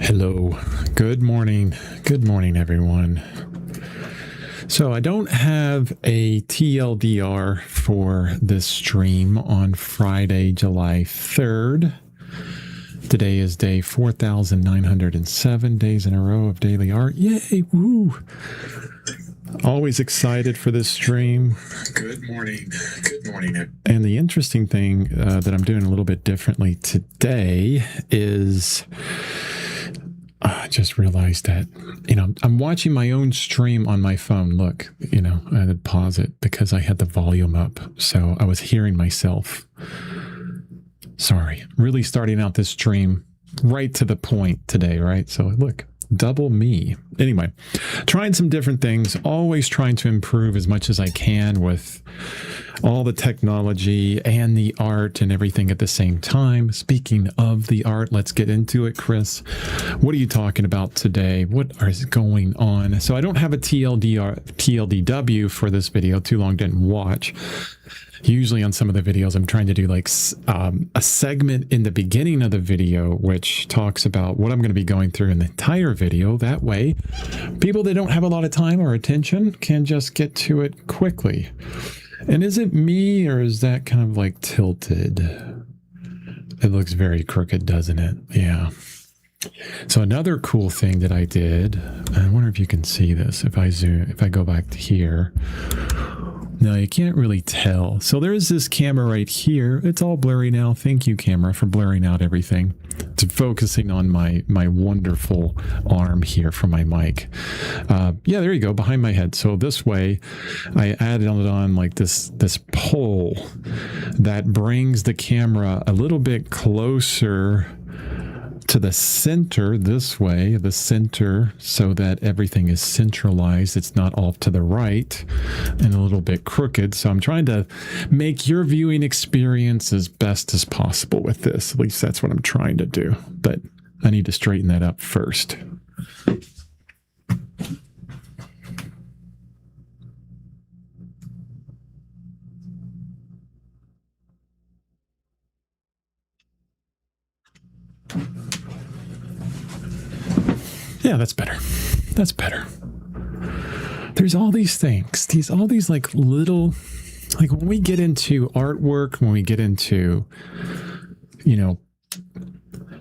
Hello. Good morning. Good morning, everyone. So I don't have a TLDR for this stream on Friday, July 3rd. Today is day 4,907 days in a row of daily art. Yay! Woo! Always excited for this stream. Good morning. Good morning. And the interesting thing that I'm doing a little bit differently today is I just realized that, I'm watching my own stream on my phone. Look, I had to pause it because I had the volume up. So I was hearing myself. Sorry, really starting out this stream right to the point today, right? So look, double me. Anyway, trying some different things, always trying to improve as much as I can with all the technology and the art and everything at the same time. Speaking of the art, let's get into it. Chris, what are you talking about today? What is going on? So I don't have a TLDW for this video. Too long didn't watch. Usually on some of the videos, I'm trying to do like a segment in the beginning of the video, which talks about what I'm going to be going through in the entire video. That way, people that don't have a lot of time or attention can just get to it quickly. And is it me, or is that kind of like tilted? It looks very crooked, doesn't it? Yeah. So another cool thing that I did, I wonder if you can see this. If I go back to here. No, you can't really tell. So there's this camera right here. It's all blurry now. Thank you, camera, for blurring out everything. It's focusing on my wonderful arm here for my mic. Yeah, there you go, behind my head. So this way, I added on like this pole that brings the camera a little bit closer to the center this way, the center, so that everything is centralized. It's not off to the right and a little bit crooked. So I'm trying to make your viewing experience as best as possible with this. At least that's what I'm trying to do. But I need to straighten that up first. Yeah, that's better. That's better. There's all these things, all these like little, like when we get into artwork, when we get into,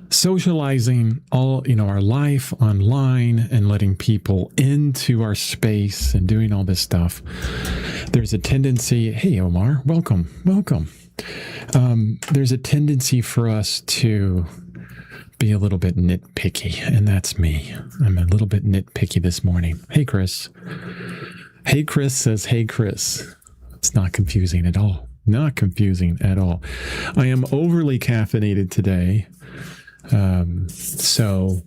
socializing all, our life online and letting people into our space and doing all this stuff, there's a tendency, hey, Omar, welcome. There's a tendency for us to be a little bit nitpicky, and that's me. I'm a little bit nitpicky this morning. Hey, Chris. Hey, Chris says, hey, Chris. It's not confusing at all. Not confusing at all. I am overly caffeinated today. So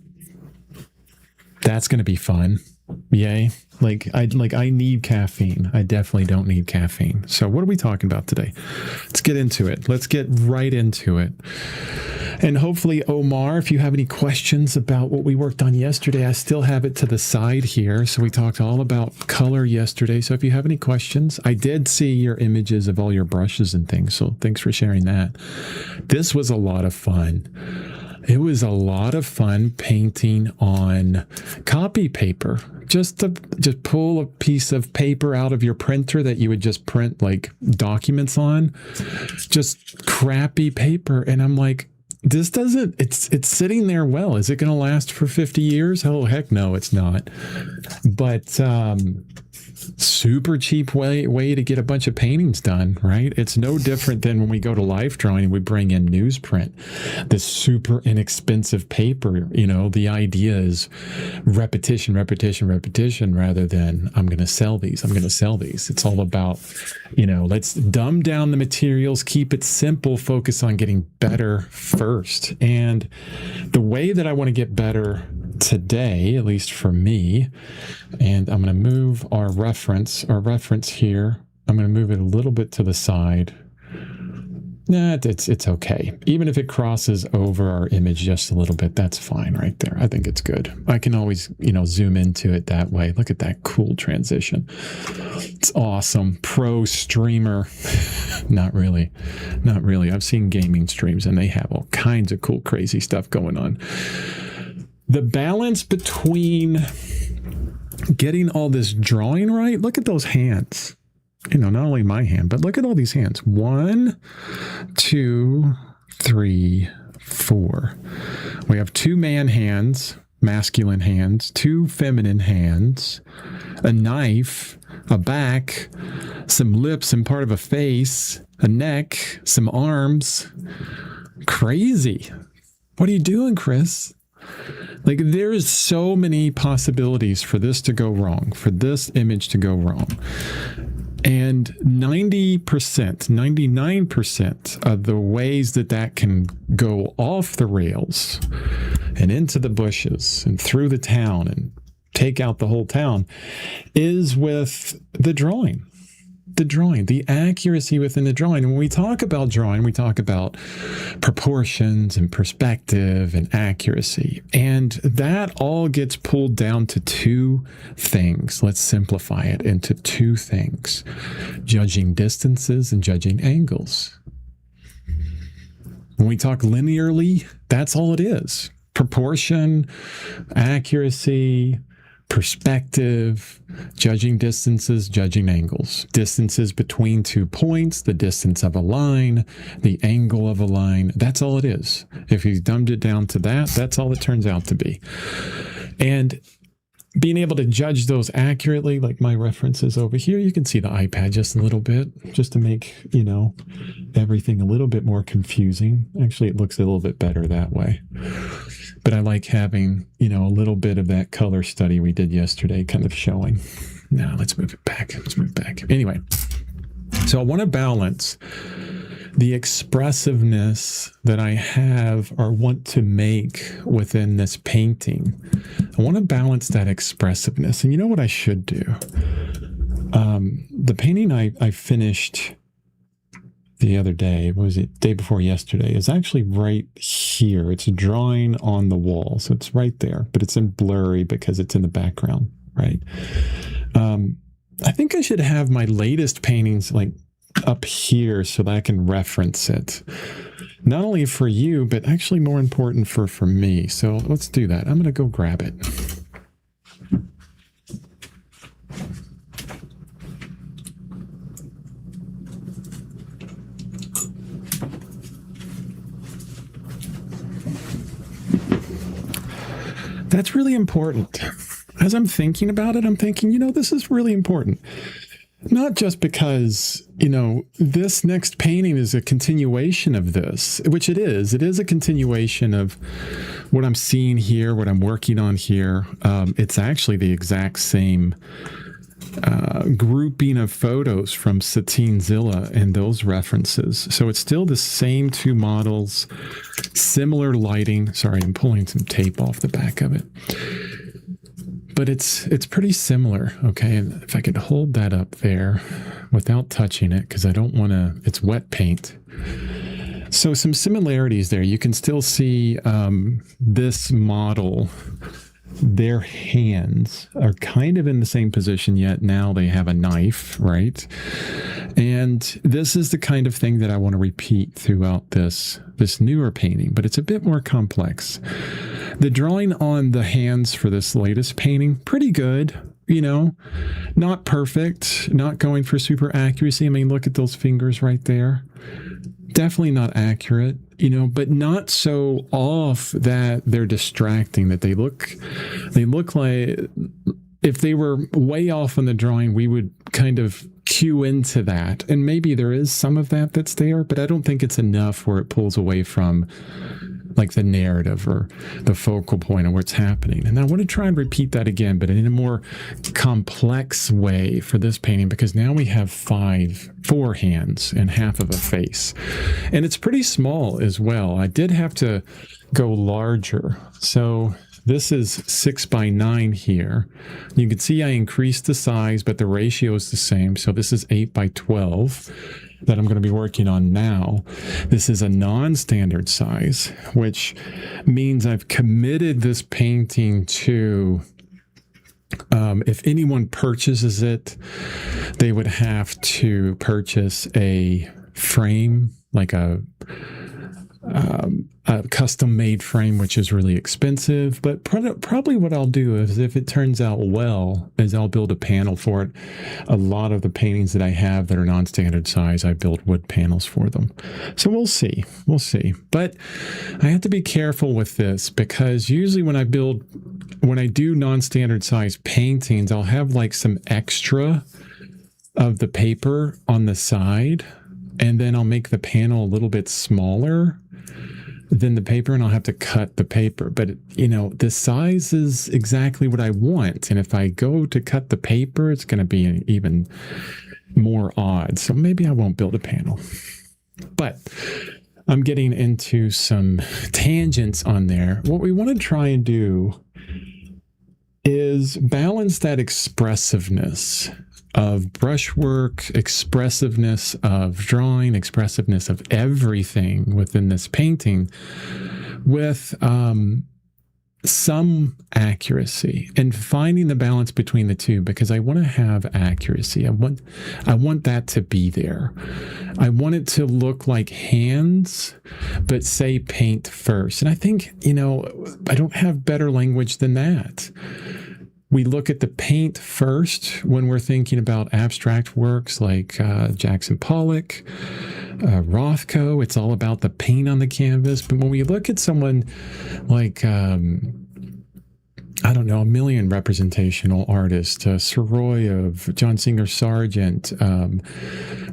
that's going to be fun. Yay. I need caffeine. I definitely don't need caffeine. So what are we talking about today? Let's get into it. Let's get right into it. And hopefully, Omar, if you have any questions about what we worked on yesterday, I still have it to the side here. So we talked all about color yesterday. So if you have any questions, I did see your images of all your brushes and things. So thanks for sharing that. This was a lot of fun. It was a lot of fun painting on copy paper. Just pull a piece of paper out of your printer that you would just print like documents on. Just crappy paper. And I'm like, this doesn't, it's sitting there well. Is it going to last for 50 years? Oh, heck no, it's not. But super cheap way to get a bunch of paintings done, right? It's no different than when we go to life drawing and we bring in newsprint, this super inexpensive paper. The idea is repetition rather than I'm going to sell these. It's all about, let's dumb down the materials, keep it simple, focus on getting better first. And the way that I want to get better today, at least for me, and I'm going to move our reference here. I'm going to move it a little bit to the side. Nah, it's okay. Even if it crosses over our image just a little bit, that's fine right there. I think it's good. I can always, zoom into it that way. Look at that cool transition. It's awesome. Pro streamer. Not really. I've seen gaming streams and they have all kinds of cool, crazy stuff going on. the balance between getting all this drawing right. Look at those hands. Not only my hand, but look at all these hands. 1, 2, 3, 4. We have 2 man hands, masculine hands, 2 feminine hands, a knife, a back, some lips and part of a face, a neck, some arms. Crazy. What are you doing, Chris? Like, there is so many possibilities for this to go wrong, for this image to go wrong. And 90%, 99% of the ways that can go off the rails and into the bushes and through the town and take out the whole town is with the drawing. The accuracy within the drawing. And when we talk about drawing, we talk about proportions and perspective and accuracy. And that all gets pulled down to 2 things. Let's simplify it into 2 things: judging distances and judging angles. When we talk linearly, that's all it is. Proportion, accuracy, perspective, judging distances, judging angles. Distances between 2 points, the distance of a line, the angle of a line. That's all it is. If you dumbed it down to that, that's all it turns out to be. And being able to judge those accurately, like my references over here, you can see the iPad just a little bit, just to make, everything a little bit more confusing. Actually, it looks a little bit better that way. But I like having, a little bit of that color study we did yesterday kind of showing. Now, let's move it back. Anyway, so I want to balance the expressiveness that I have or want to make within this painting. I want to balance that expressiveness. And you know what I should do? The painting I finished the other day, what was it, day before yesterday, is actually right here. It's a drawing on the wall. So it's right there, but it's in blurry because it's in the background, right? I think I should have my latest paintings like up here so that I can reference it. Not only for you, but actually more important for me. So let's do that. I'm going to go grab it. That's really important. As I'm thinking about it, I'm thinking, this is really important. Not just because, this next painting is a continuation of this, which it is. It is a continuation of what I'm seeing here, what I'm working on here. It's actually the exact same grouping of photos from Satine Zilla and those references. So it's still the same 2 models, similar lighting. Sorry, I'm pulling some tape off the back of it. But it's pretty similar, okay? And if I could hold that up there without touching it, because I don't want to, it's wet paint. So some similarities there. You can still see this model, their hands are kind of in the same position, yet now they have a knife, right? And this is the kind of thing that I want to repeat throughout this newer painting, but it's a bit more complex. The drawing on the hands for this latest painting, pretty good, not perfect, not going for super accuracy. I mean, look at those fingers right there. Definitely not accurate, but not so off that they're distracting, that they look like if they were way off on the drawing, we would kind of cue into that. And maybe there is some of that that's there, but I don't think it's enough where it pulls away from like the narrative or the focal point of what's happening. And I want to try and repeat that again, but in a more complex way for this painting, because now we have 4 hands and half of a face. And it's pretty small as well. I did have to go larger. So this is 6 by 9 here. You can see I increased the size, but the ratio is the same. So this is 8 by 12 that I'm going to be working on now. This is a non-standard size, which means I've committed this painting to, if anyone purchases it, they would have to purchase a frame, like a a custom made frame, which is really expensive. But probably what I'll do is, if it turns out well, is I'll build a panel for it. A lot of the paintings that I have that are non-standard size, I build wood panels for them. So we'll see. We'll see. But I have to be careful with this, because usually when I do non-standard size paintings, I'll have like some extra of the paper on the side, and then I'll make the panel a little bit smaller than the paper, and I'll have to cut the paper. But, the size is exactly what I want. And if I go to cut the paper, it's going to be even more odd. So maybe I won't build a panel. But I'm getting into some tangents on there. What we want to try and do is balance that expressiveness of brushwork, expressiveness of drawing, expressiveness of everything within this painting with some accuracy, and finding the balance between the two, because I want to have accuracy. I want that to be there. I want it to look like hands, but say paint first. And I think, I don't have better language than that. We look at the paint first when we're thinking about abstract works like Jackson Pollock, Rothko. It's all about the paint on the canvas. But when we look at someone like, a million representational artists, Soroyev, John Singer Sargent,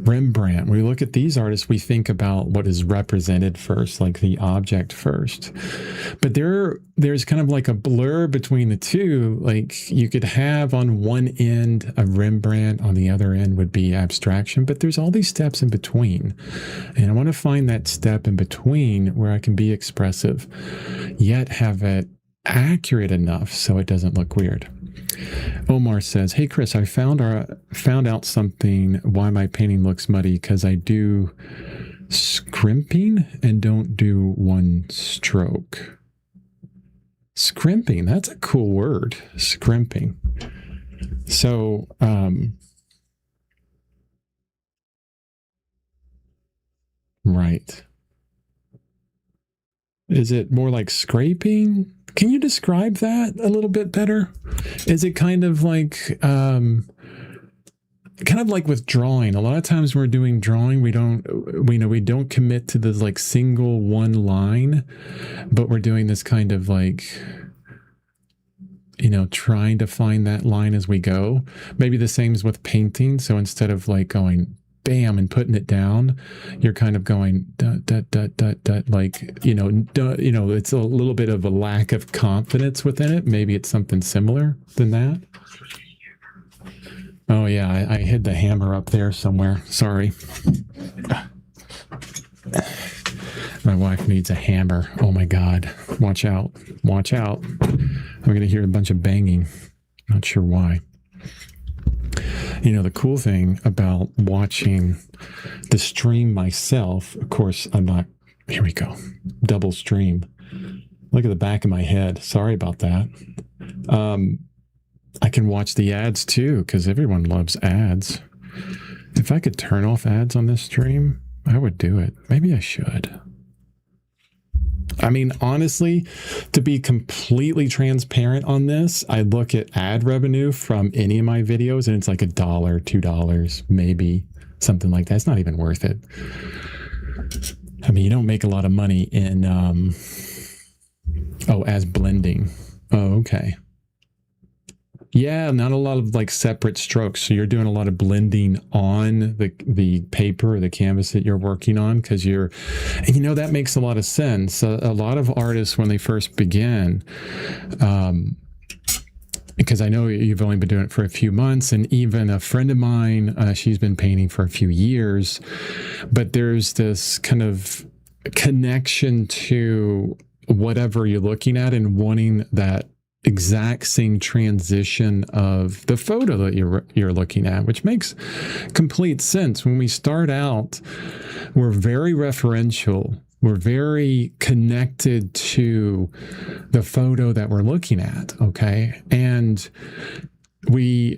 Rembrandt. When we look at these artists, we think about what is represented first, like the object first. But there's kind of like a blur between the two. Like, you could have on one end a Rembrandt, on the other end would be abstraction, but there's all these steps in between. And I want to find that step in between where I can be expressive, yet have it accurate enough so it doesn't look weird. Omar says, "Hey Chris, I found out something why my painting looks muddy, because I do scrimping and don't do one stroke." Scrimping, that's a cool word. Scrimping. So right. Is it more like scraping? Can you describe that a little bit better? Is it kind of like with drawing? A lot of times when we're doing drawing, we don't commit to this like single one line, but we're doing this kind of like, trying to find that line as we go. Maybe the same as with painting. So instead of like going bam and putting it down, you're kind of going dot, dot, dot, dot, dot, like, it's a little bit of a lack of confidence within it. Maybe it's something similar than that. Oh yeah, I hid the hammer up there somewhere. Sorry. My wife needs a hammer. Oh my God. Watch out. Watch out. I'm going to hear a bunch of banging. Not sure why. The cool thing about watching the stream myself, of course, here we go, double stream. Look at the back of my head. Sorry about that. I can watch the ads too, because everyone loves ads. If I could turn off ads on this stream, I would do it. Maybe I should. I mean, honestly, to be completely transparent on this, I look at ad revenue from any of my videos and it's like $1, $2, maybe something like that. It's not even worth it. I mean, you don't make a lot of money in, as blending. Oh, okay. Yeah, not a lot of like separate strokes. So you're doing a lot of blending on the paper or the canvas that you're working on, because that makes a lot of sense. A lot of artists, when they first begin, because I know you've only been doing it for a few months, and even a friend of mine, she's been painting for a few years, but there's this kind of connection to whatever you're looking at and wanting that exact same transition of the photo that you're looking at, which makes complete sense. When we start out, we're very referential. We're very connected to the photo that we're looking at, okay? And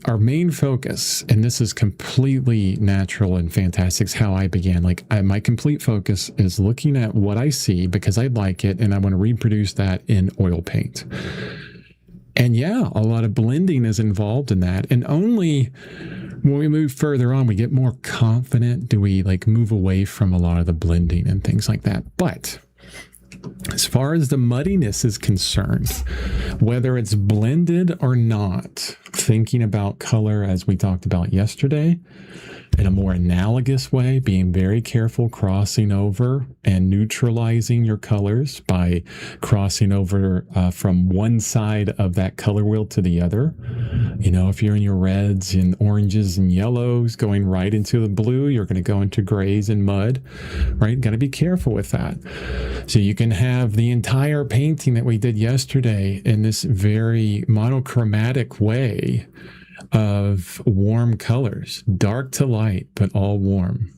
our main focus, and this is completely natural and fantastic, is how I began. My complete focus is looking at what I see because I like it and I want to reproduce that in oil paint. And yeah, a lot of blending is involved in that. And only when we move further on, we get more confident, do we move away from a lot of the blending and things like that. But as far as the muddiness is concerned, whether it's blended or not, thinking about color as we talked about yesterday in a more analogous way, being very careful crossing over and neutralizing your colors by crossing over from one side of that color wheel to the other. If you're in your reds and oranges and yellows going right into the blue, you're going to go into grays and mud, right? Got to be careful with that. So you can have the entire painting that we did yesterday in this very monochromatic way of warm colors, dark to light, but all warm.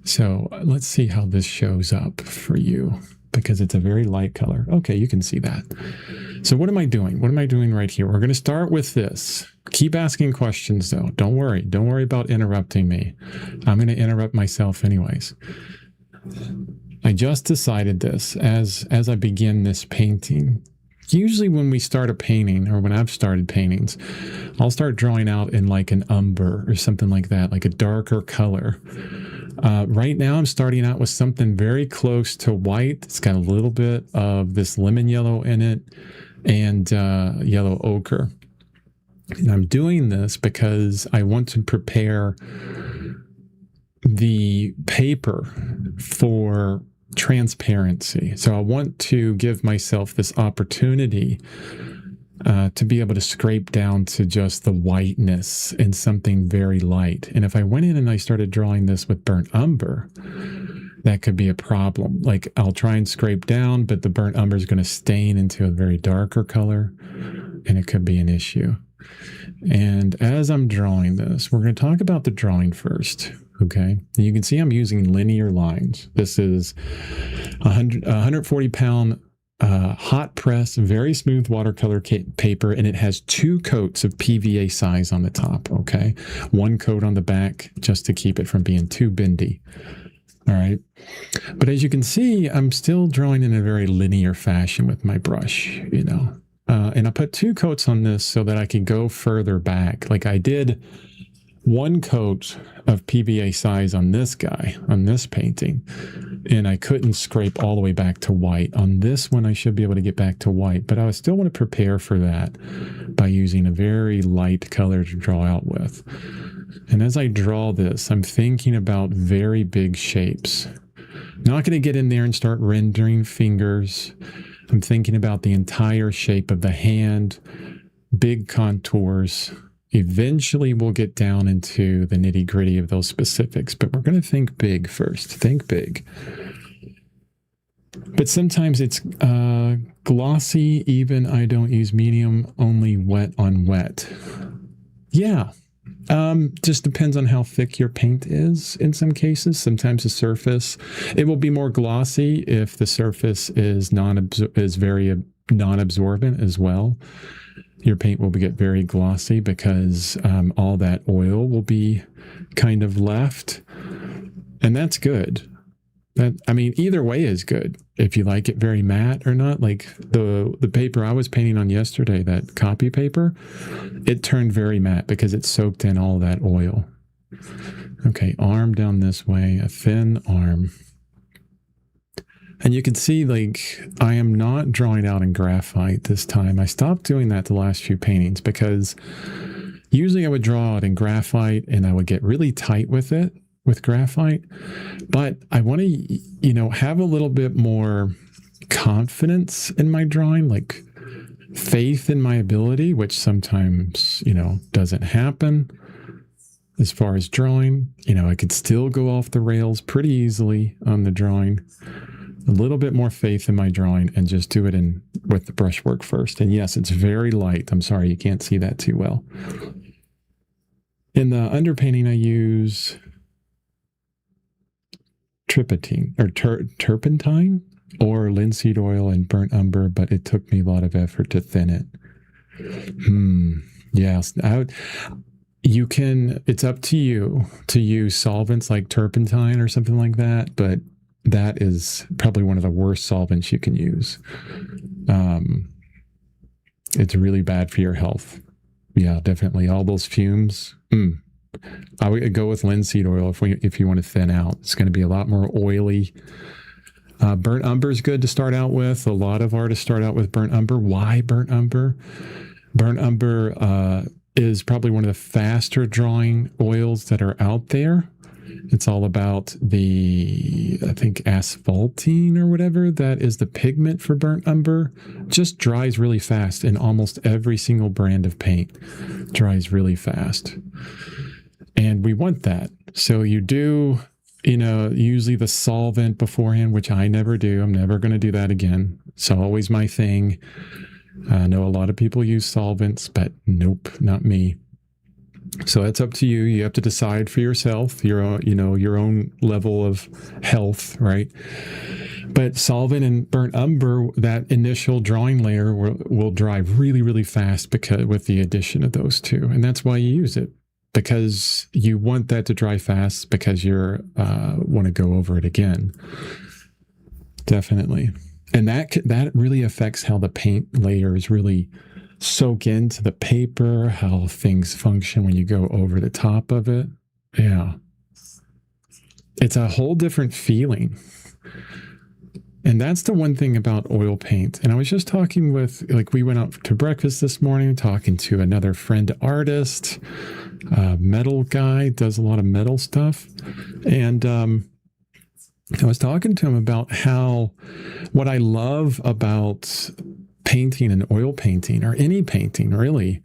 So let's see how this shows up for you, because it's a very light color. Okay, you can see that. So what am I doing? What am I doing right here? We're going to start with this. Keep asking questions though. Don't worry. Don't worry about interrupting me. I'm going to interrupt myself anyways. I just decided this as I begin this painting. Usually when we start a painting, or when I've started paintings, I'll start drawing out in an umber or something like that, like a darker color. Right now I'm starting out with something very close to white. It's got a little bit of this lemon yellow in it and yellow ochre. And I'm doing this because I want to prepare the paper for transparency. So I want to give myself this opportunity to be able to scrape down to just the whiteness and something very light. And if I went in and I started drawing this with burnt umber, that could be a problem. I'll try and scrape down, but the burnt umber is going to stain into a very darker color, and it could be an issue. And as I'm drawing this, we're going to talk about the drawing first. Okay, and you can see I'm using linear lines. This is 140-pound hot press, very smooth watercolor paper, and it has 2 coats of PVA size on the top. Okay, 1 coat on the back just to keep it from being too bendy. All right, but as you can see, I'm still drawing in a very linear fashion with my brush, and I put 2 coats on this so that I can go further back. I did 1 coat of PVA size on this guy, on this painting, and I couldn't scrape all the way back to white. On this one, I should be able to get back to white, but I still want to prepare for that by using a very light color to draw out with. And as I draw this, I'm thinking about very big shapes. Not going to get in there and start rendering fingers. I'm thinking about the entire shape of the hand, big contours. Eventually, we'll get down into the nitty-gritty of those specifics, but we're going to think big first. Think big. But sometimes it's glossy, even I don't use medium, only wet on wet. Yeah. Just depends on how thick your paint is in some cases. Sometimes the surface, it will be more glossy if the surface is very non-absorbent as well. Your paint will get very glossy because all that oil will be kind of left. And that's good. Either way is good. If you like it very matte or not, like the paper I was painting on yesterday, that copy paper, it turned very matte because it soaked in all that oil. Okay, arm down this way, a thin arm. And you can see, I am not drawing out in graphite this time. I stopped doing that the last few paintings because usually I would draw out in graphite and I would get really tight with it, with graphite. But I want to, have a little bit more confidence in my drawing, faith in my ability, which sometimes, doesn't happen. As far as drawing, I could still go off the rails pretty easily on the drawing. A little bit more faith in my drawing and just do it with the brushwork first. And yes, it's very light. I'm sorry, you can't see that too well. In the underpainting, I use turpentine or linseed oil and burnt umber, but it took me a lot of effort to thin it. Yes. You can, it's up to you to use solvents like turpentine or something like that, but that is probably one of the worst solvents you can use. It's really bad for your health. Yeah, definitely. All those fumes. I would go with linseed oil if you want to thin out. It's going to be a lot more oily. Burnt umber is good to start out with. A lot of artists start out with burnt umber. Why burnt umber? Burnt umber is probably one of the faster drawing oils that are out there. It's all about I think asphaltene or whatever, that is the pigment for burnt umber. Just dries really fast, and almost every single brand of paint dries really fast. And we want that. So you do, usually the solvent beforehand, which I never do. I'm never going to do that again. It's always my thing. I know a lot of people use solvents, but nope, not me. So it's up to you. You have to decide for yourself, your own level of health, right? But solvent and burnt umber, that initial drawing layer will dry really, really fast because with the addition of those two. And that's why you use it, because you want that to dry fast because you want to go over it again. Definitely. And that really affects how the paint layers really soak into the paper, how things function when you go over the top of it. Yeah. It's a whole different feeling. And that's the one thing about oil paint. And I was just talking we went out to breakfast this morning, talking to another friend artist, metal guy, does a lot of metal stuff. And I was talking to him about what I love about painting and oil painting, or any painting really,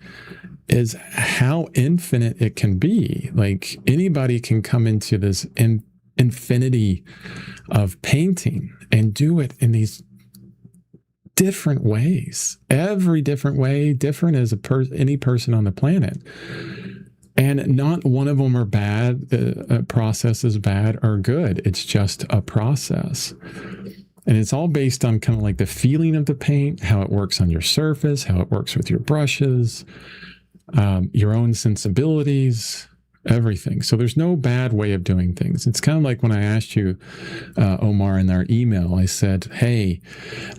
is how infinite it can be. Like anybody can come into this infinity of painting and do it in these different ways. Every different way, different as any person on the planet. And not one of them are bad. The process is bad or good. It's just a process. And it's all based on kind of like the feeling of the paint, how it works on your surface, how it works with your brushes, your own sensibilities, everything. So there's no bad way of doing things. It's kind of like when I asked you, Omar, in our email, I said, hey,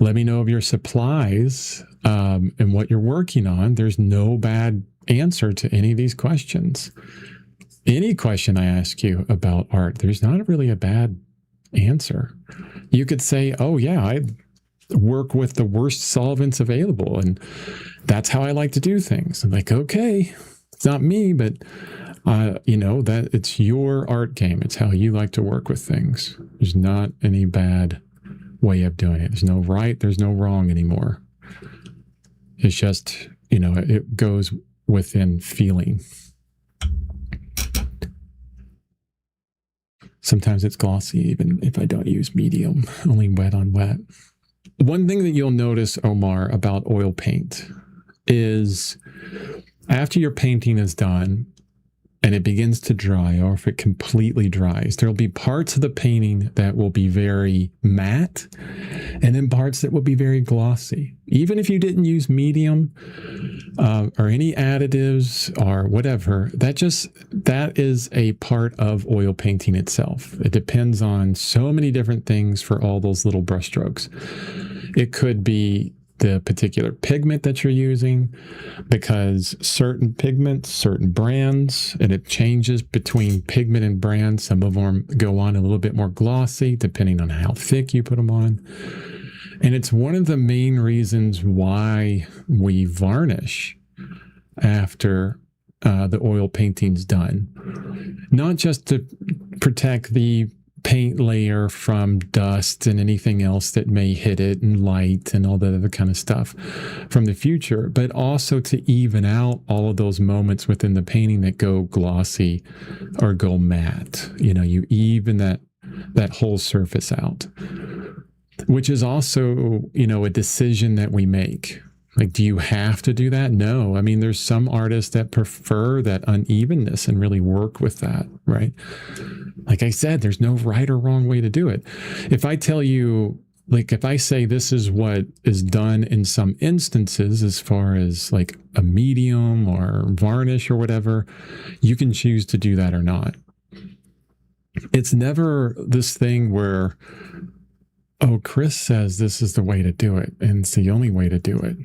let me know of your supplies and what you're working on. There's no bad answer to any of these questions. Any question I ask you about art, there's not really a bad answer. You could say, oh yeah, I work with the worst solvents available, and that's how I like to do things. I'm like, okay, it's not me, but that it's your art game. It's how you like to work with things. There's not any bad way of doing it. There's no right, there's no wrong anymore. It's just, it goes within feeling. Sometimes it's glossy, even if I don't use medium, only wet on wet. One thing that you'll notice, Omar, about oil paint is after your painting is done and it begins to dry, or if it completely dries, there'll be parts of the painting that will be very matte and then parts that will be very glossy. Even if you didn't use medium or any additives or whatever, that is a part of oil painting itself. It depends on so many different things for all those little brush strokes. It could be the particular pigment that you're using, because certain pigments, certain brands, and it changes between pigment and brand. Some of them go on a little bit more glossy depending on how thick you put them on. And it's one of the main reasons why we varnish after the oil painting's done. Not just to protect the paint layer from dust and anything else that may hit it, and light and all that other kind of stuff from the future, but also to even out all of those moments within the painting that go glossy or go matte. You even that whole surface out, which is also, a decision that we make. Like, do you have to do that? No. I mean, there's some artists that prefer that unevenness and really work with that, right? Like I said, there's no right or wrong way to do it. If I tell you, like if I say this is what is done in some instances, as far as like a medium or varnish or whatever, you can choose to do that or not. It's never this thing where, oh, Chris says this is the way to do it, and it's the only way to do it.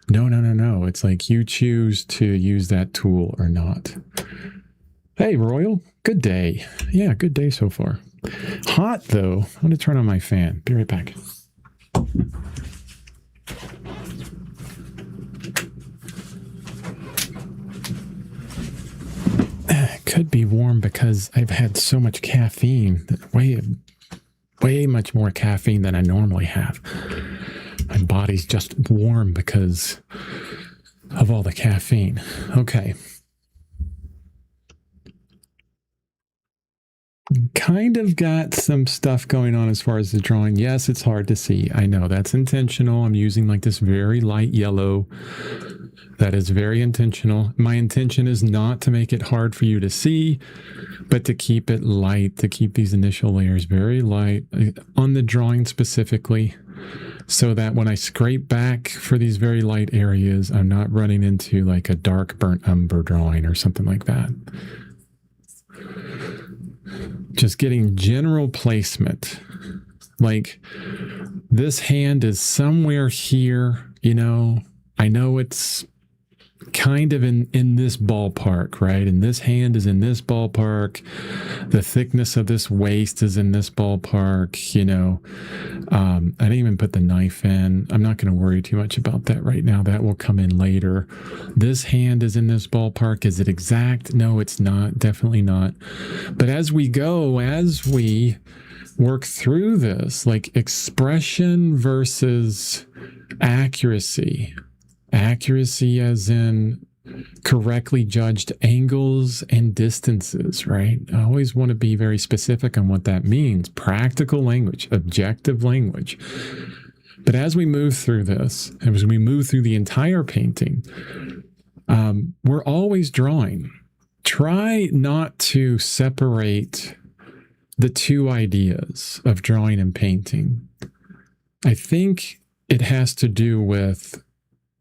No, no, no, no. It's like you choose to use that tool or not. Hey, Royal. Good day. Yeah, good day so far. Hot, though. I'm going to turn on my fan. Be right back. It could be warm because I've had so much caffeine. Way much more caffeine than I normally have. My body's just warm because of all the caffeine. Okay. Kind of got some stuff going on as far as the drawing. Yes, it's hard to see. I know that's intentional. I'm using like this very light yellow. That is very intentional. My intention is not to make it hard for you to see, but to keep it light, to keep these initial layers very light on the drawing specifically, so that when I scrape back for these very light areas, I'm not running into like a dark burnt umber drawing or something like that. Just getting general placement. Like this hand is somewhere here, you know. I know it's kind of in this ballpark, right? And this hand is in this ballpark. The thickness of this waist is in this ballpark, you know. I didn't even put the knife in. I'm not going to worry too much about that right now. That will come in later. This hand is in this ballpark. Is it exact? No, it's not. Definitely not. But as we work through this, like expression versus accuracy. Accuracy as in correctly judged angles and distances, right? I always want to be very specific on what that means. Practical language, objective language. But as we move through this, as we move through the entire painting, we're always drawing. Try not to separate the two ideas of drawing and painting. I think it has to do with,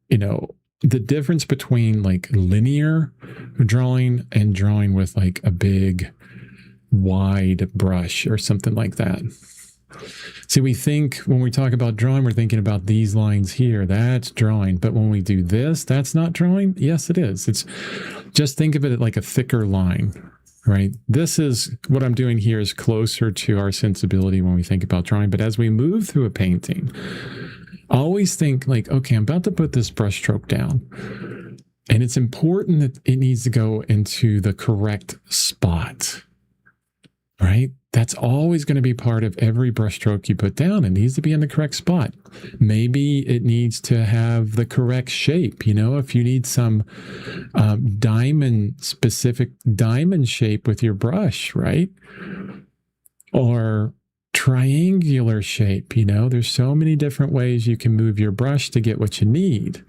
you know, the difference between like linear drawing and drawing with like a big wide brush or something like that. See, we think when we talk about drawing, we're thinking about these lines here. That's drawing. But when we do this, that's not drawing. Yes, it is. It's just think of it like a thicker line, right? This is what I'm doing here is closer to our sensibility when we think about drawing. But as we move through a painting, always think like, okay, I'm about to put this brush stroke down. And it's important that it needs to go into the correct spot, right? That's always going to be part of every brush stroke you put down. It needs to be in the correct spot. Maybe it needs to have the correct shape. You know, if you need some specific diamond shape with your brush, right? Or triangular shape, you know, there's so many different ways you can move your brush to get what you need.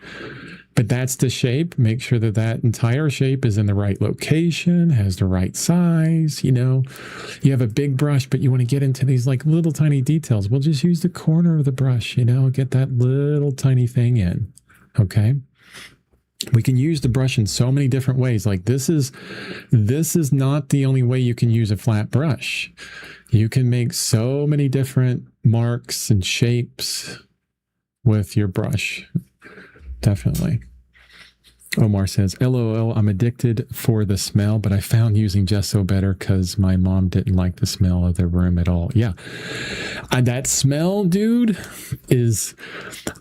But that's the shape. Make sure that that entire shape is in the right location, has the right size. You know, you have a big brush, but you want to get into these like little tiny details. We'll just use the corner of the brush, you know, get that little tiny thing in. Okay. We can use the brush in so many different ways. Like this is not the only way you can use a flat brush. You can make so many different marks and shapes with your brush. Definitely. Omar says, LOL, I'm addicted for the smell, but I found using gesso better because my mom didn't like the smell of the room at all. Yeah. That smell, dude, is...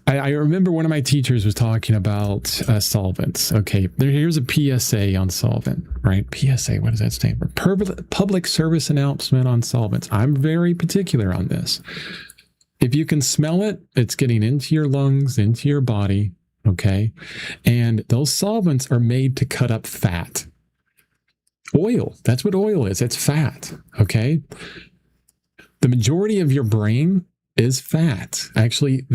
I remember one of my teachers was talking about solvents. Okay, here's a PSA on solvent, right? PSA, what does that stand for? Public service announcement on solvents. I'm very particular on this. If you can smell it, it's getting into your lungs, into your body. Okay. And those solvents are made to cut up fat. Oil. That's what oil is. It's fat. Okay. The majority of your brain is fat. Actually,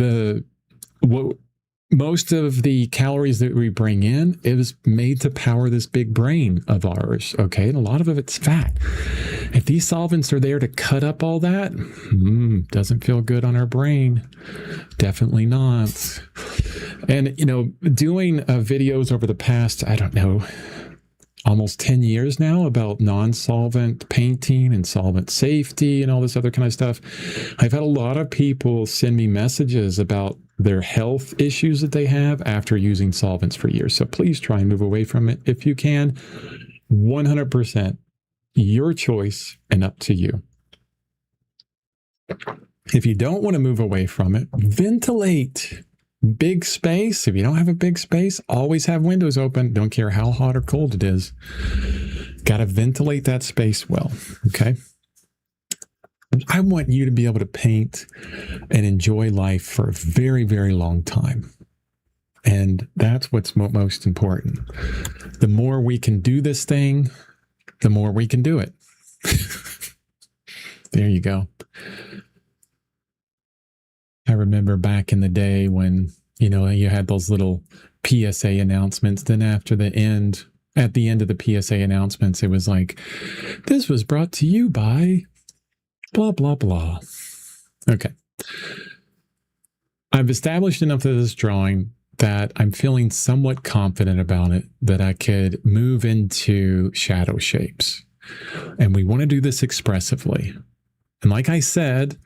most of the calories that we bring in is made to power this big brain of ours, okay? And a lot of it's fat. If these solvents are there to cut up all that, doesn't feel good on our brain. Definitely not. And, doing videos over the past, I don't know, almost 10 years now about non-solvent painting and solvent safety and all this other kind of stuff, I've had a lot of people send me messages about their health issues that they have after using solvents for years. So please try and move away from it if you can. 100% your choice and up to you. If you don't want to move away from it, ventilate. Big space. If you don't have a big space, always have windows open. Don't care how hot or cold it is. Got to ventilate that space well. Okay. I want you to be able to paint and enjoy life for a very, very long time. And that's what's most important. The more we can do this thing, the more we can do it. There you go. I remember back in the day when, you had those little PSA announcements. Then at the end of the PSA announcements, it was like, this was brought to you by blah, blah, blah. Okay. I've established enough of this drawing that I'm feeling somewhat confident about it, that I could move into shadow shapes. And we want to do this expressively. And like I said,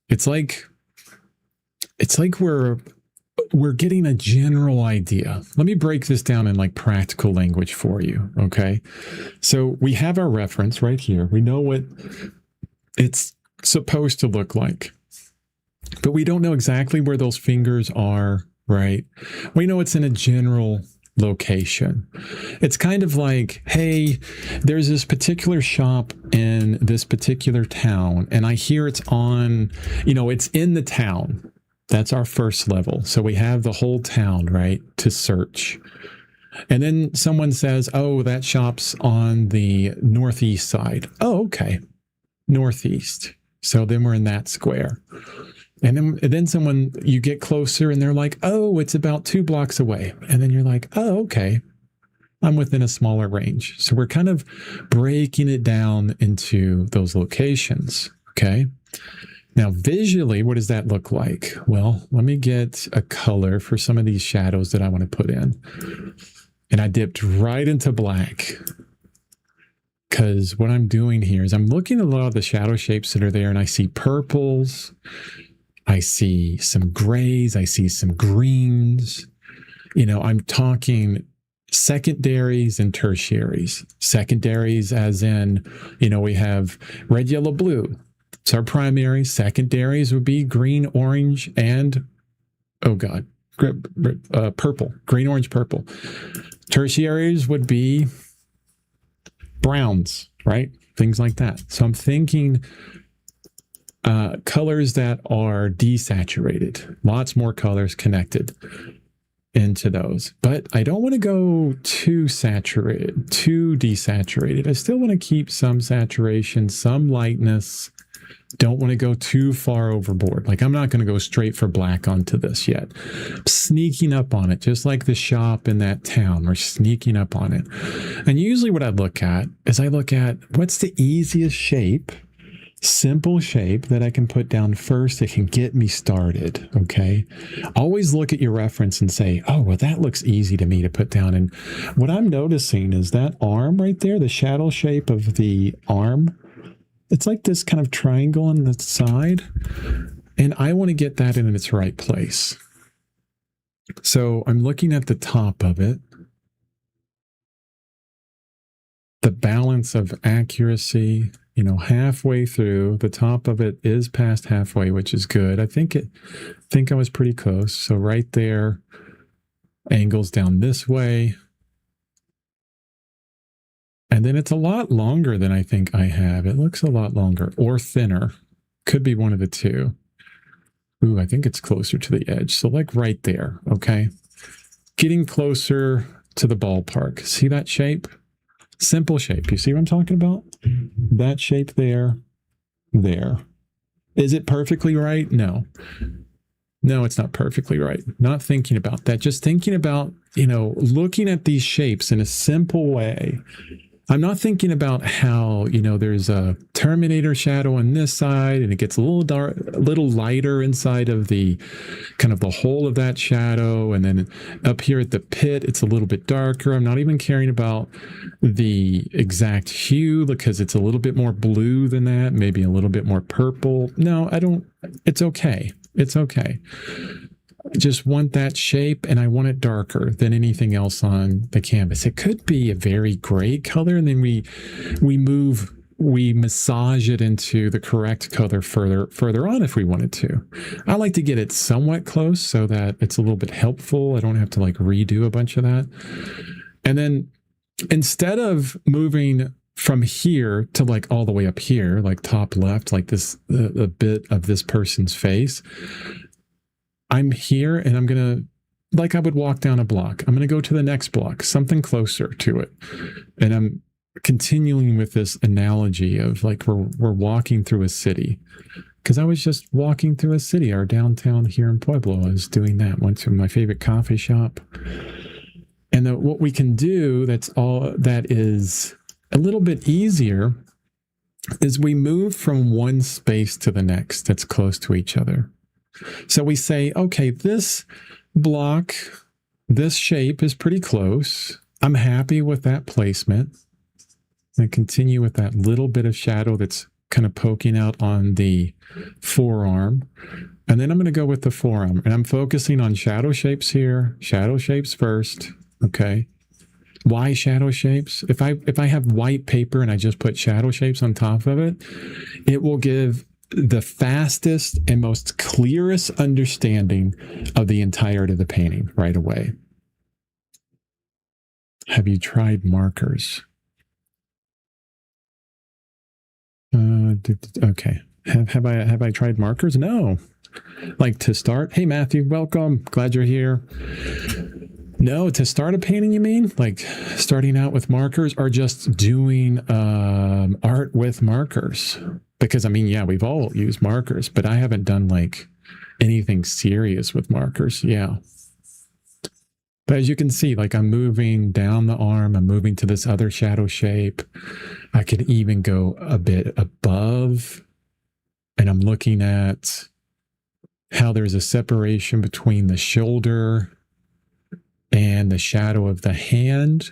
it's like we're getting a general idea. Let me break this down in like practical language for you, okay? So we have our reference right here. We know what it's supposed to look like, but we don't know exactly where those fingers are, right? We know it's in a general location. It's kind of like, hey, there's this particular shop in this particular town, and I hear it's on, it's in the town. That's our first level. So we have the whole town, right, to search. And then someone says, oh, that shop's on the northeast side. Oh, okay. Northeast. So then we're in that square. And then you get closer and they're like, oh, it's about 2 blocks away. And then you're like, oh, okay. I'm within a smaller range. So we're kind of breaking it down into those locations. Okay. Now, visually, what does that look like? Well, let me get a color for some of these shadows that I want to put in. And I dipped right into black, because what I'm doing here is I'm looking at a lot of the shadow shapes that are there, and I see purples, I see some grays, I see some greens. I'm talking secondaries and tertiaries. Secondaries as in, we have red, yellow, blue. It's our primary. Secondaries would be green, orange, and, purple. Green, orange, purple. Tertiaries would be browns, right? Things like that. So I'm thinking colors that are desaturated. Lots more colors connected into those. But I don't want to go too saturated, too desaturated. I still want to keep some saturation, some lightness. Don't want to go too far overboard. Like, I'm not going to go straight for black onto this yet. I'm sneaking up on it, just like the shop in that town. We're sneaking up on it. And usually what I look at is what's the easiest shape, simple shape that I can put down first that can get me started, okay? Always look at your reference and say, oh, well, that looks easy to me to put down. And what I'm noticing is that arm right there, the shadow shape of the arm, it's like this kind of triangle on the side, and I want to get that in its right place. So I'm looking at the top of it. The balance of accuracy, halfway through. The top of it is past halfway, which is good. I think I was pretty close. So right there, angles down this way. And then it's a lot longer than I think I have. It looks a lot longer or thinner. Could be one of the two. Ooh, I think it's closer to the edge. So like right there, okay? Getting closer to the ballpark. See that shape? Simple shape. You see what I'm talking about? That shape there. Is it perfectly right? No. No, it's not perfectly right. Not thinking about that. Just thinking about, looking at these shapes in a simple way. I'm not thinking about how, there's a Terminator shadow on this side and it gets a little dark, a little lighter inside of the kind of the whole of that shadow. And then up here at the pit, it's a little bit darker. I'm not even caring about the exact hue because it's a little bit more blue than that, maybe a little bit more purple. No, I don't. It's okay. It's okay. I just want that shape and I want it darker than anything else on the canvas. It could be a very gray color and then we massage it into the correct color further on if we wanted to. I like to get it somewhat close so that it's a little bit helpful. I don't have to like redo a bunch of that. And then instead of moving from here to like all the way up here, like top left, like this, a bit of this person's face, I'm here and I'm going to, like I would walk down a block, I'm going to go to the next block, something closer to it. And I'm continuing with this analogy of like we're walking through a city. Because I was just walking through a city, our downtown here in Pueblo. I was doing that, went to my favorite coffee shop. And what we can do that is a little bit easier is we move from one space to the next that's close to each other. So we say, okay, this block, this shape is pretty close. I'm happy with that placement. And continue with that little bit of shadow that's kind of poking out on the forearm. And then I'm going to go with the forearm. And I'm focusing on shadow shapes here. Shadow shapes first. Okay. Why shadow shapes? If I have white paper and I just put shadow shapes on top of it, it will give the fastest and most clearest understanding of the entirety of the painting right away. Have you tried markers? Okay. Have I tried markers? No. Like to start? Hey, Matthew, welcome. Glad you're here. No, to start a painting, you mean? Like starting out with markers or just doing art with markers? Because, I mean, yeah, we've all used markers, but I haven't done like anything serious with markers. Yeah. But as you can see, like I'm moving down the arm, I'm moving to this other shadow shape. I could even go a bit above, and I'm looking at how there's a separation between the shoulder and the shadow of the hand.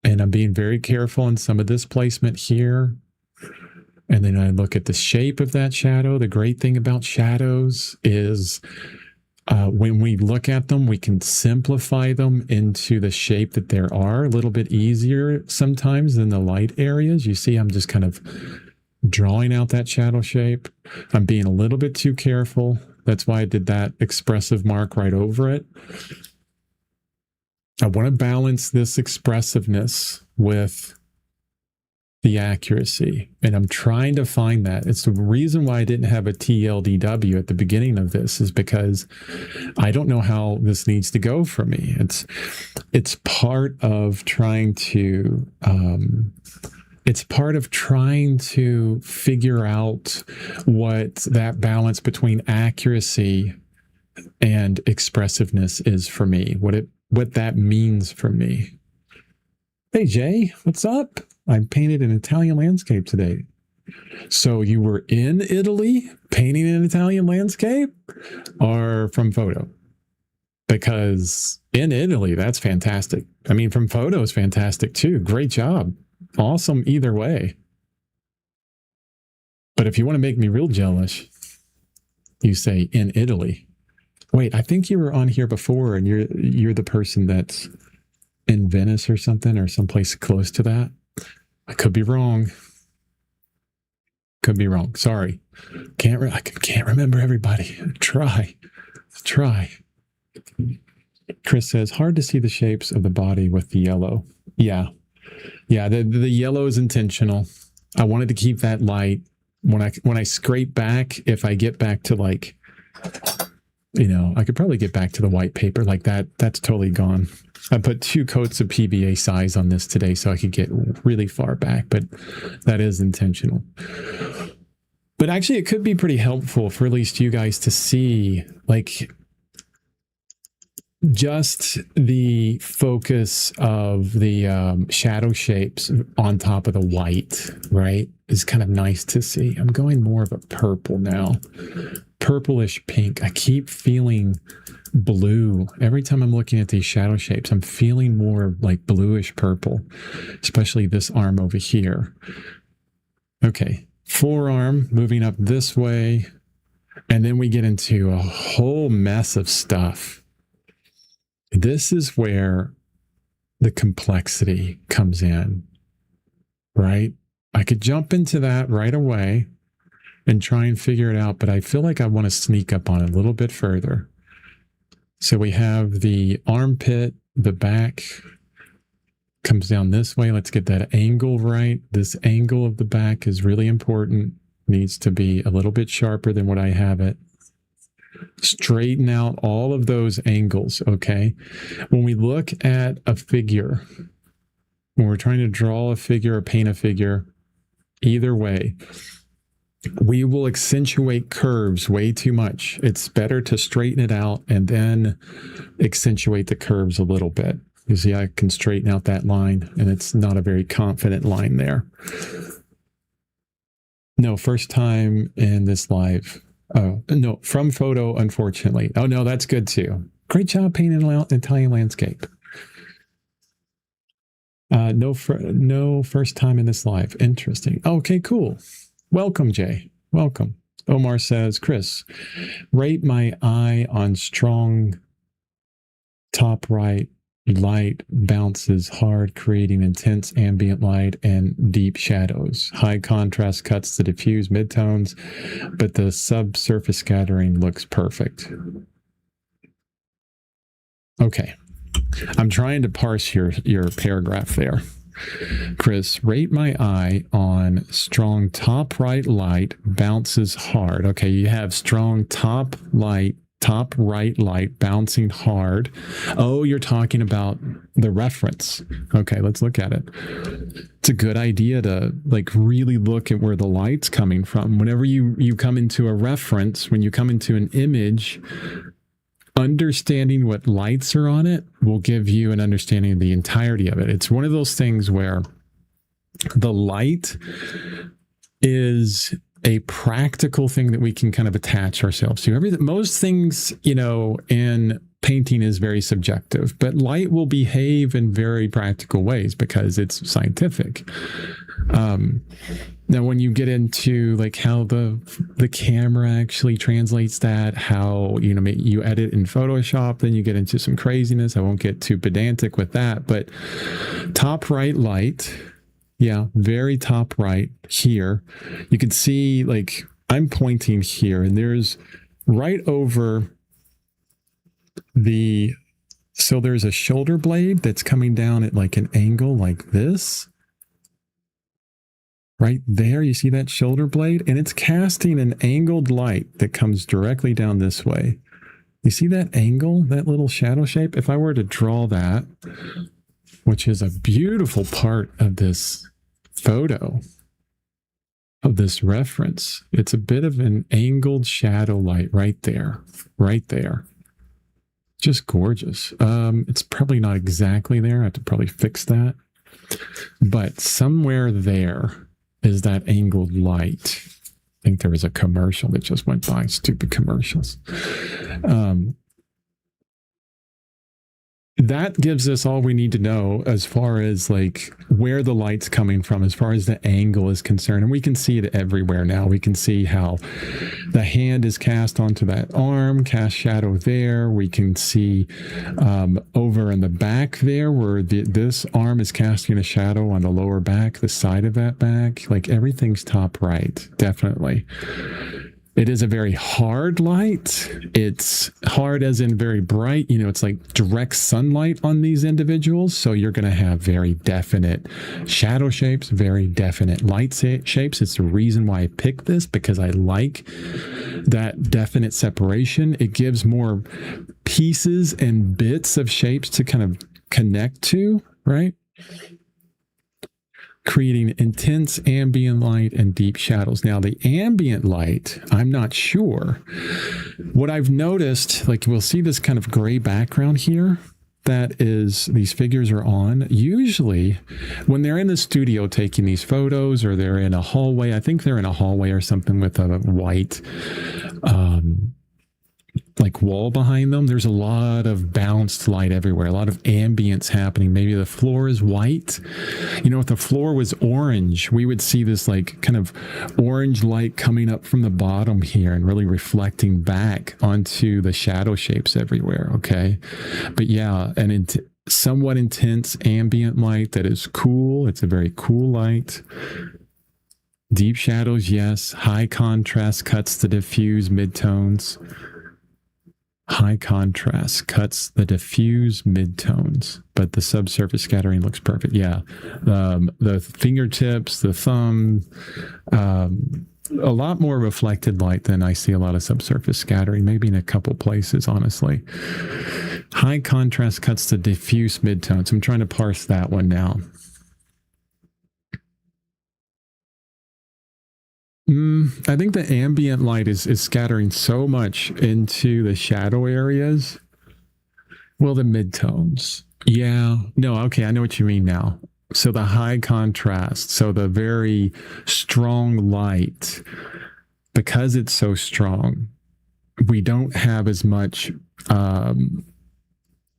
And I'm being very careful in some of this placement here. And then I look at the shape of that shadow. The great thing about shadows is when we look at them, we can simplify them into the shape that there are a little bit easier sometimes than the light areas. You see, I'm just kind of drawing out that shadow shape. I'm being a little bit too careful. That's why I did that expressive mark right over it. I want to balance this expressiveness with the accuracy. And I'm trying to find that. It's the reason why I didn't have a TLDW at the beginning of this is because I don't know how this needs to go for me. It's part of trying to figure out what that balance between accuracy and expressiveness is for me, what that means for me. Hey Jay, what's up? I painted an Italian landscape today. So you were in Italy painting an Italian landscape or from photo? Because in Italy, that's fantastic. I mean, from photo is fantastic too. Great job. Awesome either way. But if you want to make me real jealous, you say in Italy. Wait, I think you were on here before and you're the person that's in Venice or something or someplace close to that. I could be wrong. Could be wrong. Sorry. I can't remember everybody. Try. Chris says, hard to see the shapes of the body with the yellow. Yeah. The yellow is intentional. I wanted to keep that light. When I scrape back, if I get back to like, I could probably get back to the white paper like that. That's totally gone. I put 2 coats of PVA size on this today so I could get really far back, but that is intentional. But actually, it could be pretty helpful for at least you guys to see, like, just the focus of the shadow shapes on top of the white, right, is kind of nice to see. I'm going more of a purple now, purplish pink. I keep feeling blue every time I'm looking at these shadow shapes. I'm feeling more like bluish purple, especially this arm over here. Okay, forearm moving up this way, and then we get into a whole mess of stuff. This is where the complexity comes in, right? I could jump into that right away and try and figure it out, but I feel like I want to sneak up on it a little bit further. So we have the armpit, the back comes down this way. Let's get that angle right. This angle of the back is really important. Needs to be a little bit sharper than what I have it. Straighten out all of those angles, okay? When we look at a figure, when we're trying to draw a figure or paint a figure, either way, we will accentuate curves way too much. It's better to straighten it out and then accentuate the curves a little bit. You see, I can straighten out that line, and it's not a very confident line there. No, first time in this live. Oh, no, from photo, unfortunately. Oh, no, that's good too. Great job painting Italian landscape. No first time in this live. Interesting. Okay, cool. Welcome, Jay. Welcome. Omar says, Chris, rate my eye on strong top right. Light bounces hard, creating intense ambient light and deep shadows. High contrast cuts the diffuse midtones, but the subsurface scattering looks perfect. Okay. I'm trying to parse your paragraph there. Chris, rate my eye on strong top right light bounces hard. Okay, you have strong top right light bouncing hard. Oh, you're talking about the reference. Okay, let's look at it. It's a good idea to like really look at where the light's coming from. Whenever you come into a reference, when you come into an image, understanding what lights are on it will give you an understanding of the entirety of it. It's one of those things where the light is a practical thing that we can kind of attach ourselves to. Most things, in painting is very subjective, but light will behave in very practical ways because it's scientific. Now, when you get into like how the camera actually translates that, how you edit in Photoshop, then you get into some craziness. I won't get too pedantic with that, but top right light. Yeah, very top right here. You can see, like, I'm pointing here, and there's right over so there's a shoulder blade that's coming down at like an angle like this. Right there, you see that shoulder blade? And it's casting an angled light that comes directly down this way. You see that angle, that little shadow shape? If I were to draw that, which is a beautiful part of this photo, of this reference, it's a bit of an angled shadow light right there. Just gorgeous. It's probably not exactly there. I have to probably fix that. But somewhere there is that angled light. I think there was a commercial that just went by. Stupid commercials. That gives us all we need to know as far as like where the light's coming from, as far as the angle is concerned. And we can see it everywhere now. We can see how the hand is cast onto that arm, cast shadow there. We can see over in the back there where this arm is casting a shadow on the lower back, the side of that back. Like everything's top right, definitely. It is a very hard light. It's hard as in very bright. It's like direct sunlight on these individuals. So you're going to have very definite shadow shapes, very definite light shapes. It's the reason why I picked this, because I like that definite separation. It gives more pieces and bits of shapes to kind of connect to, right? creating intense ambient light and deep shadows. Now, the ambient light, I'm not sure. What I've noticed, like we'll see this kind of gray background here that is these figures are on. Usually when they're in the studio taking these photos, or they're in a hallway, I think they're in a hallway or something with a white like wall behind them, there's a lot of bounced light everywhere, a lot of ambience happening. Maybe the floor is white. You know, if the floor was orange, we would see this like kind of orange light coming up from the bottom here and really reflecting back onto the shadow shapes everywhere. Okay. But yeah, somewhat intense ambient light that is cool. It's a very cool light. Deep shadows, yes. High contrast cuts the diffuse midtones. High contrast cuts the diffuse midtones, but the subsurface scattering looks perfect. Yeah. The fingertips, the thumb, a lot more reflected light than I see a lot of subsurface scattering, maybe in a couple places, honestly. High contrast cuts the diffuse midtones. I'm trying to parse that one now. I think the ambient light is scattering so much into the shadow areas. Well, the midtones. Yeah. No, okay. I know what you mean now. So the high contrast. So the very strong light, because it's so strong, we don't have as much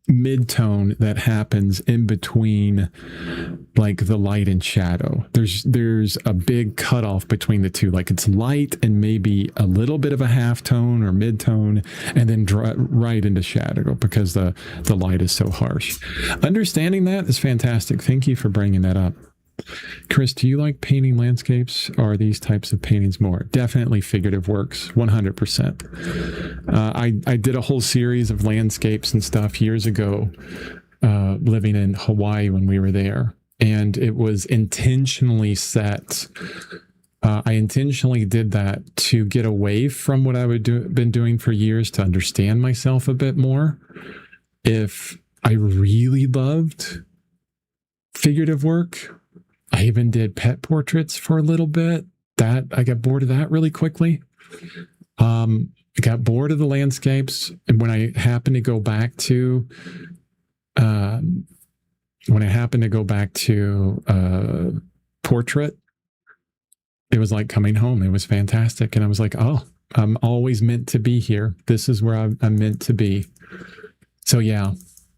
midtone that happens in between like the light and shadow. There's a big cutoff between the two, like it's light and maybe a little bit of a half tone or mid-tone, and then right into shadow because the light is so harsh. Understanding that is fantastic. Thank you for bringing that up. Chris, do you like painting landscapes, or are these types of paintings more? Definitely figurative works, 100%. I did a whole series of landscapes and stuff years ago, living in Hawaii when we were there. And it was intentionally set. I intentionally did that to get away from what I would been doing for years, to understand myself a bit more. If I really loved figurative work, I even did pet portraits for a little bit. That I got bored of that really quickly. I got bored of the landscapes, and when I happened to go back to portrait, it was like coming home. It was fantastic, and I was like, "Oh, I'm always meant to be here. This is where I'm meant to be." So yeah.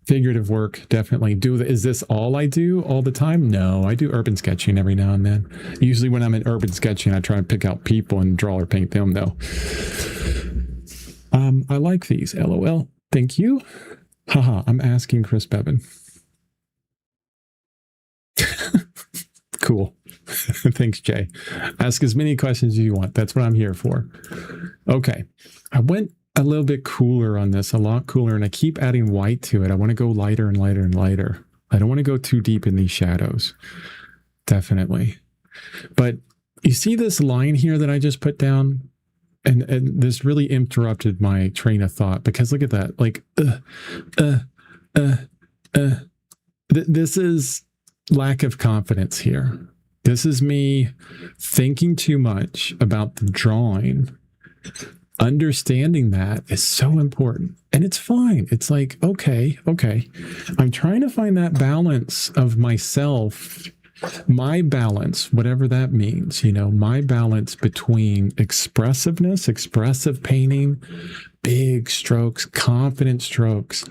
Figurative work, definitely. Is this all I do all the time? No, I do urban sketching every now and then. Usually when I'm in urban sketching, I try and pick out people and draw or paint them, though. I like these, LOL. Thank you. Haha, I'm asking Chris Bevan. Cool. Thanks, Jay. Ask as many questions as you want. That's what I'm here for. Okay. I went a little bit cooler on this, a lot cooler, and I keep adding white to it. I want to go lighter and lighter and lighter. I don't want to go too deep in these shadows. Definitely. But you see this line here that I just put down? And this really interrupted my train of thought, because look at that. Like, this is lack of confidence here. This is me thinking too much about the drawing. Understanding that is so important, and it's fine. It's like, okay. I'm trying to find that balance of myself, my balance, whatever that means, my balance between expressiveness, expressive painting, big strokes, confident strokes,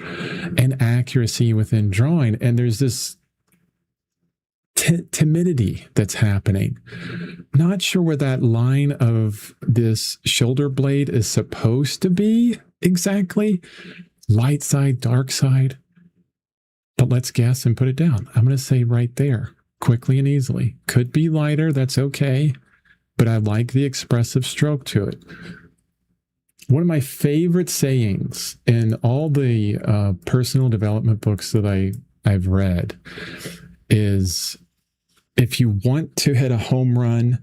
and accuracy within drawing. And there's this timidity that's happening. Not sure where that line of this shoulder blade is supposed to be exactly. Light side, dark side. But let's guess and put it down. I'm going to say right there, quickly and easily. Could be lighter, that's okay. But I like the expressive stroke to it. One of my favorite sayings in all the personal development books that I've read is, if you want to hit a home run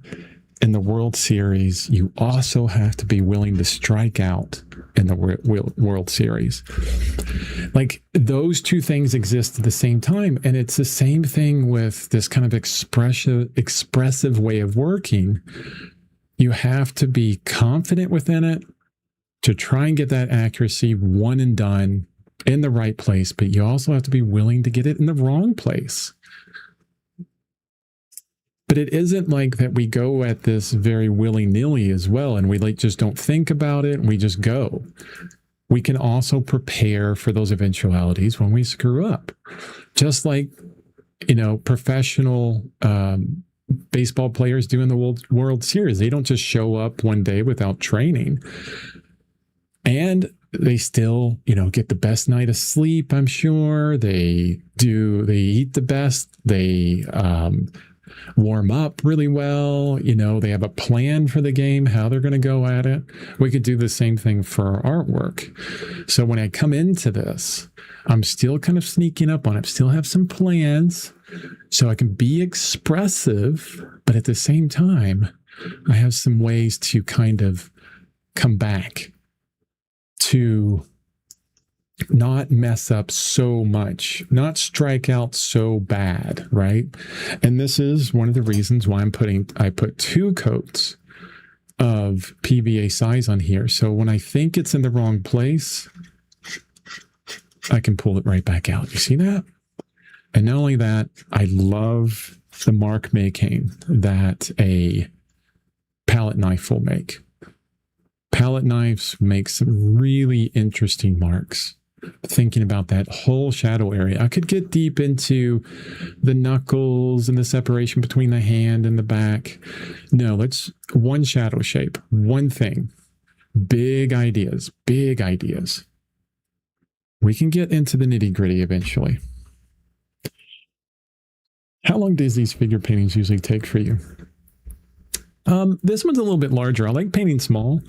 in the World Series, you also have to be willing to strike out in the World Series. Like, those two things exist at the same time. And it's the same thing with this kind of expressive way of working. You have to be confident within it to try and get that accuracy one and done in the right place, but you also have to be willing to get it in the wrong place. But it isn't like that we go at this very willy-nilly as well, and we just don't think about it, and we just go. We can also prepare for those eventualities when we screw up. Just like, professional baseball players do in the World Series. They don't just show up one day without training. And they still, get the best night of sleep, I'm sure. They eat the best. They warm up really well. They have a plan for the game, how they're going to go at it. We could do the same thing for our artwork. So when I come into this, I'm still kind of sneaking up on it. Still have some plans so I can be expressive, but at the same time, I have some ways to kind of come back to not mess up so much, not strike out so bad, right? And this is one of the reasons why I put 2 coats of PVA size on here. So when I think it's in the wrong place, I can pull it right back out. You see that? And not only that, I love the mark making that a palette knife will make. Palette knives make some really interesting marks. Thinking about that whole shadow area, I could get deep into the knuckles and the separation between the hand and the back. No, let's one shadow shape, one thing. Big ideas, big ideas. We can get into the nitty-gritty eventually. How long does these figure paintings usually take for you? This one's a little bit larger. I like painting small.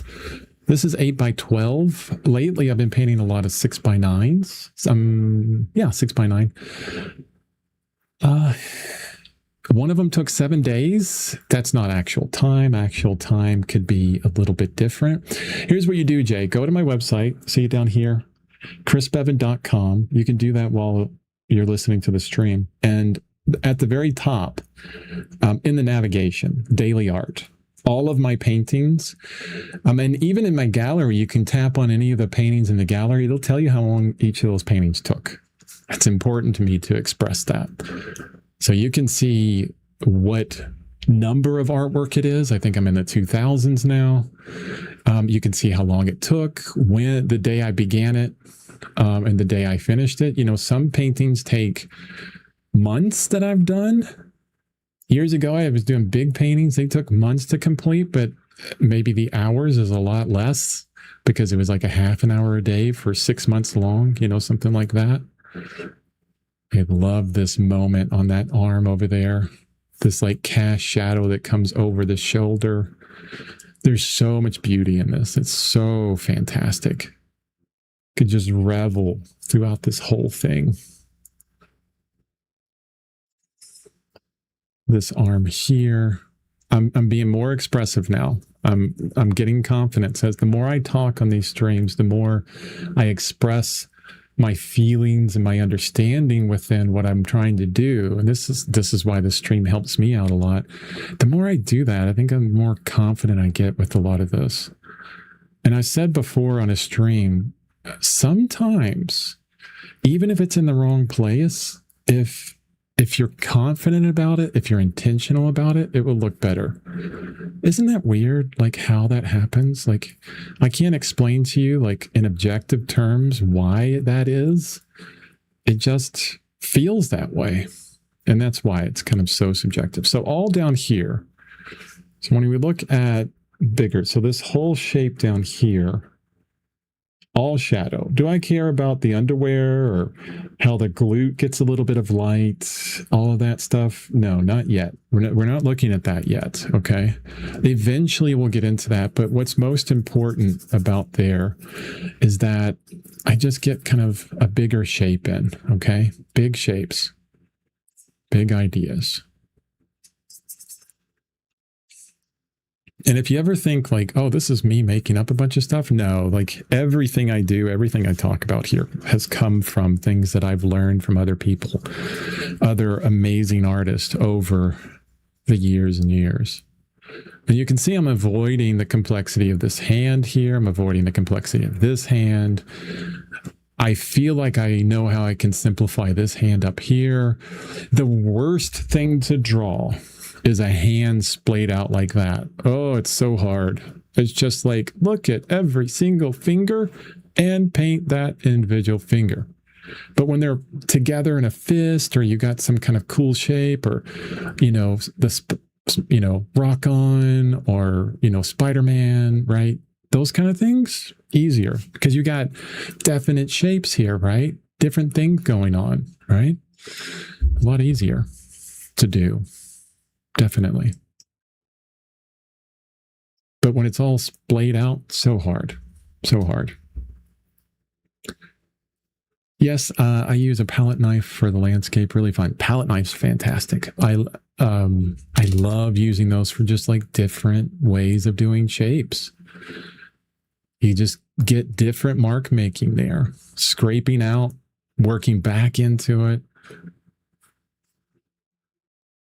This is 8x12. Lately, I've been painting a lot of 6x9s. 6x9. One of them took 7 days. That's not actual time. Actual time could be a little bit different. Here's what you do, Jay. Go to my website. See it down here, chrisbevan.com. You can do that while you're listening to the stream. And at the very top, in the navigation, daily art, all of my paintings, and even in my gallery, you can tap on any of the paintings in the gallery. It'll tell you how long each of those paintings took. It's important to me to express that. So you can see what number of artwork it is. I think I'm in the 2000s now. You can see how long it took, when the day I began it, and the day I finished it. Some paintings take months that I've done. Years ago, I was doing big paintings. They took months to complete, but maybe the hours is a lot less because it was like a half an hour a day for 6 months long, something like that. I love this moment on that arm over there. This like cast shadow that comes over the shoulder. There's so much beauty in this. It's so fantastic. Could just revel throughout this whole thing. This arm here. I'm being more expressive now. I'm getting confidence. As the more I talk on these streams, the more I express my feelings and my understanding within what I'm trying to do. And this is why this stream helps me out a lot. The more I do that, I think I'm more confident I get with a lot of this. And I said before on a stream, sometimes, even if it's in the wrong place, if you're confident about it, if you're intentional about it, it will look better. Isn't that weird? Like how that happens? Like I can't explain to you like in objective terms why that is. It just feels that way. And that's why it's kind of so subjective. So all down here. So when we look at bigger, so this whole shape down here, all shadow. Do I care about the underwear or how the glute gets a little bit of light, all of that stuff? No, not yet. We're not looking at that yet, okay? Eventually we'll get into that, but what's most important about there is that I just get kind of a bigger shape in, okay? Big shapes, big ideas. And if you ever think like, oh, this is me making up a bunch of stuff, no, like everything I do, everything I talk about here has come from things that I've learned from other people, other amazing artists over the years and years. And you can see I'm avoiding the complexity of this hand here. I'm avoiding the complexity of this hand. I feel like I know how I can simplify this hand up here. The worst thing to draw is a hand splayed out like that. Oh, it's so hard. It's just like, look at every single finger and paint that individual finger. But when they're together in a fist, or you got some kind of cool shape, or, Rock On, or, Spider-Man, right? Those kind of things, easier because you got definite shapes here, right? Different things going on, right? A lot easier to do. Definitely. But when it's all splayed out, so hard. So hard. Yes, I use a palette knife for the landscape. Really fun. Palette knife's fantastic. I love using those for just like different ways of doing shapes. You just get different mark making there, scraping out, working back into it.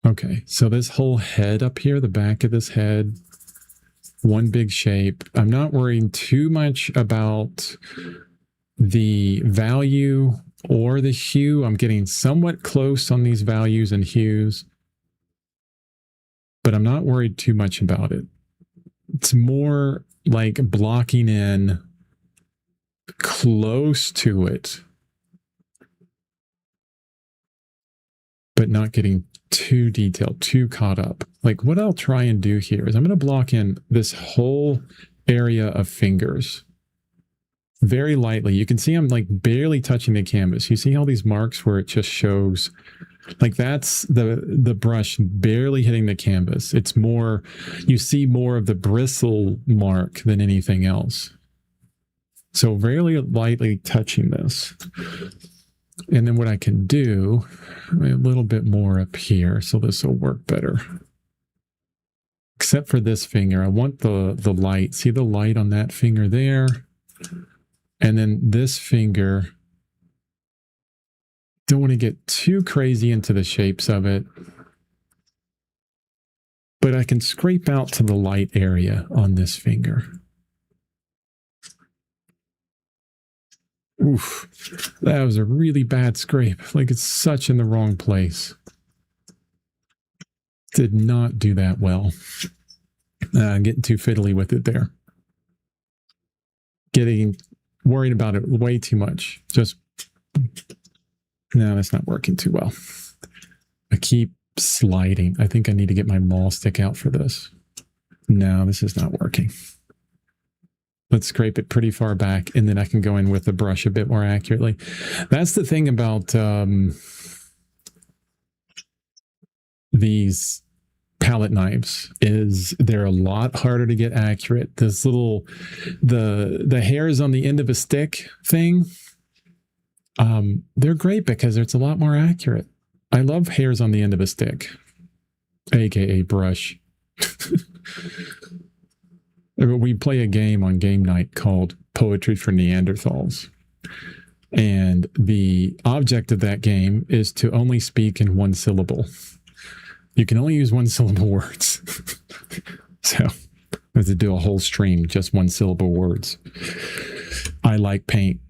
Okay, so this whole head up here, the back of this head, one big shape. I'm not worrying too much about the value or the hue. I'm getting somewhat close on these values and hues, but I'm not worried too much about it. It's more like blocking in close to it, but not getting too detailed, too caught up. Like what I'll try and do here is I'm going to block in this whole area of fingers very lightly. You can see I'm like barely touching the canvas. You see all these marks where it just shows like that's the brush barely hitting the canvas. It's more, you see more of the bristle mark than anything else. So very lightly touching this. And then what I can do, a little bit more up here, so this will work better. Except for this finger, I want the light. See the light on that finger there? And then this finger, don't want to get too crazy into the shapes of it, but I can scrape out to the light area on this finger. Oof, that was a really bad scrape. Like it's such in the wrong place. Did not do that well. Getting too fiddly with it there. Worried about it way too much. Just, no, that's not working too well. I keep sliding. I think I need to get my maul stick out for this. No, this is not working. Let's scrape it pretty far back, and then I can go in with the brush a bit more accurately. That's the thing about these palette knives, is they're a lot harder to get accurate. This little, the hairs on the end of a stick thing, they're great because it's a lot more accurate. I love hairs on the end of a stick, aka brush. We play a game on game night called Poetry for Neanderthals. And the object of that game is to only speak in one syllable. You can only use one syllable words. So I have to do a whole stream, just one syllable words. I like paint.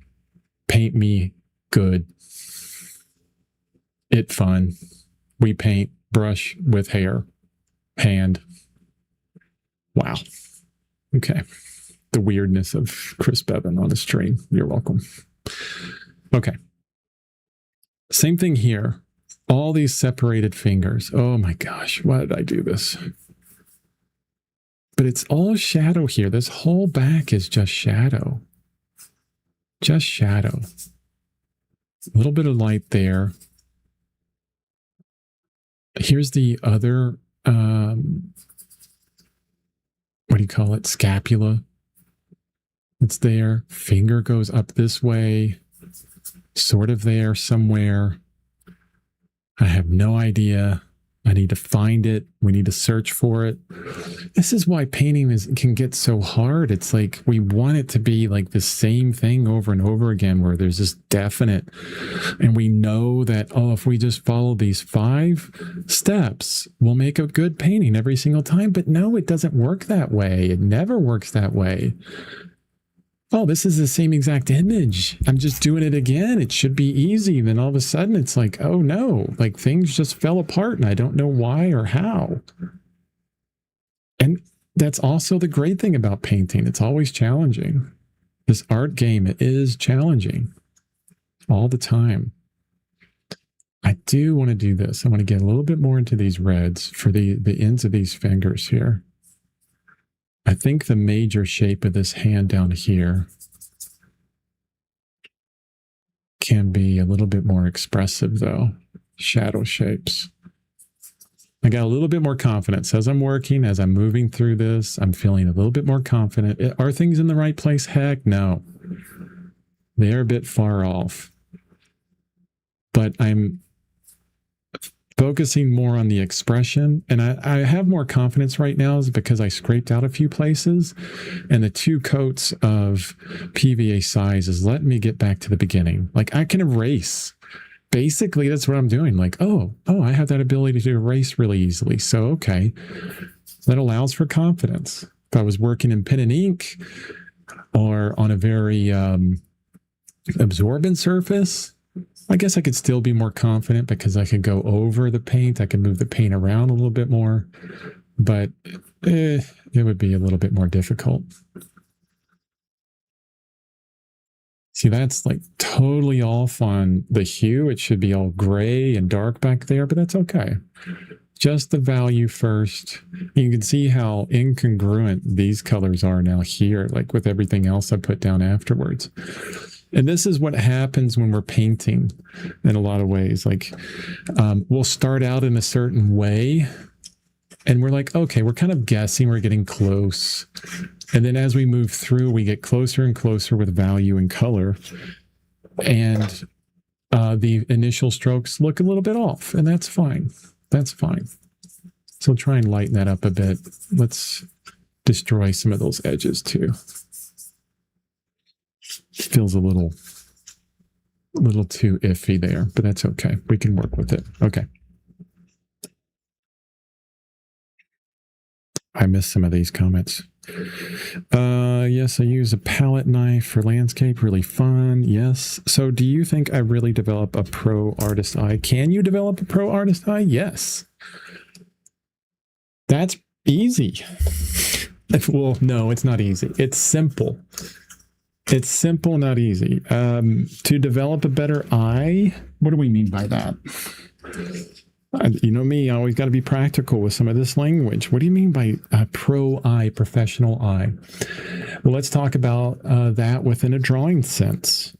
Paint me good. It fun. We paint brush with hair. Hand. Wow. Okay. The weirdness of Chris Bevan on the stream. You're welcome. Okay. Same thing here. All these separated fingers. Oh my gosh. Why did I do this? But it's all shadow here. This whole back is just shadow. Just shadow. A little bit of light there. Here's the other, what do you call it? Scapula. It's there. Finger goes up this way. Sort of there somewhere. I have no idea. I need to find it. We need to search for it. This is why painting can get so hard. It's like we want it to be like the same thing over and over again, where there's this definite, and we know that, oh, if we just follow these 5 steps, we'll make a good painting every single time. But no, it doesn't work that way. It never works that way. Oh, this is the same exact image. I'm just doing it again. It should be easy. Then all of a sudden it's like, oh no, like things just fell apart and I don't know why or how. And that's also the great thing about painting. It's always challenging. This art game, it is challenging all the time. I do want to do this. I want to get a little bit more into these reds for the ends of these fingers here. I think the major shape of this hand down here can be a little bit more expressive though. Shadow shapes. I got a little bit more confidence as I'm working, as I'm moving through this. I'm feeling a little bit more confident. Are things in the right place? Heck no. They're a bit far off. But I'm focusing more on the expression, and I have more confidence right now is because I scraped out a few places, and the 2 coats of PVA size is letting me get back to the beginning. Like I can erase. Basically, that's what I'm doing. Like, oh, I have that ability to erase really easily. So, okay, that allows for confidence. If I was working in pen and ink or on a very absorbent surface, I guess I could still be more confident because I could go over the paint. I can move the paint around a little bit more, but it would be a little bit more difficult. See, that's like totally off on the hue. It should be all gray and dark back there, but that's okay. Just the value first. You can see how incongruent these colors are now here, like with everything else I put down afterwards. And this is what happens when we're painting in a lot of ways. Like we'll start out in a certain way and we're like, okay, we're kind of guessing, we're getting close. And then as we move through, we get closer and closer with value and color. And the initial strokes look a little bit off, and that's fine. That's fine. So try and lighten that up a bit. Let's destroy some of those edges too. Feels a little too iffy there, but that's okay. We can work with it. Okay. I missed some of these comments. Yes, I use a palette knife for landscape. Really fun. Yes. So do you think I really develop a pro artist eye? Can you develop a pro artist eye? Yes. That's easy. Well, no, it's not easy. It's simple. It's simple, not easy. To develop a better eye, what do we mean by that? You know me, I always got to be practical with some of this language. What do you mean by a pro eye, professional eye? Well, let's talk about that within a drawing sense.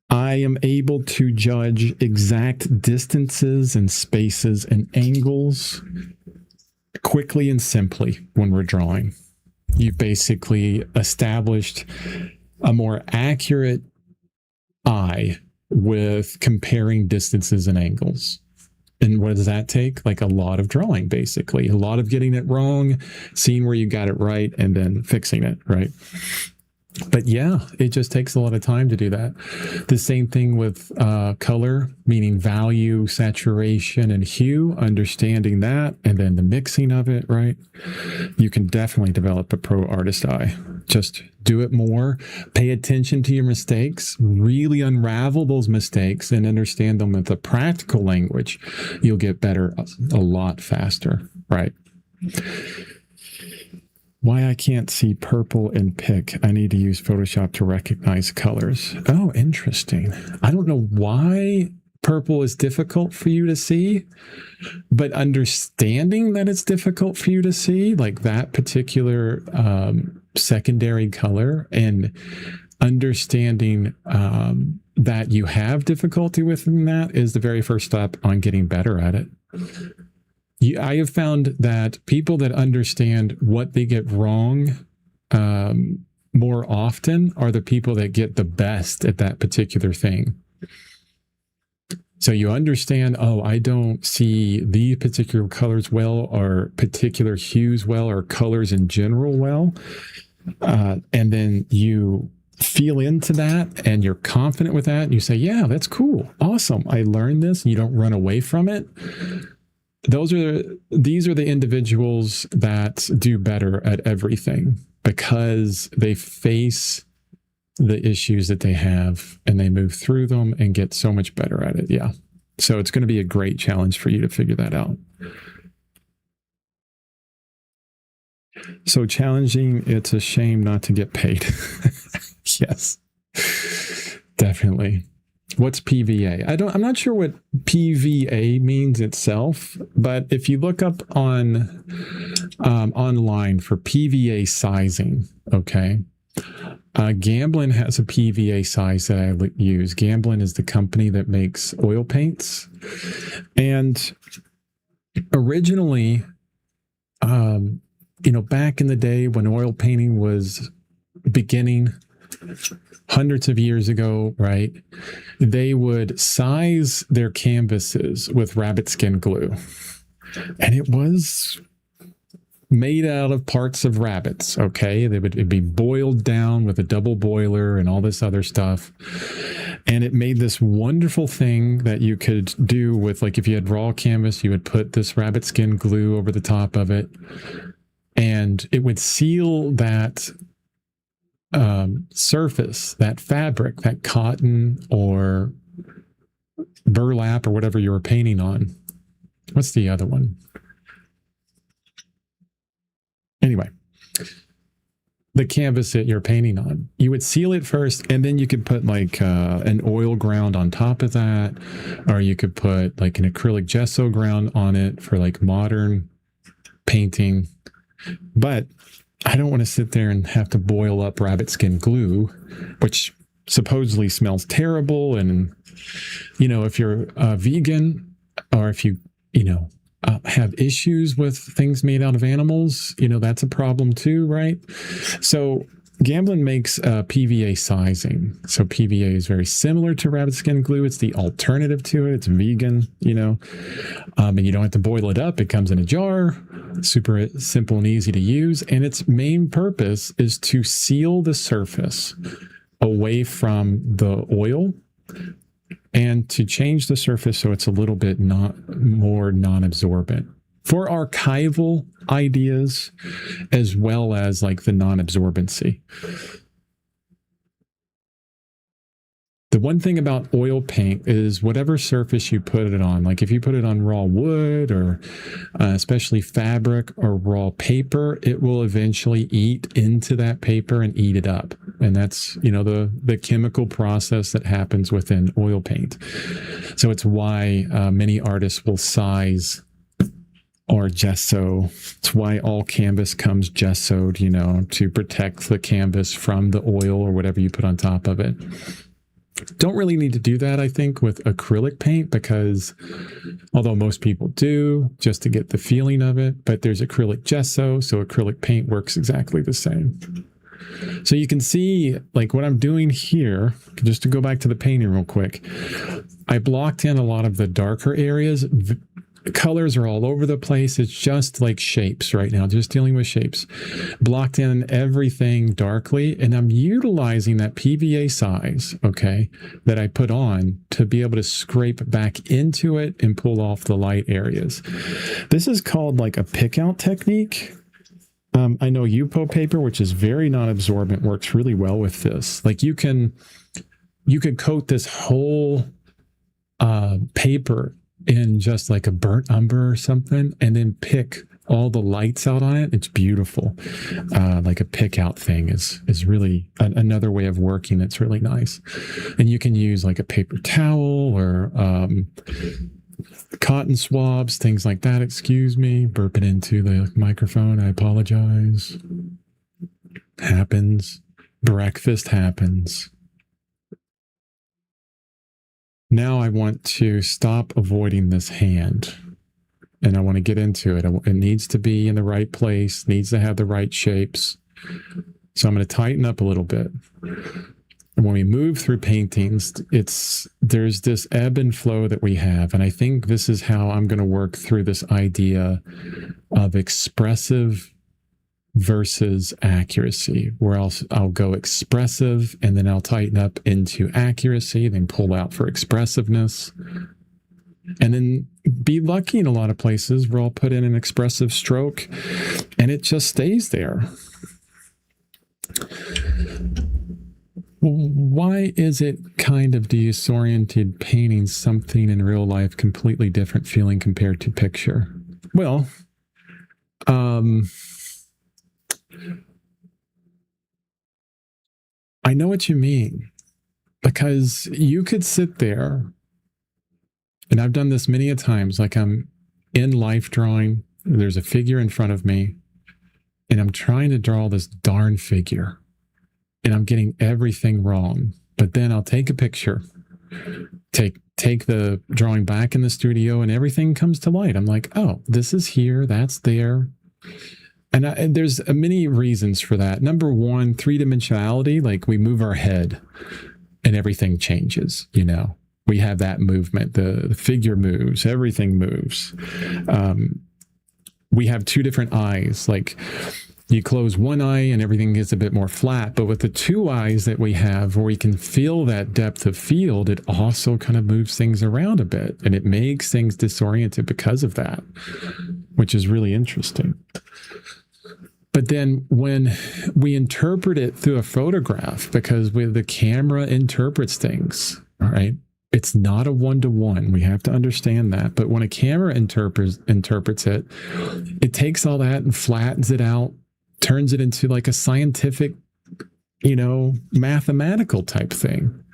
I am able to judge exact distances and spaces and angles quickly and simply when we're drawing. You've basically established a more accurate eye with comparing distances and angles. And what does that take? Like a lot of drawing, basically. A lot of getting it wrong, seeing where you got it right, and then fixing it, right? But yeah, it just takes a lot of time to do that. The same thing with color, meaning value, saturation, and hue, understanding that, and then the mixing of it, right? You can definitely develop a pro artist eye. Just do it more, pay attention to your mistakes, really unravel those mistakes and understand them with a practical language. You'll get better a lot faster, right? Why I can't see purple and pick. I need to use Photoshop to recognize colors. Oh, interesting. I don't know why purple is difficult for you to see, but understanding that it's difficult for you to see, like that particular secondary color, and understanding that you have difficulty with that is the very first step on getting better at it. I have found that people that understand what they get wrong more often are the people that get the best at that particular thing. So you understand, oh, I don't see these particular colors well, or particular hues well, or colors in general well. And then you feel into that and you're confident with that. And you say, yeah, that's cool. Awesome. I learned this. And you don't run away from it. These are the individuals that do better at everything, because they face the issues that they have and they move through them and get so much better at it. Yeah. So it's going to be a great challenge for you to figure that out. So challenging, it's a shame not to get paid. Yes, definitely. What's PVA? I'm not sure what PVA means itself, but if you look up on online for PVA sizing, okay, Gamblin has a PVA size that I use. Gamblin is the company that makes oil paints, and originally, back in the day when oil painting was beginning, hundreds of years ago, right? They would size their canvases with rabbit skin glue. And it was made out of parts of rabbits, okay? It'd be boiled down with a double boiler and all this other stuff. And it made this wonderful thing that you could do with, like, if you had raw canvas, you would put this rabbit skin glue over the top of it. And it would seal that surface, that fabric, that cotton or burlap or whatever you were painting on. What's the other one? Anyway, the canvas that you're painting on, you would seal it first, and then you could put like an oil ground on top of that, or you could put like an acrylic gesso ground on it for like modern painting. But I don't want to sit there and have to boil up rabbit skin glue, which supposedly smells terrible. And, if you're a vegan, or if you, have issues with things made out of animals, that's a problem too, right? So Gamblin makes PVA sizing. So PVA is very similar to rabbit skin glue. It's the alternative to it. It's vegan, and you don't have to boil it up. It comes in a jar, super simple and easy to use. And its main purpose is to seal the surface away from the oil and to change the surface so it's a little bit more non-absorbent for archival ideas, as well as like the non-absorbency. The one thing about oil paint is whatever surface you put it on, like if you put it on raw wood or especially fabric or raw paper, it will eventually eat into that paper and eat it up. And that's, the chemical process that happens within oil paint. So it's why many artists will size or gesso. It's why all canvas comes gessoed, to protect the canvas from the oil or whatever you put on top of it. Don't really need to do that, I think, with acrylic paint, because although most people do, just to get the feeling of it, but there's acrylic gesso, so acrylic paint works exactly the same. So you can see, like, what I'm doing here, just to go back to the painting real quick, I blocked in a lot of the darker areas. Colors are all over the place. It's just like shapes right now, just dealing with shapes. Blocked in everything darkly, and I'm utilizing that PVA size, okay, that I put on to be able to scrape back into it and pull off the light areas. This is called like a pick out technique. I know Yupo paper, which is very non-absorbent, works really well with this. Like you can coat this whole paper in just like a burnt umber or something, and then pick all the lights out on it. It's beautiful. Like a pick out thing is really another way of working that's really nice. And you can use like a paper towel or cotton swabs, things like that. Excuse me, burping into the microphone. I apologize. Happens. Breakfast happens. Now I want to stop avoiding this hand, and I want to get into it. It needs to be in the right place, needs to have the right shapes. So I'm going to tighten up a little bit. when we move through paintings, there's this ebb and flow that we have. And I think this is how I'm going to work through this idea of expressive versus accuracy, where I'll go expressive and then I'll tighten up into accuracy, then pull out for expressiveness. And then be lucky in a lot of places where I'll put in an expressive stroke and it just stays there. Why is it kind of disoriented painting something in real life completely different feeling compared to picture? Well, I know what you mean, because you could sit there, and I've done this many a times, like I'm in life drawing, there's a figure in front of me, and I'm trying to draw this darn figure, and I'm getting everything wrong. But then I'll take a picture, take the drawing back in the studio, and everything comes to light. I'm like, oh, this is here, that's there. And there's many reasons for that. Number one, three-dimensionality, like we move our head and everything changes, you know. We have that movement, the figure moves, everything moves. We have two different eyes, like you close one eye and everything gets a bit more flat. But with the two eyes that we have, where we can feel that depth of field, it also kind of moves things around a bit. And it makes things disoriented because of that, which is really interesting. But then when we interpret it through a photograph, because the camera interprets things, all right? It's not a one-to-one. We have to understand that. But when a camera interprets it, it takes all that and flattens it out, turns it into like a scientific, you know, mathematical type thing.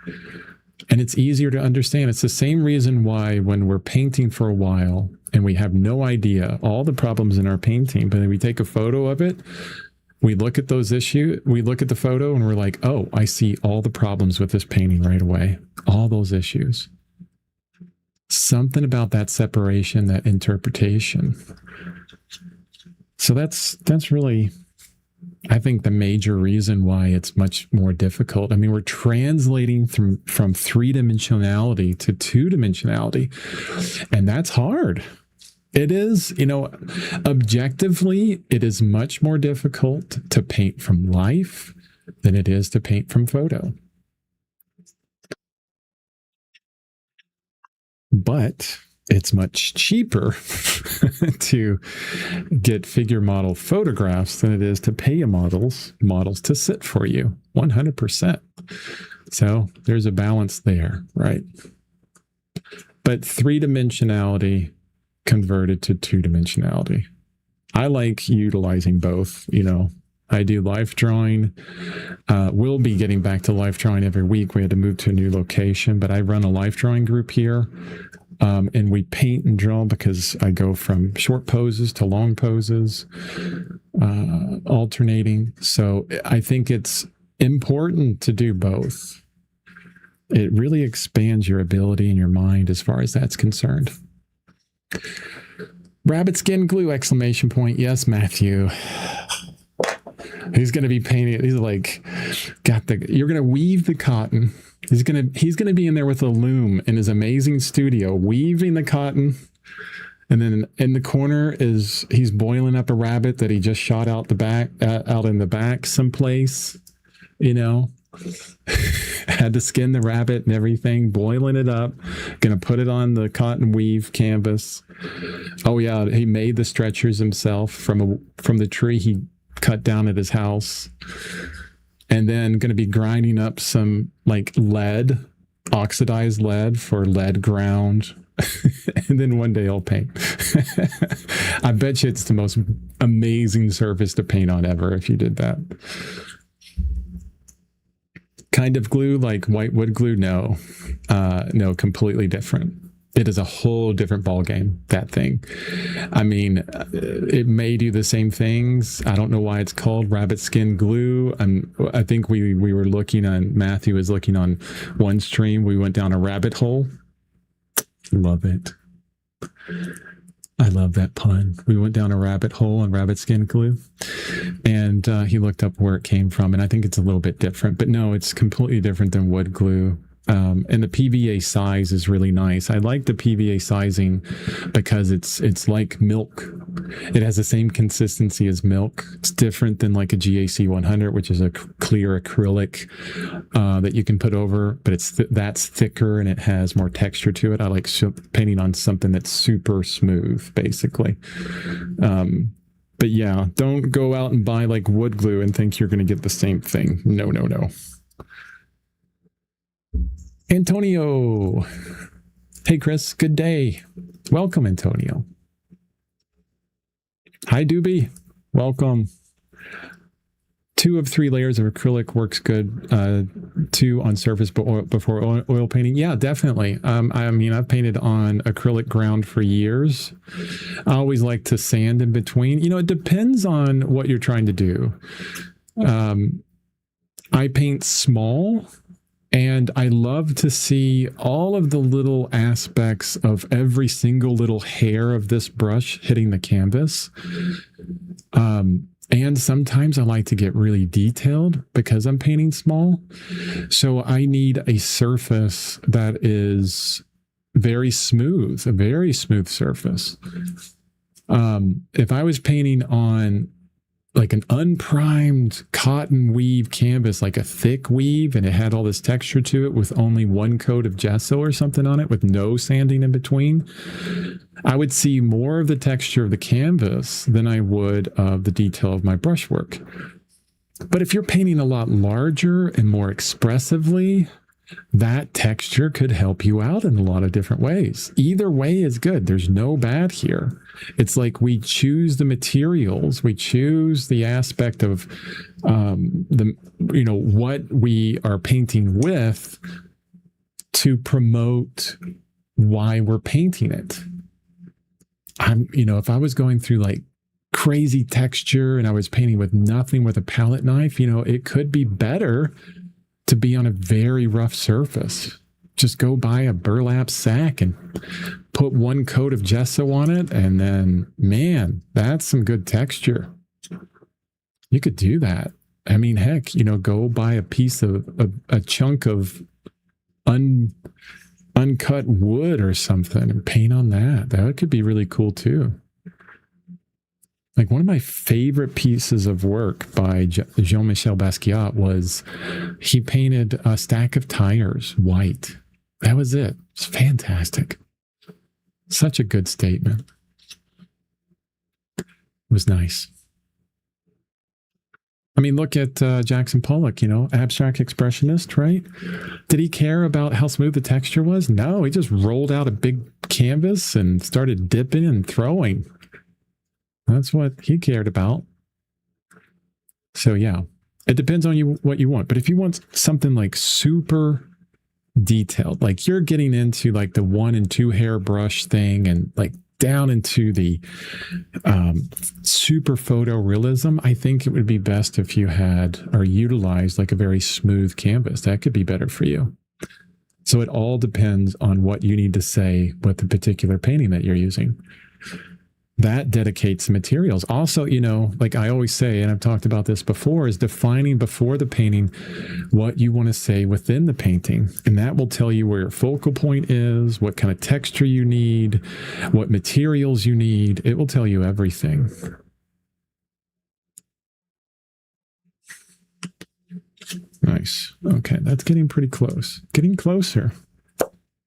And it's easier to understand. It's the same reason why when we're painting for a while and we have no idea all the problems in our painting, but then we take a photo of it, we look at those issues, we look at the photo and we're like, oh, I see all the problems with this painting right away. All those issues. Something about that separation, that interpretation. So that's really, I think, the major reason why it's much more difficult. I mean, we're translating from three-dimensionality to two-dimensionality, and that's hard. It is, you know, objectively, it is much more difficult to paint from life than it is to paint from photo. But it's much cheaper to get figure model photographs than it is to pay models to sit for you, 100%. So there's a balance there, right? But three-dimensionality converted to two-dimensionality. I like utilizing both, you know. I do life drawing. We'll be getting back to life drawing every week. We had to move to a new location, but I run a life drawing group here. And we paint and draw because I go from short poses to long poses, alternating. So I think it's important to do both. It really expands your ability and your mind as far as that's concerned. Rabbit skin glue, exclamation point. Yes, Matthew. He's going to be painting. He's like, you're going to weave the cotton. He's going to be in there with a loom in his amazing studio, weaving the cotton. And then in the corner he's boiling up a rabbit that he just shot out in the back someplace, you know, had to skin the rabbit and everything, boiling it up, going to put it on the cotton weave canvas. Oh yeah. He made the stretchers himself from the tree he cut down at his house, and then going to be grinding up some like oxidized lead for lead ground. And then one day I'll paint. I bet you it's the most amazing surface to paint on ever if you did that. Kind of glue, like white wood glue? No, completely different. It is a whole different ball game, that thing. I mean, it may do the same things. I don't know why it's called rabbit skin glue. I think we were looking on, Matthew was looking on one stream. We went down a rabbit hole. Love it. I love that pun. We went down a rabbit hole on rabbit skin glue. And he looked up where it came from, and I think it's a little bit different. But no, it's completely different than wood glue. And the PVA size is really nice. I like the PVA sizing because it's like milk. It has the same consistency as milk. It's different than like a GAC 100, which is a clear acrylic that you can put over, but that's thicker and it has more texture to it. I like painting on something that's super smooth, basically. But yeah, don't go out and buy like wood glue and think you're going to get the same thing. No, no, no. Antonio. Hey, Chris. Good day. Welcome, Antonio. Hi, Doobie. Welcome. 2 of 3 layers of acrylic works good. 2 on surface before oil painting. Yeah, definitely. I mean, I've painted on acrylic ground for years. I always like to sand in between. You know, it depends on what you're trying to do. I paint small. And I love to see all of the little aspects of every single little hair of this brush hitting the canvas. And sometimes I like to get really detailed because I'm painting small. So I need a surface that is very smooth, a very smooth surface. If I was painting on like an unprimed cotton weave canvas, like a thick weave, and it had all this texture to it with only 1 coat of gesso or something on it with no sanding in between, I would see more of the texture of the canvas than I would of the detail of my brushwork. But if you're painting a lot larger and more expressively, that texture could help you out in a lot of different ways. Either way is good. There's no bad here. It's like we choose the materials, we choose the aspect of what we are painting with to promote why we're painting it. If I was going through like crazy texture and I was painting with nothing with a palette knife, it could be better to be on a very rough surface. Just go buy a burlap sack and put 1 coat of gesso on it, and then, man, that's some good texture. You could do that. I mean, heck, go buy a piece of a chunk of uncut wood or something and paint on that. That could be really cool too. Like one of my favorite pieces of work by Jean-Michel Basquiat was he painted a stack of tires white. That was it. It's fantastic. Such a good statement. It was nice. I mean, look at Jackson Pollock, abstract expressionist, right? Did he care about how smooth the texture was? No, he just rolled out a big canvas and started dipping and throwing. That's what he cared about. So yeah, it depends on what you want. But if you want something like super detailed, like you're getting into like the 1 and 2 hair brush thing and like down into the super photorealism, I think it would be best if you had or utilized like a very smooth canvas. That could be better for you. So it all depends on what you need to say with the particular painting that you're using. That dedicates materials. Also, like I always say, and I've talked about this before, is defining before the painting what you want to say within the painting. And that will tell you where your focal point is, what kind of texture you need, what materials you need. It will tell you everything. Nice. Okay, that's getting pretty close. Getting closer.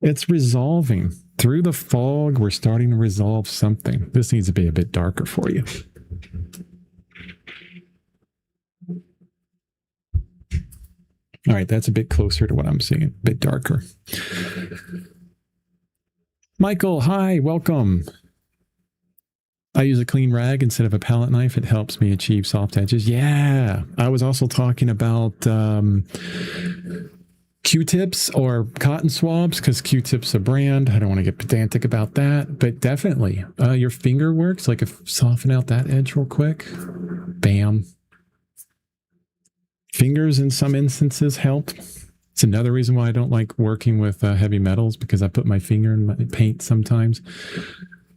It's resolving. Through the fog, we're starting to resolve something. This needs to be a bit darker for you. All right, that's a bit closer to what I'm seeing. A bit darker. Michael, hi, welcome. I use a clean rag instead of a palette knife. It helps me achieve soft edges. Yeah, I was also talking about Q-tips or cotton swabs, because Q-tips a brand. I don't want to get pedantic about that, but definitely your finger works. Like if soften out that edge real quick. Bam. Fingers in some instances help. It's another reason why I don't like working with heavy metals, because I put my finger in my paint sometimes.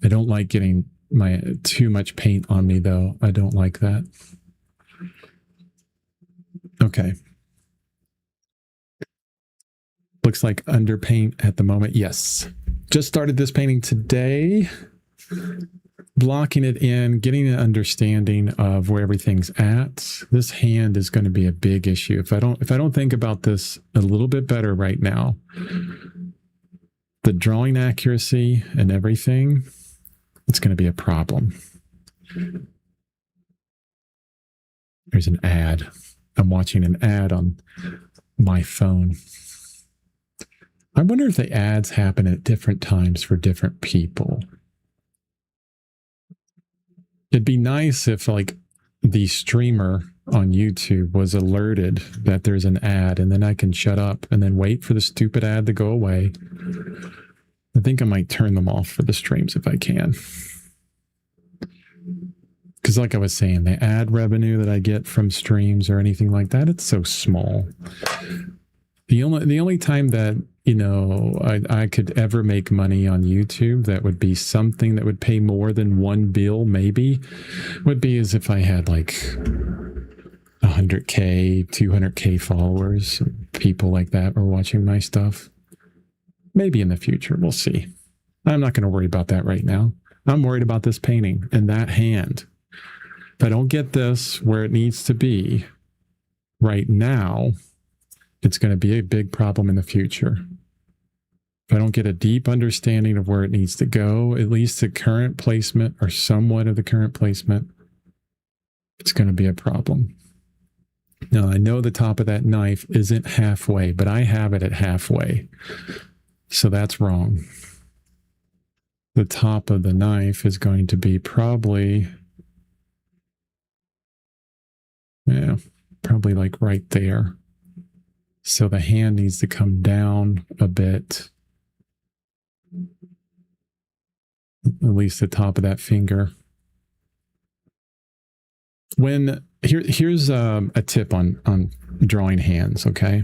I don't like getting too much paint on me though. I don't like that. Okay. Looks like underpaint at the moment. Yes. Just started this painting today. Blocking it in, getting an understanding of where everything's at. This hand is going to be a big issue. If I don't think about this a little bit better right now, the drawing accuracy and everything, it's going to be a problem. There's an ad. I'm watching an ad on my phone. I wonder if the ads happen at different times for different people. It'd be nice if like the streamer on YouTube was alerted that there's an ad, and then I can shut up and then wait for the stupid ad to go away. I think I might turn them off for the streams if I can. Because like I was saying, the ad revenue that I get from streams or anything like that, it's so small. The only time that, you know, I could ever make money on YouTube that would be something that would pay more than one bill, maybe, would be as if I had like 100K, 200K followers, people like that were watching my stuff. Maybe in the future, we'll see. I'm not going to worry about that right now. I'm worried about this painting and that hand. If I don't get this where it needs to be right now, it's going to be a big problem in the future. If I don't get a deep understanding of where it needs to go, at least the current placement or somewhat of the current placement, it's going to be a problem. Now, I know the top of that knife isn't halfway, but I have it at halfway. So that's wrong. The top of the knife is going to be probably, probably like right there. So the hand needs to come down a bit. At least the top of that finger. Here's a tip on drawing hands, okay?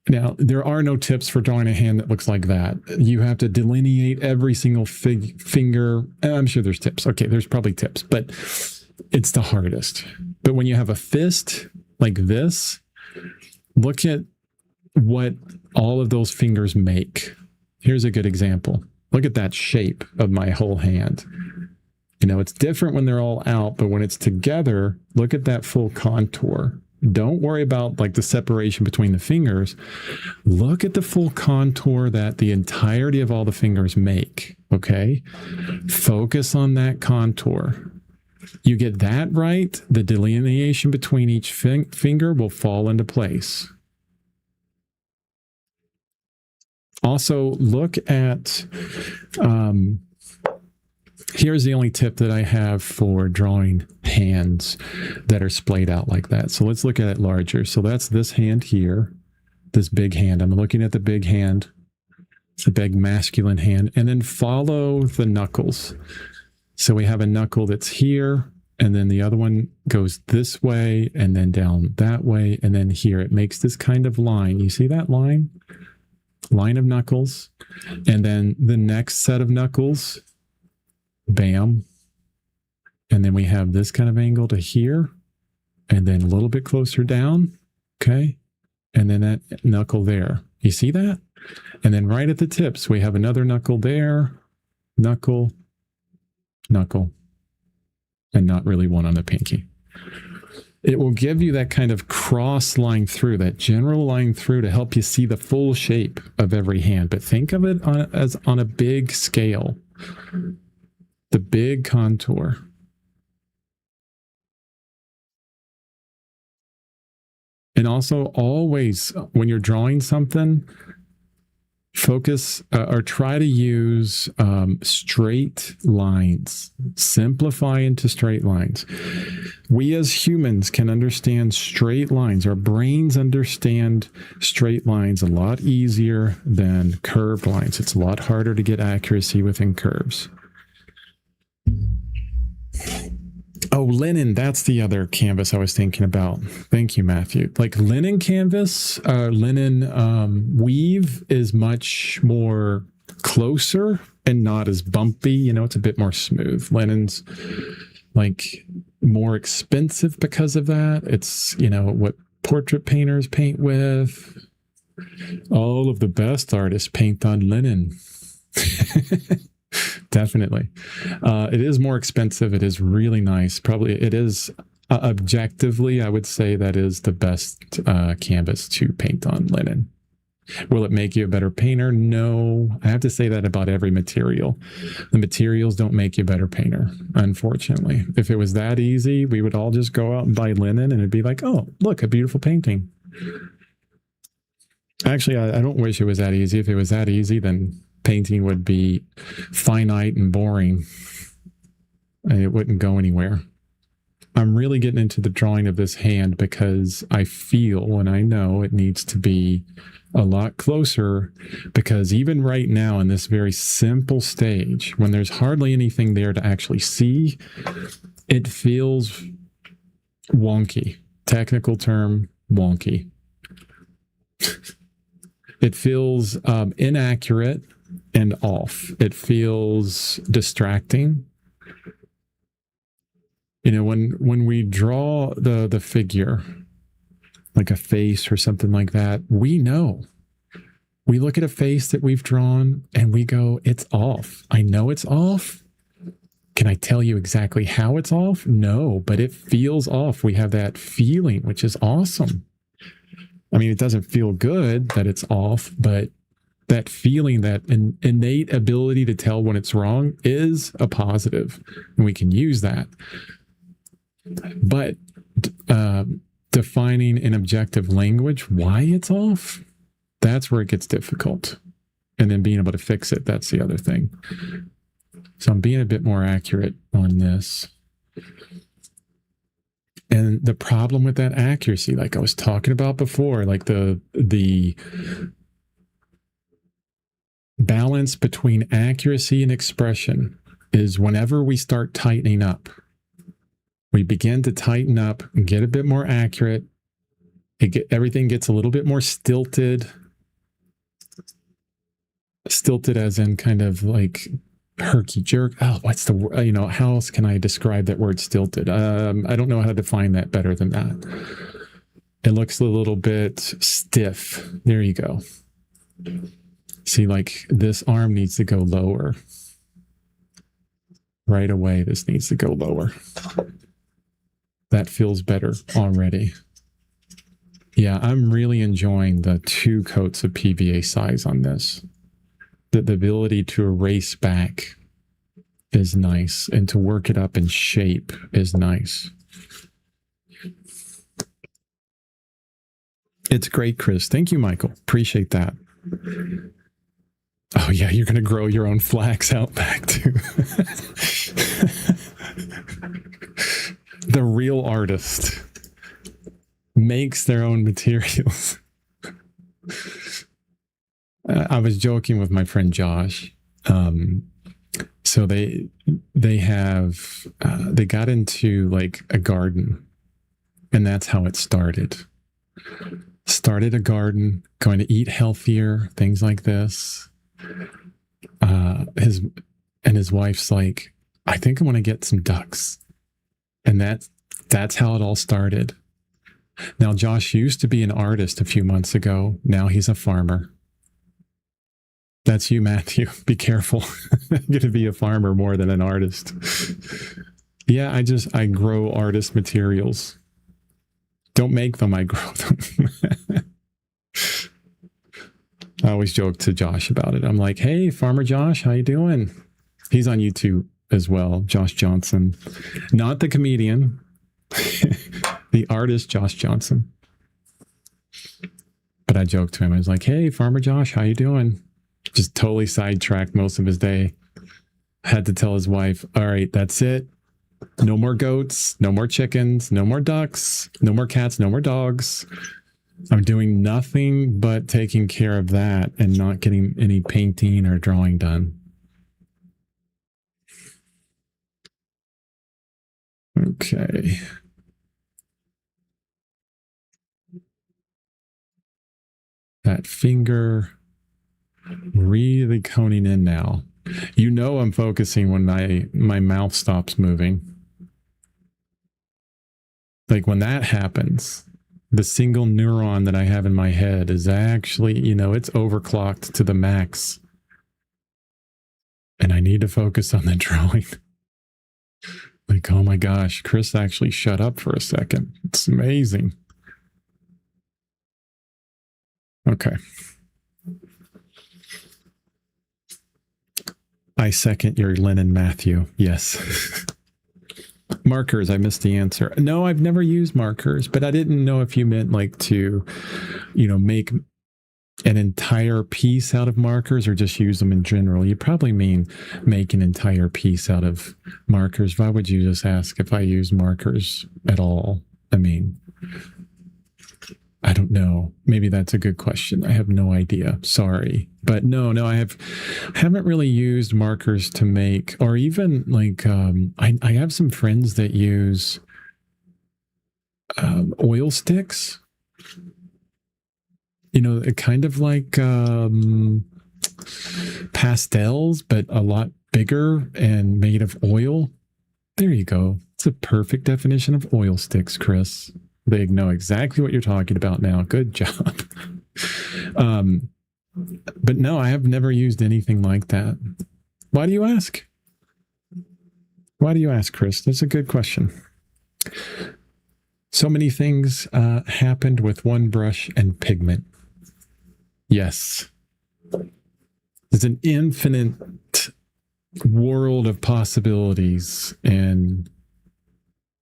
Now, there are no tips for drawing a hand that looks like that. You have to delineate every single finger. I'm sure there's tips. Okay, there's probably tips, but it's the hardest. But when you have a fist like this, look at what all of those fingers make. Here's a good example. Look at that shape of my whole hand. You know, it's different when they're all out, but when it's together, look at that full contour. Don't worry about like the separation between the fingers. Look at the full contour that the entirety of all the fingers make, okay? Focus on that contour. You get that right, the delineation between each finger will fall into place. Also, look at, here's the only tip that I have for drawing hands that are splayed out like that. So let's look at it larger. So that's this hand here, this big hand. I'm looking at the big hand. It's a big masculine hand. And then follow the knuckles. So we have a knuckle that's here, and then the other one goes this way, and then down that way, and then here. It makes this kind of line. You see that line? Line of knuckles. And then the next set of knuckles, bam. And then we have this kind of angle to here, and then a little bit closer down, okay? And then that knuckle there. You see that? And then right at the tips, we have another knuckle there, knuckle, knuckle, and not really one on the pinky. It will give you that kind of cross line through, that general line through, to help you see the full shape of every hand. But think of it as on a big scale, the big contour. And also always, when you're drawing something, focus or try to use straight lines. Simplify into straight lines. We as humans can understand straight lines. Our brains understand straight lines a lot easier than curved lines. It's a lot harder to get accuracy within curves. Oh, linen, that's the other canvas I was thinking about. Thank you, Matthew. Like linen canvas, linen weave is much more closer and not as bumpy. You know, it's a bit more smooth. Linens, like more expensive because of that. It's, what portrait painters paint with. All of the best artists paint on linen. Definitely. It is more expensive. It is really nice. Probably it is objectively, I would say that is the best canvas to paint on linen. Will it make you a better painter? No. I have to say that about every material. The materials don't make you a better painter, unfortunately. If it was that easy, we would all just go out and buy linen and it'd be like, oh, look, a beautiful painting. Actually, I don't wish it was that easy. If it was that easy, then painting would be finite and boring, and it wouldn't go anywhere. I'm really getting into the drawing of this hand because I feel and I know it needs to be a lot closer, because even right now in this very simple stage, when there's hardly anything there to actually see, it feels wonky. Technical term, wonky. It feels inaccurate and off. It feels distracting. When we draw the figure, like a face or something like that, we know. We look at a face that we've drawn and we go, it's off. I know it's off. Can I tell you exactly how it's off? No, but it feels off. We have that feeling, which is awesome. I mean, it doesn't feel good that it's off, but that feeling, that innate ability to tell when it's wrong is a positive, and we can use that. But defining in objective language why it's off, that's where it gets difficult. And then being able to fix it, that's the other thing. So I'm being a bit more accurate on this. And the problem with that accuracy, like I was talking about before, like the balance between accuracy and expression is whenever we start tightening up, we begin to tighten up and get a bit more accurate. Everything gets a little bit more stilted. Stilted as in kind of like herky jerk. Oh, what's the word? How else can I describe that word stilted? I don't know how to define that better than that. It looks a little bit stiff. There you go. See, like this arm needs to go lower. Right away, this needs to go lower. That feels better already. Yeah, I'm really enjoying the 2 coats of PVA size on this. The ability to erase back is nice, and to work it up in shape is nice. It's great, Chris. Thank you, Michael. Appreciate that. Oh, yeah, you're going to grow your own flax out back, too. The real artist makes their own materials. I was joking with my friend Josh. So they got into like a garden, and that's how it started. Started a garden, going to eat healthier, things like this. His wife's like, I think I want to get some ducks. And that's how it all started. Now, Josh used to be an artist a few months ago. Now he's a farmer. That's you, Matthew. Be careful. I'm going to be a farmer more than an artist. Yeah, I grow artist materials. Don't make them, I grow them. I always joke to Josh about it. I'm like, hey, Farmer Josh, how you doing? He's on YouTube as well, Josh Johnson. Not the comedian, the artist, Josh Johnson. But I joked to him. I was like, hey, Farmer Josh, how you doing? Just totally sidetracked most of his day. Had to tell his wife, all right, that's it. No more goats, no more chickens, no more ducks, no more cats, no more dogs. I'm doing nothing but taking care of that and not getting any painting or drawing done. Okay. That finger really coning in now. I'm focusing when my mouth stops moving. Like when that happens, the single neuron that I have in my head is actually, it's overclocked to the max. And I need to focus on the drawing. Like, oh my gosh, Chris actually shut up for a second. It's amazing. Okay. I second your Lennon Matthew. Yes. Markers, I missed the answer. No, I've never used markers, but I didn't know if you meant like to, make an entire piece out of markers or just use them in general. You probably mean make an entire piece out of markers. Why would you just ask if I use markers at all? I mean, I don't know. Maybe that's a good question. I have no idea. Sorry. But no, I haven't really used markers to make, or even like, I have some friends that use oil sticks, kind of like pastels, but a lot bigger and made of oil. There you go. It's a perfect definition of oil sticks, Chris. They know exactly what you're talking about now. Good job. But no, I have never used anything like that. Why do you ask? Why do you ask, Chris? That's a good question. So many things happened with one brush and pigment. Yes. There's an infinite world of possibilities and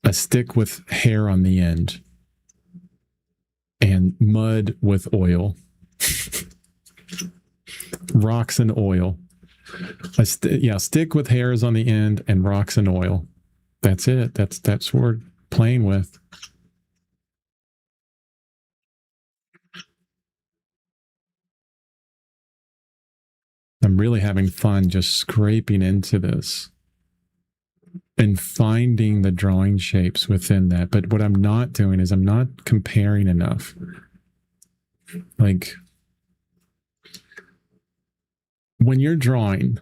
a stick with hair on the end and mud with oil. Rocks and oil. Stick with hairs on the end and rocks and oil. That's it. That's what we're playing with. I'm really having fun just scraping into this and finding the drawing shapes within that. But what I'm not doing is I'm not comparing enough. Like when we're drawing,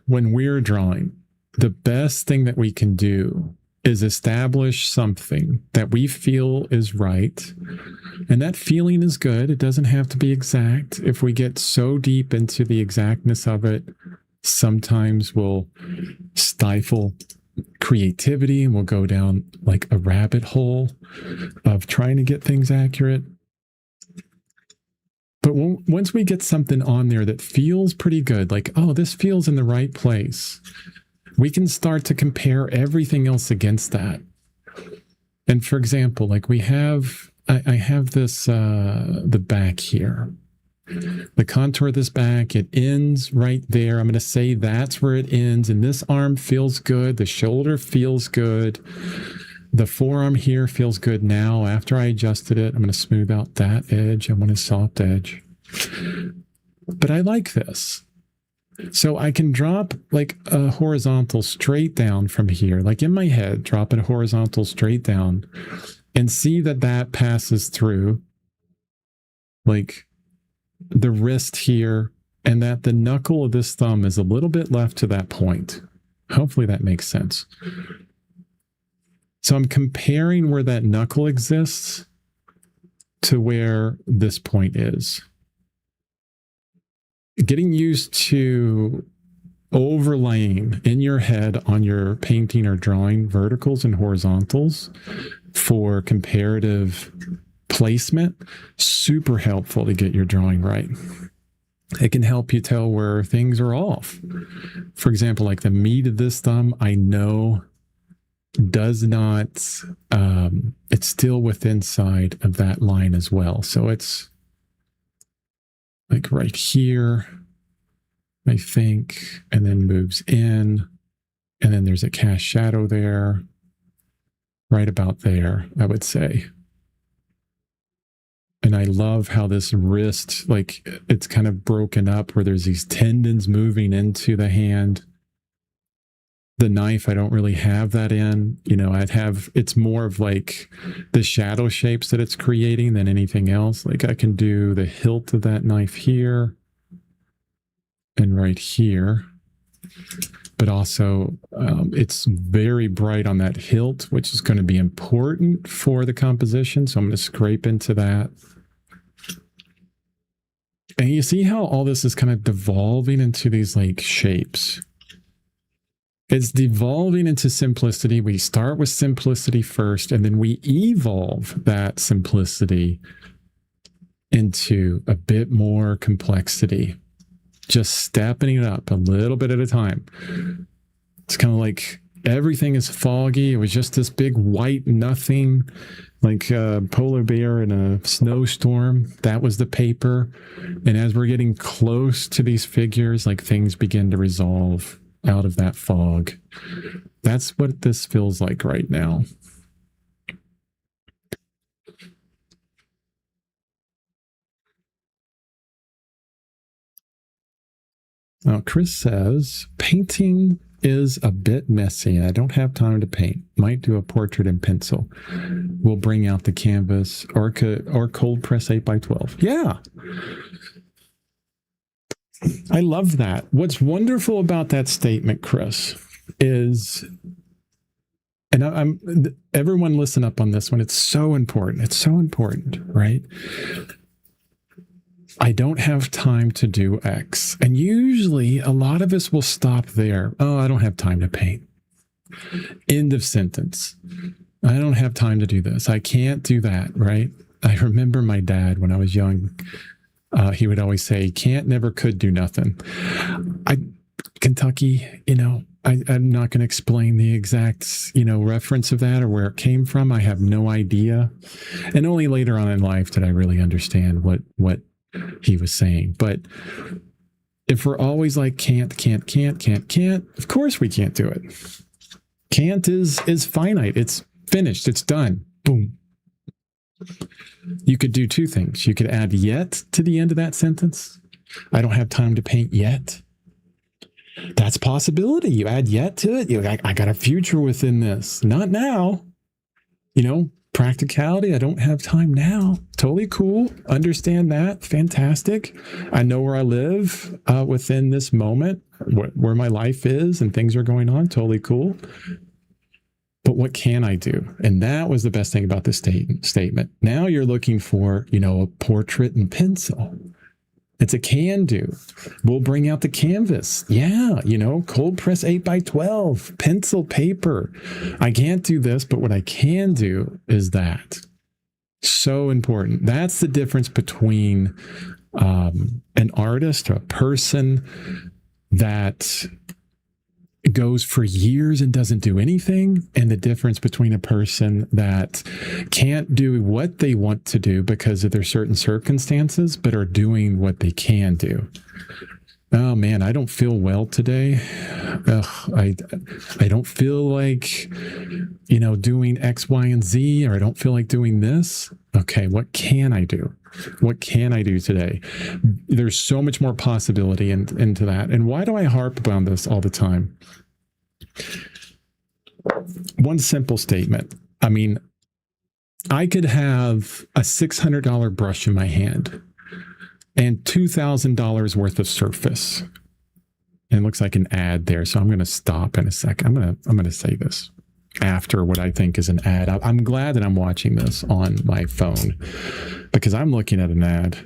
the best thing that we can do is establish something that we feel is right. And that feeling is good. It doesn't have to be exact. If we get so deep into the exactness of it, sometimes we'll stifle creativity and we'll go down like a rabbit hole of trying to get things accurate. But once we get something on there that feels pretty good, like, oh, this feels in the right place, we can start to compare everything else against that. And for example, like I have this, the back here, the contour of this back, it ends right there. I'm going to say that's where it ends. And this arm feels good. The shoulder feels good. The forearm here feels good now. After I adjusted it, I'm going to smooth out that edge. I want a soft edge. But I like this. So I can drop like a horizontal straight down from here, like in my head, drop it horizontal straight down and see that passes through like the wrist here and that the knuckle of this thumb is a little bit left to that point. Hopefully that makes sense. So I'm comparing where that knuckle exists to where this point is. Getting used to overlaying in your head on your painting or drawing verticals and horizontals for comparative placement, super helpful to get your drawing right. It can help you tell where things are off. For example, like the meat of this thumb, I know does not, it's still within side of that line as well. So it's like right here, I think, and then moves in, and then there's a cast shadow there, right about there, I would say. And I love how this wrist, like it's kind of broken up where there's these tendons moving into the hand. The knife, I don't really have that in, it's more of like the shadow shapes that it's creating than anything else. Like I can do the hilt of that knife here and right here. but also it's very bright on that hilt, which is going to be important for the composition. So I'm going to scrape into that. And you see how all this is kind of devolving into these like shapes. It's devolving into simplicity. We start with simplicity first, and then we evolve that simplicity into a bit more complexity, just stepping it up a little bit at a time. It's kind of like everything is foggy. It was just this big white nothing, like a polar bear in a snowstorm. That was the paper. And as we're getting close to these figures, like things begin to resolve out of that fog. That's what this feels like right now. Now, Chris says, painting is a bit messy. I don't have time to paint. Might do a portrait in pencil. We'll bring out the canvas or cold press 8x12. Yeah. I love that. What's wonderful about that statement, Chris, is, and everyone listen up on this one. It's so important. It's so important, right? I don't have time to do X. And usually a lot of us will stop there. Oh, I don't have time to paint. End of sentence. I don't have time to do this. I can't do that, right? I remember my dad when I was young. He would always say, can't, never, could, do nothing. Kentucky, I'm not going to explain the exact, reference of that or where it came from. I have no idea. And only later on in life did I really understand what he was saying. But if we're always like can't, of course we can't do it. Can't is finite. It's finished. It's done. Boom. You could do two things. You could add yet to the end of that sentence. I don't have time to paint yet. That's a possibility. You add yet to it. I got a future within this. Not now. Practicality. I don't have time now. Totally cool. Understand that. Fantastic. I know where I live within this moment, where my life is and things are going on. Totally cool. But what can I do? And that was the best thing about this statement. Now you're looking for, a portrait and pencil. It's a can do. We'll bring out the canvas. Yeah, cold press 8x12, pencil, paper. I can't do this, but what I can do is that. So important. That's the difference between an artist or a person that goes for years and doesn't do anything, and the difference between a person that can't do what they want to do because of their certain circumstances, but are doing what they can do. Oh man, I don't feel well today. I don't feel like, doing X, Y, and Z, or I don't feel like doing this. Okay, what can I do? What can I do today? There's so much more possibility into that. And why do I harp on this all the time? One simple statement. I could have a $600 brush in my hand and $2,000 worth of surface. And it looks like an ad there, so I'm going to stop in a second. I'm going to say this after what I think is an ad. I'm glad that I'm watching this on my phone because I'm looking at an ad.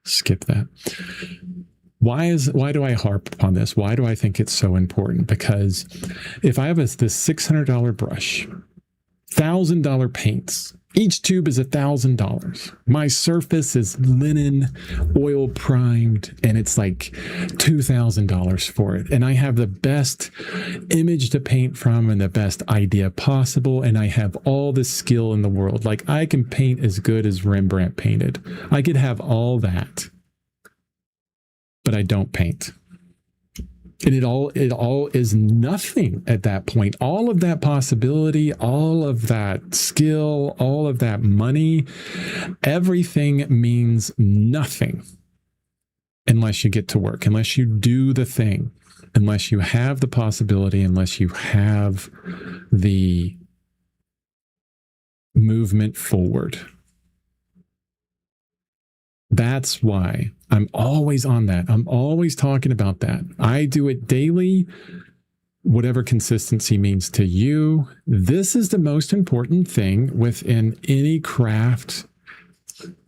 Skip that. Why do I harp upon this? Why do I think it's so important? Because if I have this $600 brush, $1,000 paints, each tube is $1,000. My surface is linen, oil primed, and it's like $2,000 for it. And I have the best image to paint from and the best idea possible. And I have all the skill in the world. Like I can paint as good as Rembrandt painted. I could have all that, but I don't paint. And it all is nothing at that point. All of that possibility, all of that skill, all of that money, everything means nothing unless you get to work, unless you do the thing, unless you have the possibility, unless you have the movement forward. That's why I'm always on that. I'm always talking about that. I do it daily, whatever consistency means to you. This is the most important thing within any craft,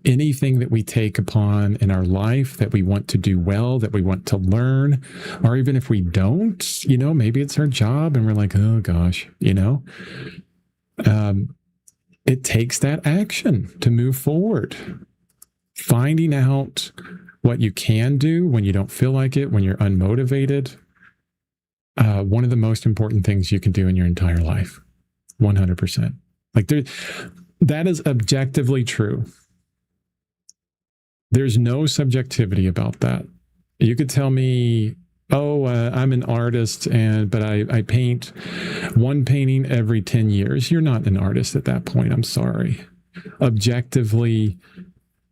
anything that we take upon in our life that we want to do well, that we want to learn, or even if we don't, maybe it's our job and we're like, oh gosh, it takes that action to move forward. Finding out what you can do when you don't feel like it, when you're unmotivated. One of the most important things you can do in your entire life. 100%. That is objectively true. There's no subjectivity about that. You could tell me, I'm an artist, but I paint one painting every 10 years. You're not an artist at that point. I'm sorry. Objectively,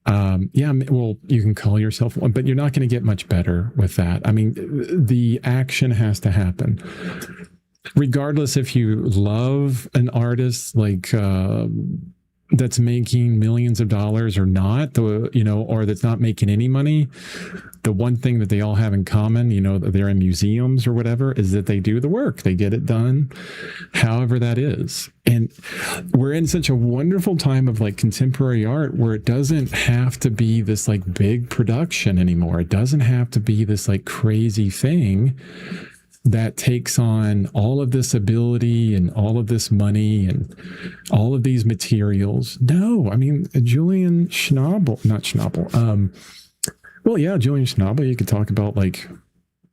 you can call yourself one, but you're not going to get much better with that. I mean, the action has to happen. Regardless if you love an artist that's making millions of dollars or not, or that's not making any money, the one thing that they all have in common, they're in museums or whatever, is that they do the work. They get it done, however that is. And we're in such a wonderful time of contemporary art where it doesn't have to be this big production anymore. It doesn't have to be this crazy thing that takes on all of this ability and all of this money and all of these materials. No, I mean, Julian Schnabel, Julian Schnabel, you could talk about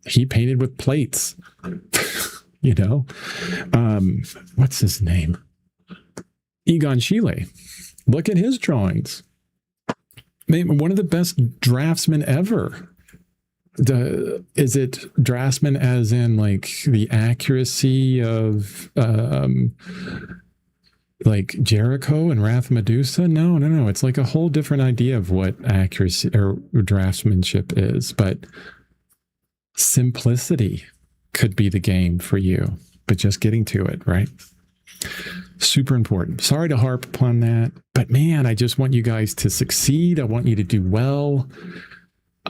he painted with plates, what's his name? Egon Schiele. Look at his drawings. One of the best draftsmen ever. Is it draftsman as in the accuracy of Jericho and Wrath of Medusa? No. It's a whole different idea of what accuracy or draftsmanship is. But simplicity could be the game for you, but just getting to it, right? Super important. Sorry to harp upon that, but man, I just want you guys to succeed. I want you to do well.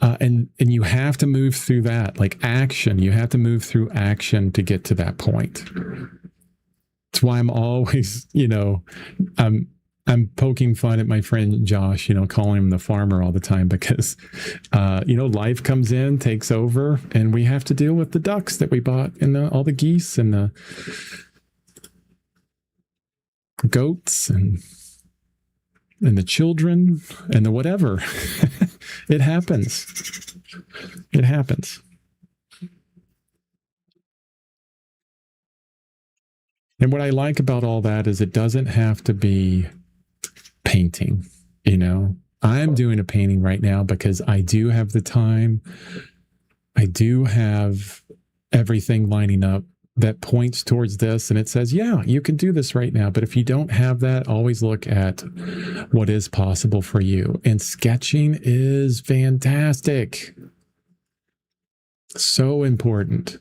And you have to move through that, action. You have to move through action to get to that point. That's why I'm always, I'm poking fun at my friend Josh, calling him the farmer all the time because, life comes in, takes over, and we have to deal with the ducks that we bought and all the geese and the goats and the children and the whatever. It happens. It happens. And what I like about all that is it doesn't have to be painting. I'm doing a painting right now because I do have the time. I do have everything lining up that points towards this, and it says, yeah, you can do this right now. But if you don't have that, always look at what is possible for you. And sketching is fantastic. So important.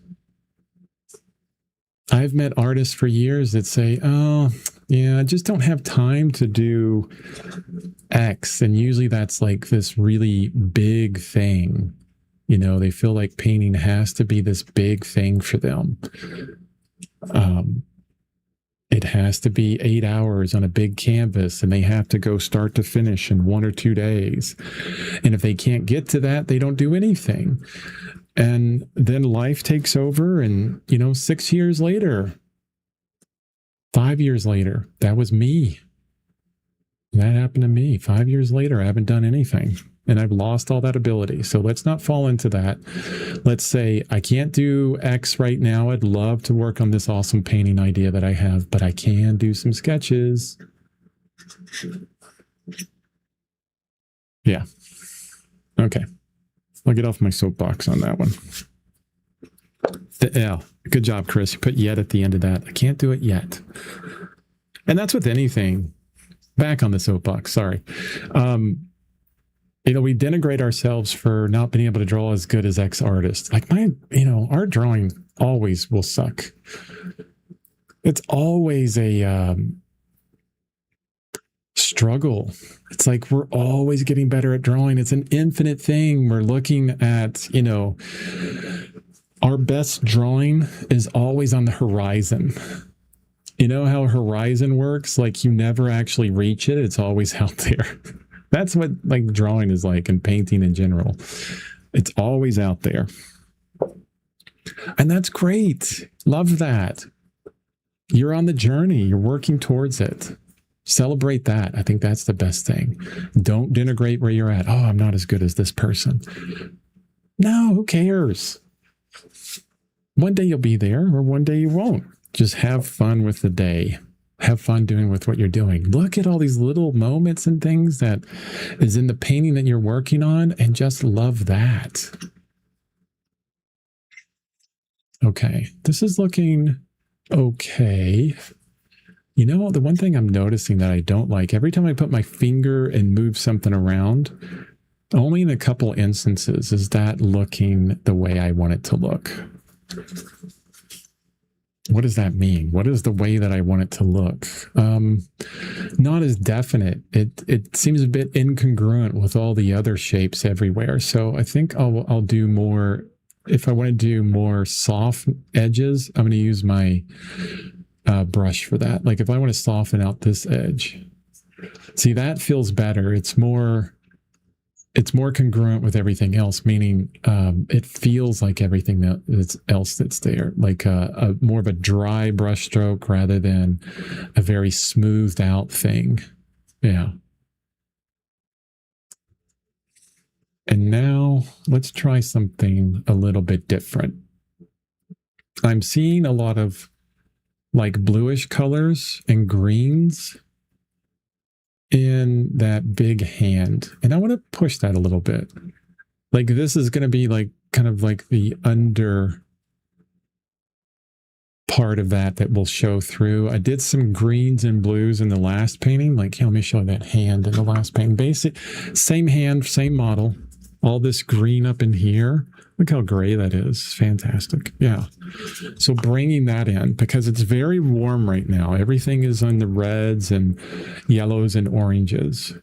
I've met artists for years that say, oh, yeah, I just don't have time to do X. And usually that's this really big thing. They feel like painting has to be this big thing for them. It has to be 8 hours on a big canvas, and they have to go start to finish in 1 or 2 days. And if they can't get to that, they don't do anything. And then life takes over, and 6 years later, 5 years later, that was me. That happened to me. 5 years later, I haven't done anything. And I've lost all that ability. So let's not fall into that. Let's say, I can't do X right now. I'd love to work on this awesome painting idea that I have, but I can do some sketches. Yeah. Okay. I'll get off my soapbox on that one. Yeah. Good job, Chris. You put yet at the end of that. I can't do it yet. And that's with anything. Back on the soapbox. Sorry. We denigrate ourselves for not being able to draw as good as X artists. Our drawing always will suck. It's always a struggle. It's like we're always getting better at drawing. It's an infinite thing. We're looking at, our best drawing is always on the horizon. You know how horizon works? Like you never actually reach it. It's always out there. That's what like drawing is like, and painting in general. It's always out there. And that's great. Love that. You're on the journey. You're working towards it. Celebrate that. I think that's the best thing. Don't denigrate where you're at. Oh, I'm not as good as this person. No, who cares? One day you'll be there, or one day you won't. Just have fun with the day. Have fun doing with what you're doing. Look at all these little moments and things that is in the painting that you're working on, and just love that. Okay, this is looking okay. You know, the one thing I'm noticing that I don't like, every time I put my finger and move something around, only in a couple instances is that looking the way I want it to look. What does that mean? What is the way that I want it to look? Not as definite. It seems a bit incongruent with all the other shapes everywhere. So I think I'll do more. If I want to do more soft edges, I'm going to use my brush for that. Like if I want to soften out this edge, see, that feels better. It's more congruent with everything else, meaning it feels like everything else that's there, like a more of a dry brush stroke rather than a very smoothed out thing. Yeah. And now let's try something a little bit different. I'm seeing a lot of like bluish colors and greens in that big hand. And I want to push that a little bit. Like this is going to be like kind of like the under part of that will show through. I did some greens and blues in the last painting. Like, here, let me show that hand in the last painting. Basic, same hand, same model. All this green up in here. Look how gray that is. Fantastic. Yeah. So bringing that in, because it's very warm right now. Everything is on the reds and yellows and oranges.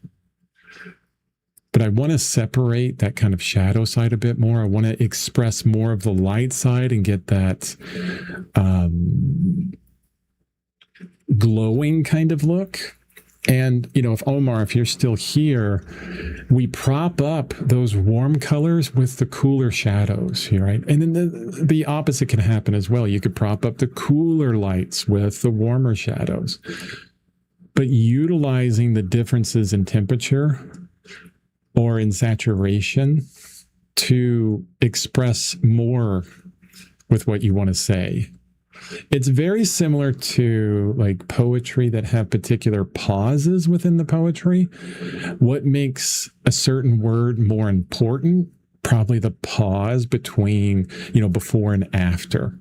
But I want to separate that kind of shadow side a bit more. I want to express more of the light side and get that glowing kind of look. And, if you're still here, we prop up those warm colors with the cooler shadows here, right? And then the opposite can happen as well. You could prop up the cooler lights with the warmer shadows. But utilizing the differences in temperature or in saturation to express more with what you want to say. It's very similar to like poetry that have particular pauses within the poetry. What makes a certain word more important? Probably the pause between, before and after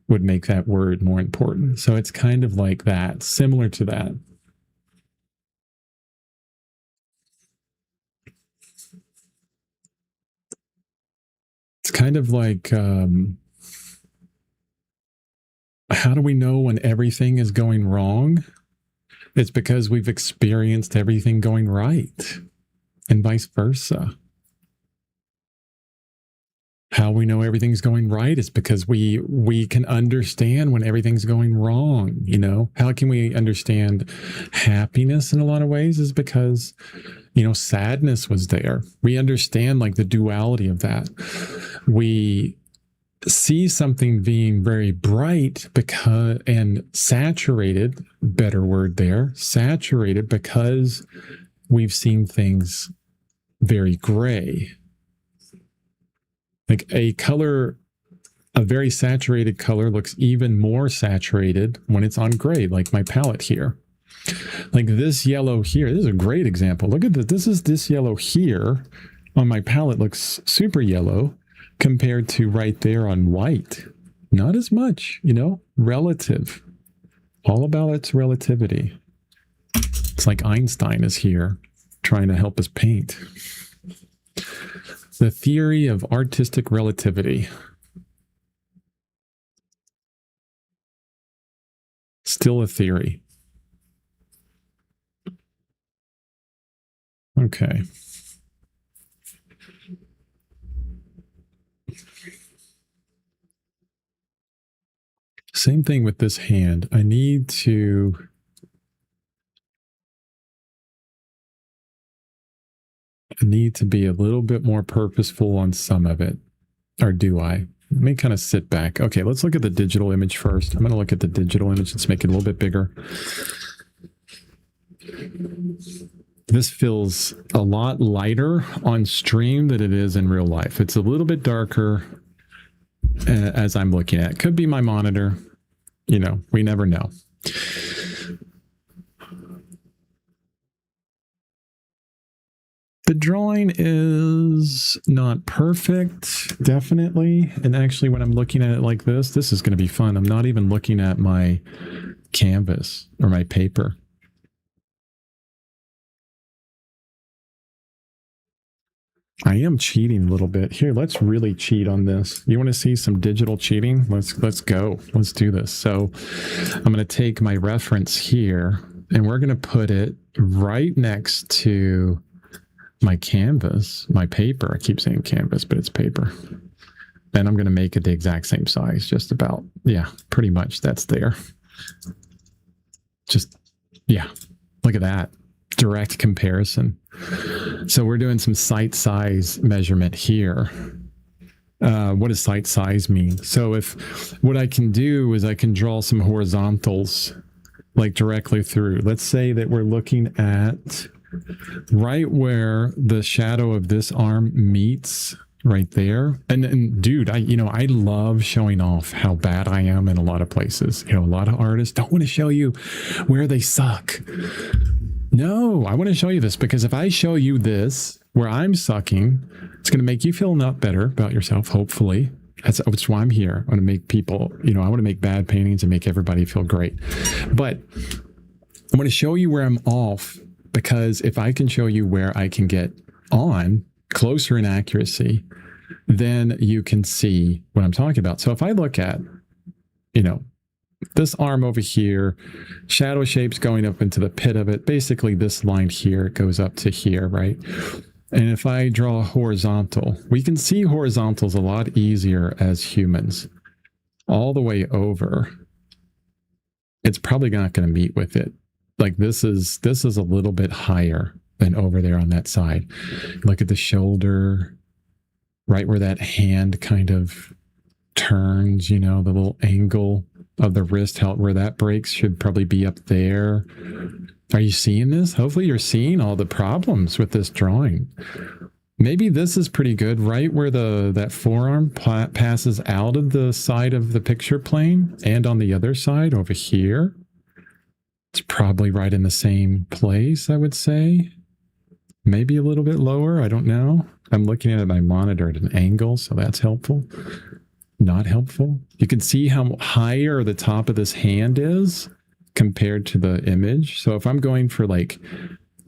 would make that word more important. So it's kind of like that, similar to that. It's kind of like, how do we know when everything is going wrong? It's because we've experienced everything going right, and vice versa. How we know everything's going right is because we can understand when everything's going wrong. How can we understand happiness in a lot of ways is because sadness was there. We understand like the duality of that. We see something being very bright and saturated, better word there, saturated, because we've seen things very gray. Like a very saturated color looks even more saturated when it's on gray, like my palette here. Like this yellow here, this is a great example. Look at this. This yellow here on my palette looks super yellow compared to right there on white. Not as much, relative. All about its relativity. It's like Einstein is here trying to help us paint. The theory of artistic relativity. Still a theory. Okay. Same thing with this hand. I need to be a little bit more purposeful on some of it. Or do I? Let me kind of sit back. Okay, let's look at the digital image first. I'm going to look at the digital image. Let's make it a little bit bigger. This feels a lot lighter on stream than it is in real life. It's a little bit darker as I'm looking at it. Could be my monitor. You know, we never know. The drawing is not perfect, definitely. And actually, when I'm looking at it like this is going to be fun. I'm not even looking at my canvas or my paper. I am cheating a little bit. Here, let's really cheat on this. You want to see some digital cheating? Let's go. Let's do this. So I'm going to take my reference here and we're going to put it right next to my canvas, my paper. I keep saying canvas, but it's paper. And I'm going to make it the exact same size, just about. Yeah, pretty much that's there. Just, yeah, look at that. Direct comparison. So we're doing some site size measurement here. What does site size mean? So if what I can do is I can draw some horizontals like directly through. Let's say that we're looking at right where the shadow of this arm meets right there. And dude, I love showing off how bad I am in a lot of places. A lot of artists don't want to show you where they suck. No, I want to show you this because if I show you this where I'm sucking, it's going to make you feel a lot better about yourself, hopefully. That's why I'm here. I want to make people, I want to make bad paintings and make everybody feel great. But I want to show you where I'm off because if I can show you where I can get on closer in accuracy, then you can see what I'm talking about. So if I look at, this arm over here, shadow shapes going up into the pit of it. Basically, this line here goes up to here, right? And if I draw a horizontal, we can see horizontals a lot easier as humans. All the way over, it's probably not going to meet with it. Like this is a little bit higher than over there on that side. Look at the shoulder, right where that hand kind of turns, the little angle of the wrist, where that breaks should probably be up there. Are you seeing this? Hopefully you're seeing all the problems with this drawing. Maybe this is pretty good, right where that forearm passes out of the side of the picture plane and on the other side over here. It's probably right in the same place, I would say. Maybe a little bit lower, I don't know. I'm looking at my monitor at an angle, so that's helpful. Not helpful. You can see how higher the top of this hand is compared to the image. So if I'm going for like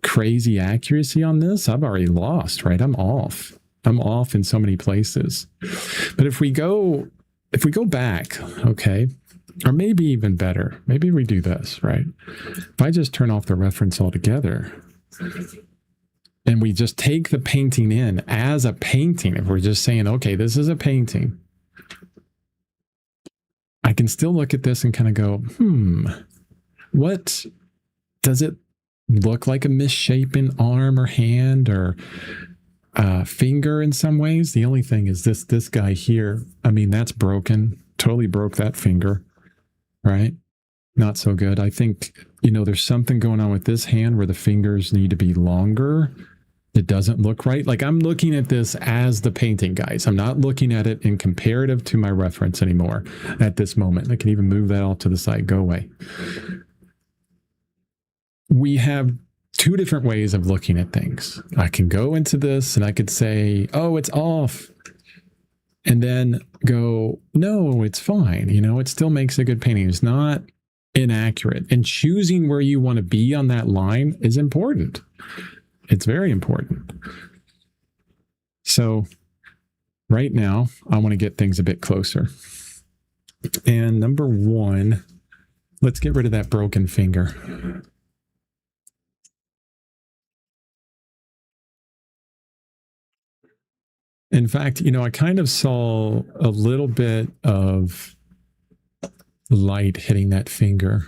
crazy accuracy on this, I've already lost, right? I'm off in so many places. But if we go back, okay, or maybe even better, maybe we do this, right? If I just turn off the reference altogether and we just take the painting in as a painting, if we're just saying, okay, this is a painting, I can still look at this and kind of go, what does it look like? A misshapen arm or hand or finger in some ways? The only thing is this guy here. I mean, that's broken. Totally broke that finger, right? Not so good. I think, there's something going on with this hand where the fingers need to be longer. It doesn't look right. Like I'm looking at this as the painting, guys. I'm not looking at it in comparative to my reference anymore at this moment. I can even move that all to the side. Go away. We have two different ways of looking at things. I can go into this and I could say, oh, it's off. And then go, no, it's fine. It still makes a good painting. It's not inaccurate. And choosing where you want to be on that line is important. It's very important. So right now, I want to get things a bit closer. And number one, let's get rid of that broken finger. In fact, I kind of saw a little bit of light hitting that finger.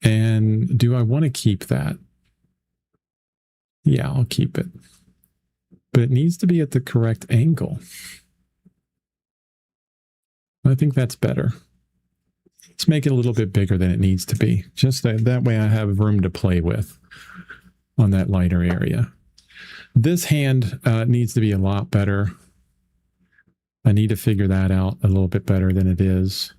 And do I want to keep that? Yeah, I'll keep it. But it needs to be at the correct angle. I think that's better. Let's make it a little bit bigger than it needs to be. Just that way I have room to play with on that lighter area. This hand needs to be a lot better. I need to figure that out a little bit better than it is.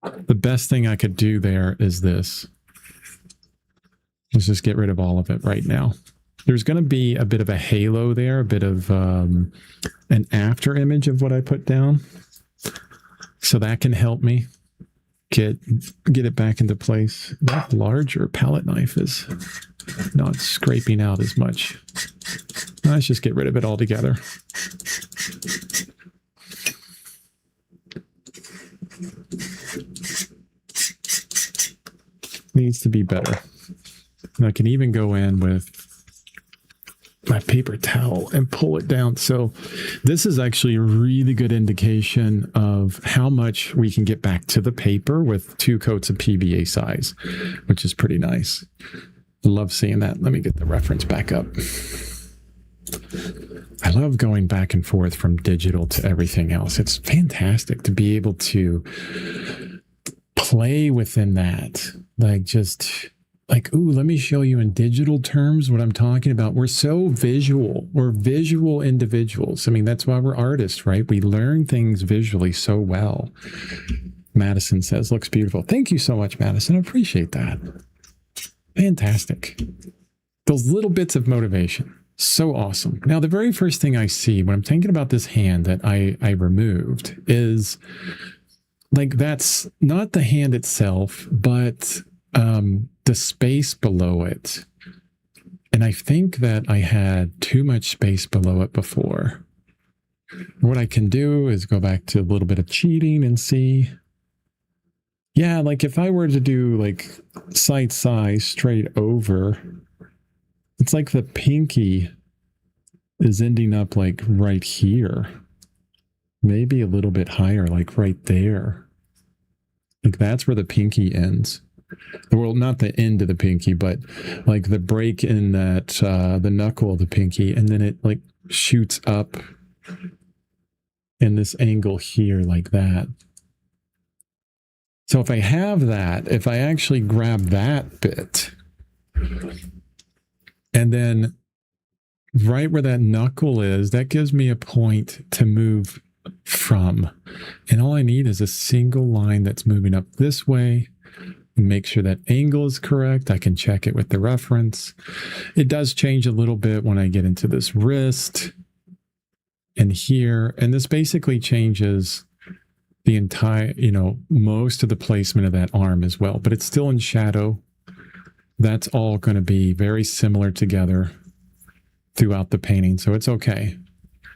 The best thing I could do there is this. Let's just get rid of all of it right now. There's going to be a bit of a halo there, a bit of an after image of what I put down. So that can help me get it back into place. That larger palette knife is not scraping out as much. Let's just get rid of it altogether. Needs to be better. And I can even go in with my paper towel and pull it down. So this is actually a really good indication of how much we can get back to the paper with 2 coats of PVA size, which is pretty nice. I love seeing that. Let me get the reference back up. I love going back and forth from digital to everything else. It's fantastic to be able to play within that. Ooh, let me show you in digital terms what I'm talking about. We're so visual. We're visual individuals. I mean, that's why we're artists, right? We learn things visually so well. Madison says, looks beautiful. Thank you so much, Madison. I appreciate that. Fantastic. Those little bits of motivation. So awesome. Now, the very first thing I see when I'm thinking about this hand that I removed is that's not the hand itself, but the space below it. And I think that I had too much space below it before. What I can do is go back to a little bit of cheating and see. Yeah, if I were to do sight size straight over, it's like the pinky is ending up right here. Maybe a little bit higher, right there. That's where the pinky ends. Well, not the end of the pinky, but the break in that, the knuckle of the pinky, and then it shoots up in this angle here like that. So if I have that, if I actually grab that bit, and then right where that knuckle is, that gives me a point to move from. And all I need is a single line that's moving up this way. Make sure that angle is correct. I can check it with the reference. It does change a little bit when I get into this wrist and here. And this basically changes the entire, most of the placement of that arm as well. But it's still in shadow. That's all going to be very similar together throughout the painting. So it's okay.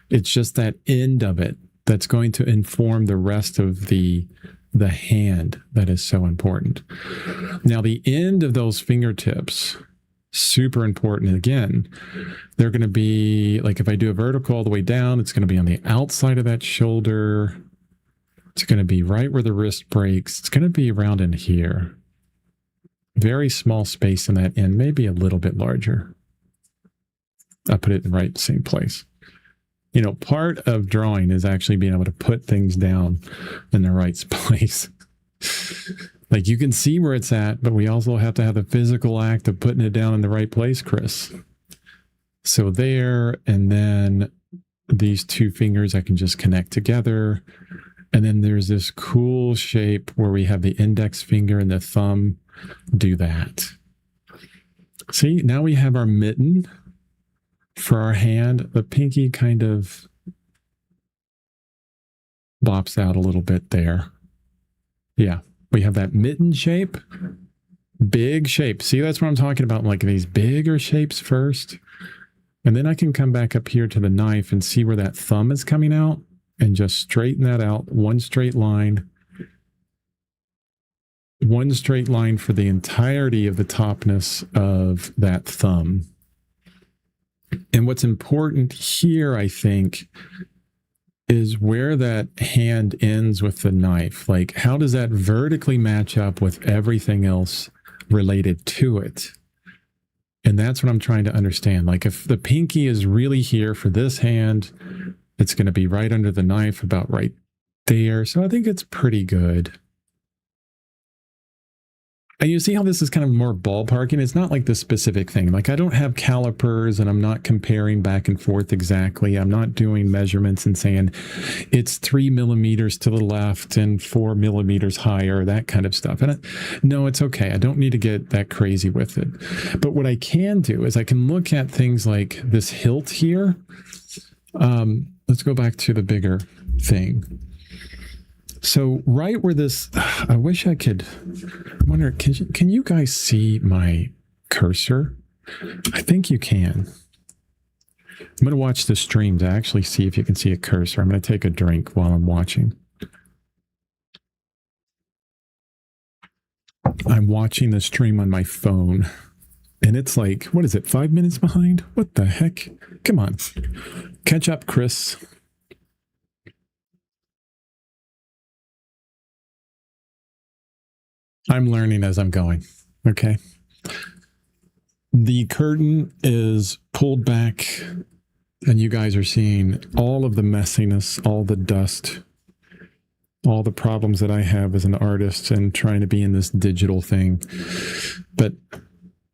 It's just that end of it that's going to inform the rest of the hand that is so important. Now, the end of those fingertips, super important. Again, they're going to be if I do a vertical all the way down, it's going to be on the outside of that shoulder. It's going to be right where the wrist breaks. It's going to be around in here. Very small space in that end, maybe a little bit larger. I put it in the same place. Part of drawing is actually being able to put things down in the right place. You can see where it's at, but we also have to have the physical act of putting it down in the right place, Chris. So there, and then these 2 fingers I can just connect together. And then there's this cool shape where we have the index finger and the thumb do that. See, now we have our mitten for our hand. The pinky kind of bops out a little bit there. Yeah, we have that mitten shape, big shape. See, that's what I'm talking about, these bigger shapes first. And then I can come back up here to the knife and see where that thumb is coming out and just straighten that out. One straight line for the entirety of the topness of that thumb. And what's important here, I think, is where that hand ends with the knife. Like, how does that vertically match up with everything else related to it? And that's what I'm trying to understand. Like, if the pinky is really here for this hand, it's going to be right under the knife, about right there. So I think it's pretty good. And you see how this is kind of more ballparking. It's not like the specific thing. Like, I don't have calipers and I'm not comparing back and forth exactly. I'm not doing measurements and saying it's 3 millimeters to the left and 4 millimeters higher, that kind of stuff. And no, it's okay. I don't need to get that crazy with it. But what I can do is I can look at things like this hilt here. Let's go back to the bigger thing. So right where this, I wish I could, I wonder, can you guys see my cursor? I think you can. I'm going to watch the stream to actually see if you can see a cursor. I'm going to take a drink while I'm watching. I'm watching the stream on my phone, and it's like, what is it, 5 minutes behind? What the heck? Come on. Catch up, Chris. I'm learning as I'm going. Okay. The curtain is pulled back, and you guys are seeing all of the messiness, all the dust, all the problems that I have as an artist and trying to be in this digital thing. But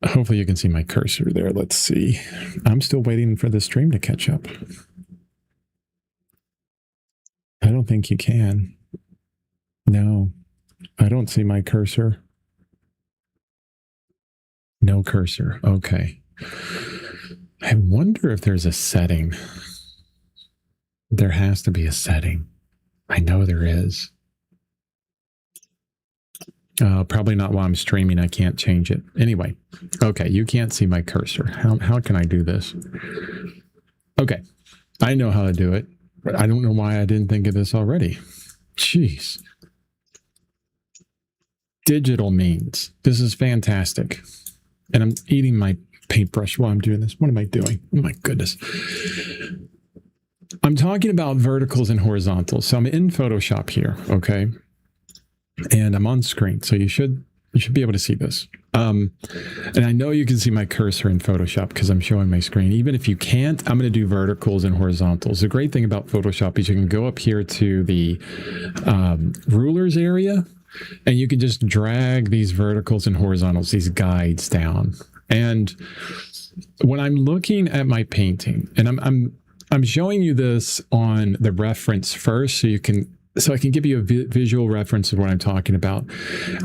hopefully you can see my cursor there. Let's see. I'm still waiting for the stream to catch up. I don't think you can. No. I don't see my cursor. No cursor. Okay. I wonder if there's a setting. There has to be a setting. I know there is. Probably not while I'm streaming. I can't change it. Anyway. Okay. You can't see my cursor. How can I do this? Okay. I know how to do it, but I don't know why I didn't think of this already. Jeez. Digital means this is fantastic. And I'm eating my paintbrush while I'm doing this. What am I doing? Oh my goodness. I'm talking about verticals and horizontals. So I'm in Photoshop here, okay? And I'm on screen, so you should be able to see this. And I know you can see my cursor in Photoshop because I'm showing my screen. Even if you can't, I'm going to do verticals and horizontals. The great thing about Photoshop is you can go up here to the rulers area, and you can just drag these verticals and horizontals, these guides down. And when I'm looking at my painting, and I'm showing you this on the reference first, so I can give you a visual reference of what I'm talking about.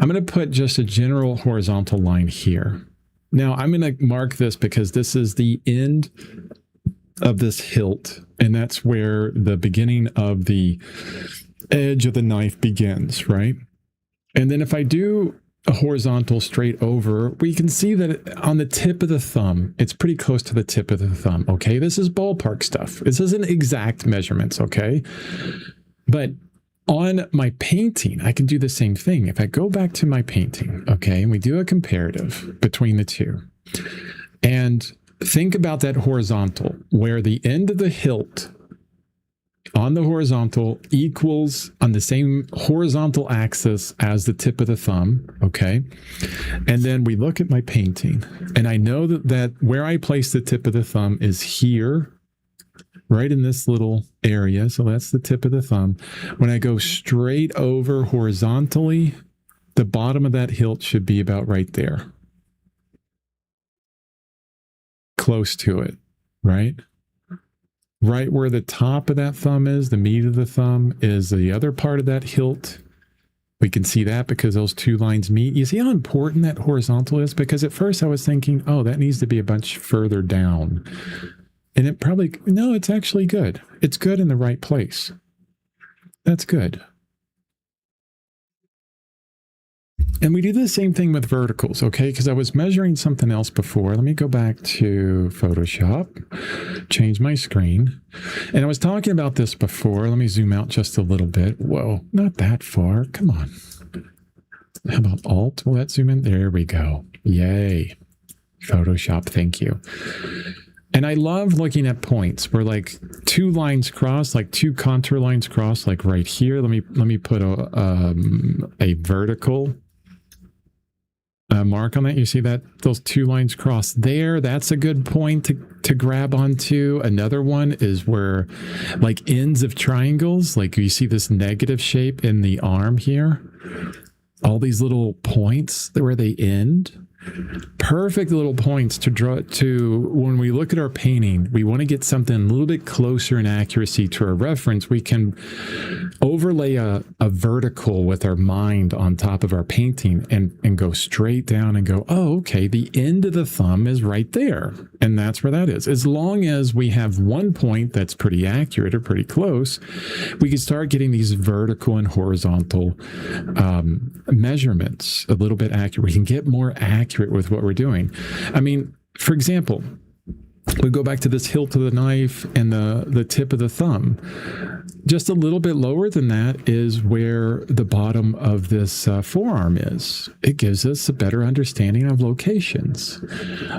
I'm going to put just a general horizontal line here. Now I'm going to mark this because this is the end of this hilt, and that's where the beginning of the edge of the knife begins, right? And then if I do a horizontal straight over, we can see that on the tip of the thumb, it's pretty close to the tip of the thumb, okay? This is ballpark stuff. This isn't exact measurements, okay? But on my painting, I can do the same thing. If I go back to my painting, okay, and we do a comparative between the two, and think about that horizontal, where the end of the hilt on the horizontal equals on the same horizontal axis as the tip of the thumb, okay? And then we look at my painting, and I know that where I place the tip of the thumb is here, right in this little area. So that's the tip of the thumb. When I go straight over horizontally, the bottom of that hilt should be about right there. Close to it, right? Right where the top of that thumb is, the meat of the thumb, is the other part of that hilt. We can see that because those two lines meet. You see how important that horizontal is? Because at first I was thinking, oh, that needs to be a bunch further down. And it probably, no, it's actually good. It's good in the right place. That's good. And we do the same thing with verticals, okay? Because I was measuring something else before. Let me go back to Photoshop, change my screen. And I was talking about this before. Let me zoom out just a little bit. Whoa, not that far. Come on. How about Alt? Will that zoom in? There we go. Yay. Photoshop, thank you. And I love looking at points where like two lines cross, like two contour lines cross, like right here. Let me put a vertical mark on that. You see that those two lines cross there? That's a good point to grab onto. Another one is where like ends of triangles, like you see this negative shape in the arm here. All these little points where they end. Perfect little points to draw to when we look at our painting. We want to get something a little bit closer in accuracy to our reference. We can overlay a vertical with our mind on top of our painting and go straight down and go, oh, okay, the end of the thumb is right there. And that's where that is. As long as we have one point that's pretty accurate or pretty close, we can start getting these vertical and horizontal measurements a little bit accurate. We can get more accurate with what we're doing. I mean, for example, we go back to this hilt of the knife and the tip of the thumb. Just a little bit lower than that is where the bottom of this forearm is. It gives us a better understanding of locations.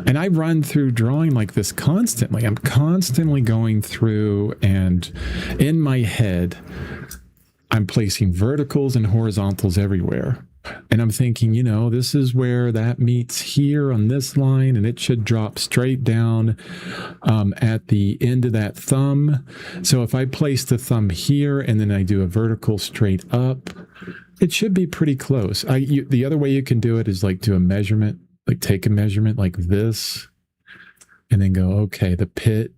And I run through drawing like this constantly. I'm constantly going through, and in my head, I'm placing verticals and horizontals everywhere. And I'm thinking, you know, this is where that meets here on this line, and it should drop straight down at the end of that thumb. So if I place the thumb here and then I do a vertical straight up, it should be pretty close. The other way you can do it is like do a measurement, like take a measurement like this, and then go, okay, the pit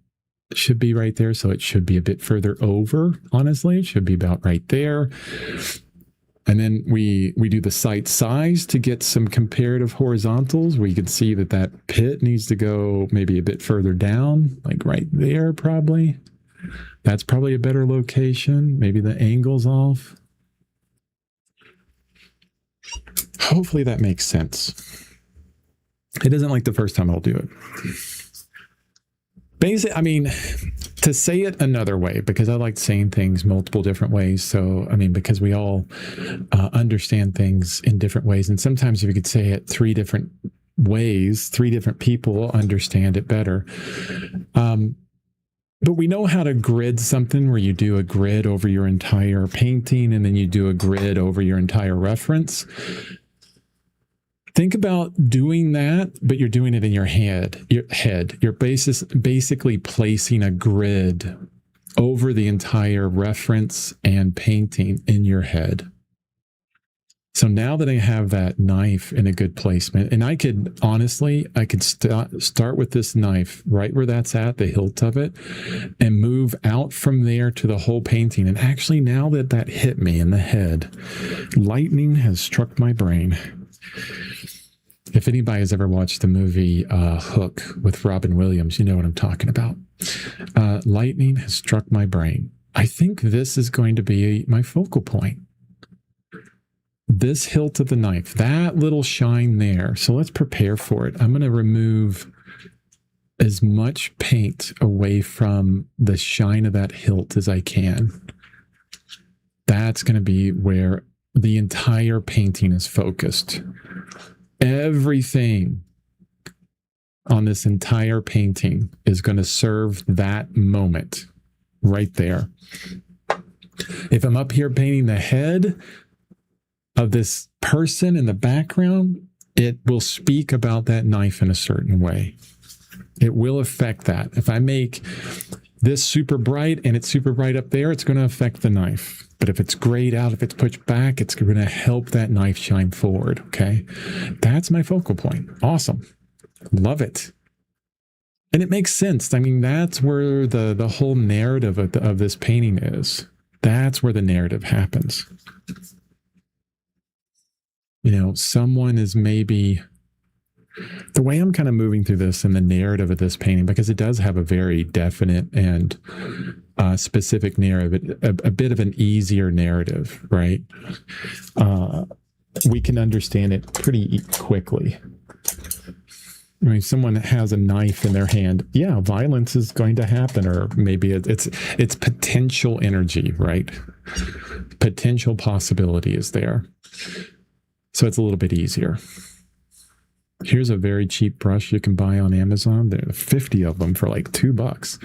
should be right there. So it should be a bit further over, honestly. It should be about right there. And then we do the sight size to get some comparative horizontals where you can see that that pit needs to go maybe a bit further down, like right there probably. That's probably a better location. Maybe the angle's off. Hopefully that makes sense. It isn't like the first time I'll do it. Basically, I mean, to say it another way, because I like saying things multiple different ways. So, I mean, because we all understand things in different ways. And sometimes if you could say it three different ways, three different people understand it better. But we know how to grid something where you do a grid over your entire painting and then you do a grid over your entire reference. Think about doing that, but you're doing it in your head. You're basically placing a grid over the entire reference and painting in your head. So now that I have that knife in a good placement, and I could start with this knife right where that's at, the hilt of it, and move out from there to the whole painting. And actually, now that hit me in the head, lightning has struck my brain. If anybody has ever watched the movie Hook with Robin Williams, you know what I'm talking about. Lightning has struck my brain. I think this is going to be my focal point. This hilt of the knife, that little shine there. So let's prepare for it. I'm going to remove as much paint away from the shine of that hilt as I can. That's going to be where the entire painting is focused. Everything on this entire painting is going to serve that moment right there. If I'm up here painting the head of this person in the background, it will speak about that knife in a certain way. It will affect that. If I make this super bright and it's super bright up there, it's going to affect the knife. But if it's grayed out, if it's pushed back, it's going to help that knife shine forward, okay? That's my focal point. Awesome. Love it. And it makes sense. I mean, that's where the whole narrative of this painting is. That's where the narrative happens. You know, someone is maybe... The way I'm kind of moving through this and the narrative of this painting, because it does have a very definite and specific narrative, a bit of an easier narrative, right? We can understand it pretty quickly. I mean, someone has a knife in their hand, yeah, violence is going to happen, or maybe it's potential energy, right? Potential possibility is there. So it's a little bit easier. Here's a very cheap brush you can buy on Amazon. There are 50 of them for like $2.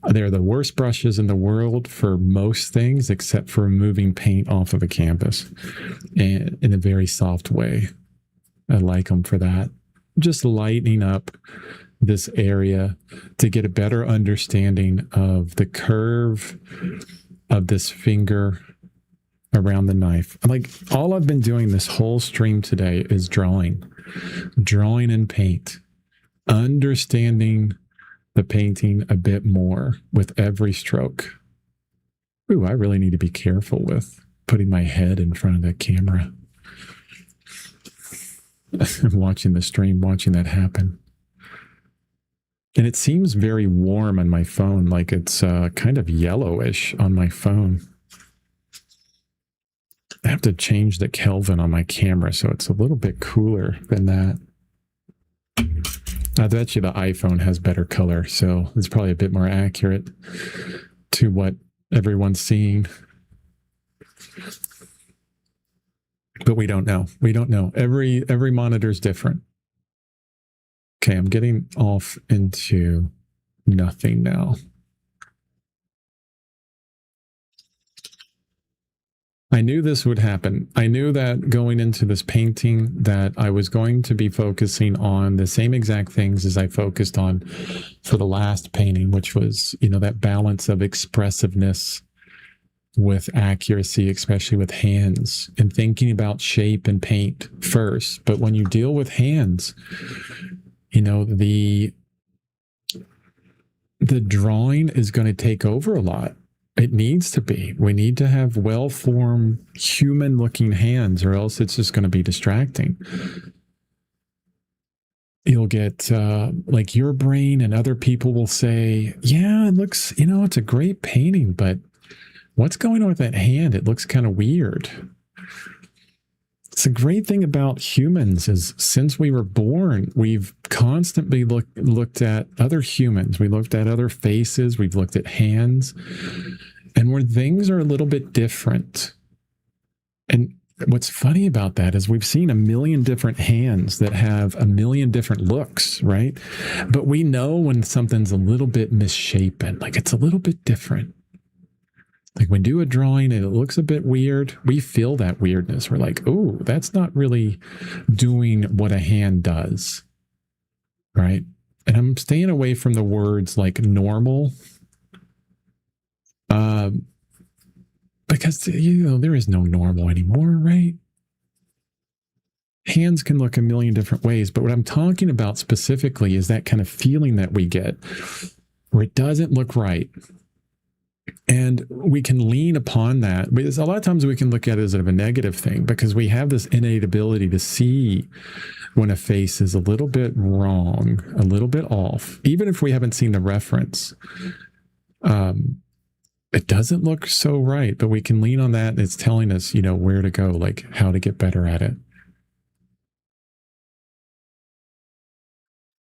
They're the worst brushes in the world for most things except for removing paint off of a canvas, and in a very soft way. I like them for that. Just lightening up this area to get a better understanding of the curve of this finger around the knife. Like, all I've been doing this whole stream today is drawing in paint, understanding the painting a bit more with every stroke. Ooh, I really need to be careful with putting my head in front of that camera. I'm watching the stream, watching that happen. And it seems very warm on my phone, like it's kind of yellowish on my phone. I have to change the Kelvin on my camera so it's a little bit cooler than that. I bet you the iPhone has better color, so it's probably a bit more accurate to what everyone's seeing. But we don't know. We don't know. Every monitor's different. Okay, I'm getting off into nothing now. I knew this would happen. I knew that going into this painting that I was going to be focusing on the same exact things as I focused on for the last painting, which was, that balance of expressiveness with accuracy, especially with hands, and thinking about shape and paint first. But when you deal with hands, the drawing is going to take over a lot. It needs to be. We need to have well-formed, human-looking hands, or else it's just going to be distracting. You'll get, like, your brain and other people will say, yeah, it looks, it's a great painting, but what's going on with that hand? It looks kind of weird. It's a great thing about humans is since we were born, we've constantly looked at other humans. We looked at other faces. We've looked at hands. And where things are a little bit different. And what's funny about that is we've seen a million different hands that have a million different looks, right? But we know when something's a little bit misshapen, like it's a little bit different. Like when we do a drawing and it looks a bit weird, we feel that weirdness. We're like, oh, that's not really doing what a hand does, right? And I'm staying away from the words like normal, because, there is no normal anymore, right? Hands can look a million different ways, but what I'm talking about specifically is that kind of feeling that we get where it doesn't look right. And we can lean upon that. Because a lot of times we can look at it as a negative thing because we have this innate ability to see when a face is a little bit wrong, a little bit off, even if we haven't seen the reference. It doesn't look so right, but we can lean on that. And it's telling us, where to go, like how to get better at it.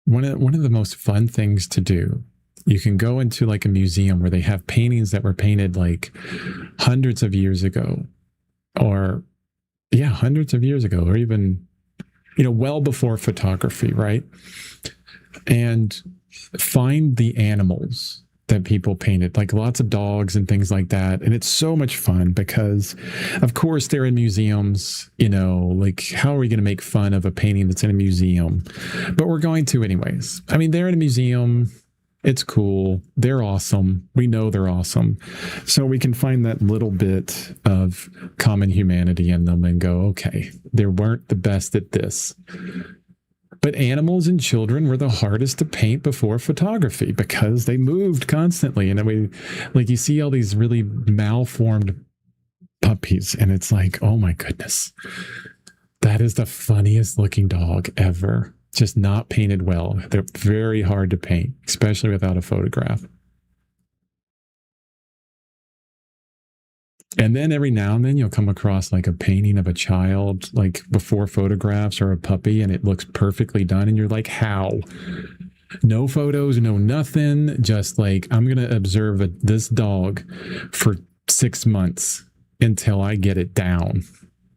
One of the most fun things to do, you can go into like a museum where they have paintings that were painted like hundreds of years ago, or hundreds of years ago, or even, well before photography, right? And find the animals that people painted, like lots of dogs and things like that. And it's so much fun because, of course, they're in museums, like how are we going to make fun of a painting that's in a museum? But we're going to anyways. I mean, they're in a museum. It's cool. They're awesome. We know they're awesome. So we can find that little bit of common humanity in them and go, okay, they weren't the best at this. But animals and children were the hardest to paint before photography because they moved constantly. And then you see all these really malformed puppies and it's like, oh my goodness, that is the funniest looking dog ever. Just not painted well. They're very hard to paint, especially without a photograph. And then every now and then you'll come across like a painting of a child, like before photographs, or a puppy, and it looks perfectly done. And you're like, how? No photos, no nothing. Just like, I'm going to observe this dog for 6 months until I get it down.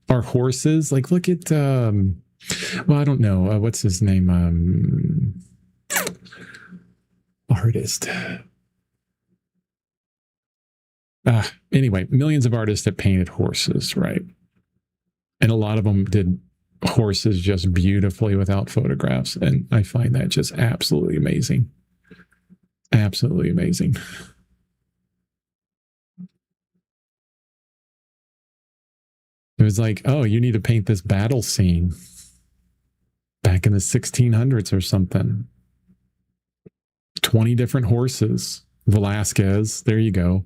Our horses, like look at Well, I don't know. What's his name? Artist. Anyway, millions of artists that painted horses, right? And a lot of them did horses just beautifully without photographs. And I find that just absolutely amazing. Absolutely amazing. It was like, oh, you need to paint this battle scene back in the 1600s or something. 20 different horses. Velasquez, there you go.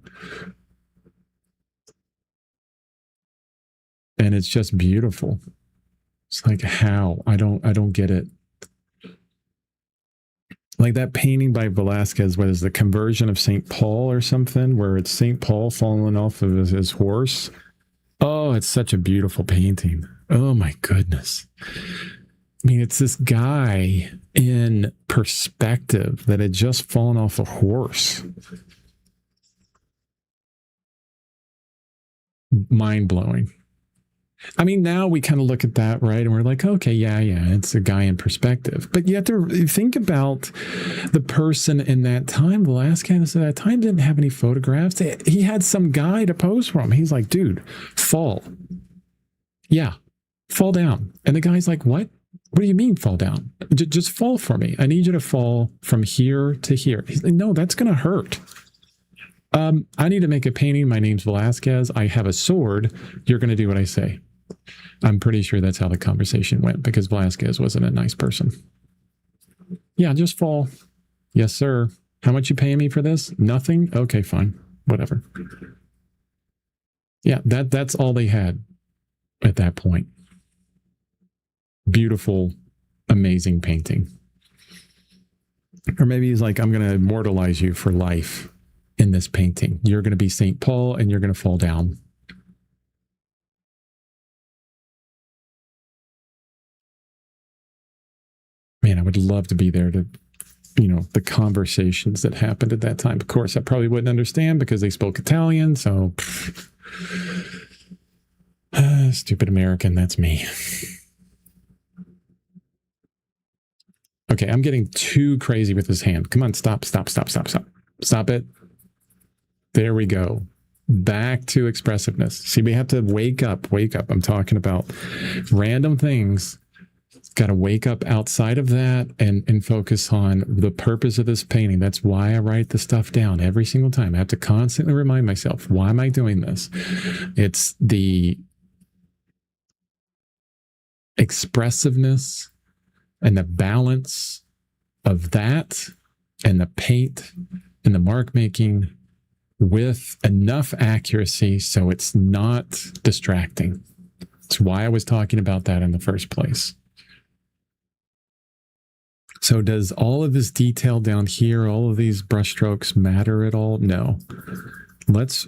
And it's just beautiful. It's like, how? I don't get it. Like that painting by Velasquez, what is the Conversion of St. Paul or something, where it's St. Paul falling off of his horse. Oh, it's such a beautiful painting. Oh my goodness. I mean, it's this guy in perspective that had just fallen off a horse. Mind blowing. I mean, now we kind of look at that, right? And we're like, okay, yeah, it's a guy in perspective. But you have to think about the person in that time. Velasquez at that time didn't have any photographs. He had some guy to pose for him. He's like, dude, fall. Yeah, fall down. And the guy's like, what? What do you mean fall down? Just fall for me. I need you to fall from here to here. He's like, no, that's going to hurt. I need to make a painting. My name's Velasquez. I have a sword. You're going to do what I say. I'm pretty sure that's how the conversation went, because Velasquez wasn't a nice person. Yeah, just fall. Yes, sir. How much you paying me for this? Nothing? Okay, fine. Whatever. Yeah, that's all they had at that point. Beautiful, amazing painting. Or maybe he's like, I'm going to immortalize you for life in this painting. You're going to be St. Paul and you're going to fall down. Man, I would love to be there to, the conversations that happened at that time. Of course, I probably wouldn't understand because they spoke Italian. So, stupid American, that's me. Okay, I'm getting too crazy with this hand. Come on, stop. Stop it. There we go. Back to expressiveness. See, we have to wake up. I'm talking about random things. Got to wake up outside of that and focus on the purpose of this painting. That's why I write the stuff down every single time. I have to constantly remind myself, why am I doing this? It's the expressiveness and the balance of that and the paint and the mark making with enough accuracy so it's not distracting. That's why I was talking about that in the first place. So does all of this detail down here, all of these brushstrokes matter at all? No. Let's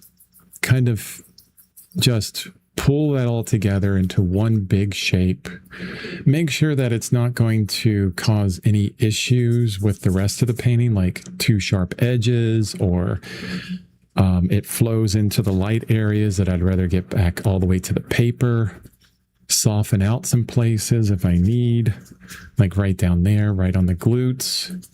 kind of just pull that all together into one big shape. Make sure that it's not going to cause any issues with the rest of the painting, like too sharp edges, or it flows into the light areas that I'd rather get back all the way to the paper. Soften out some places if I need, like right down there, right on the glutes.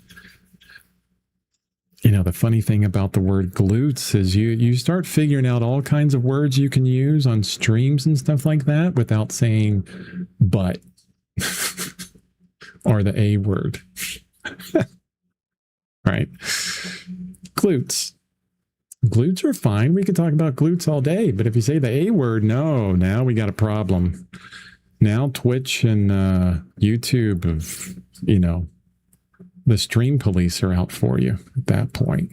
The funny thing about the word glutes is you start figuring out all kinds of words you can use on streams and stuff like that without saying but or the A word. Right? Glutes. Glutes are fine. We could talk about glutes all day, but if you say the A word, no, now we got a problem. Now Twitch and YouTube the stream police are out for you at that point.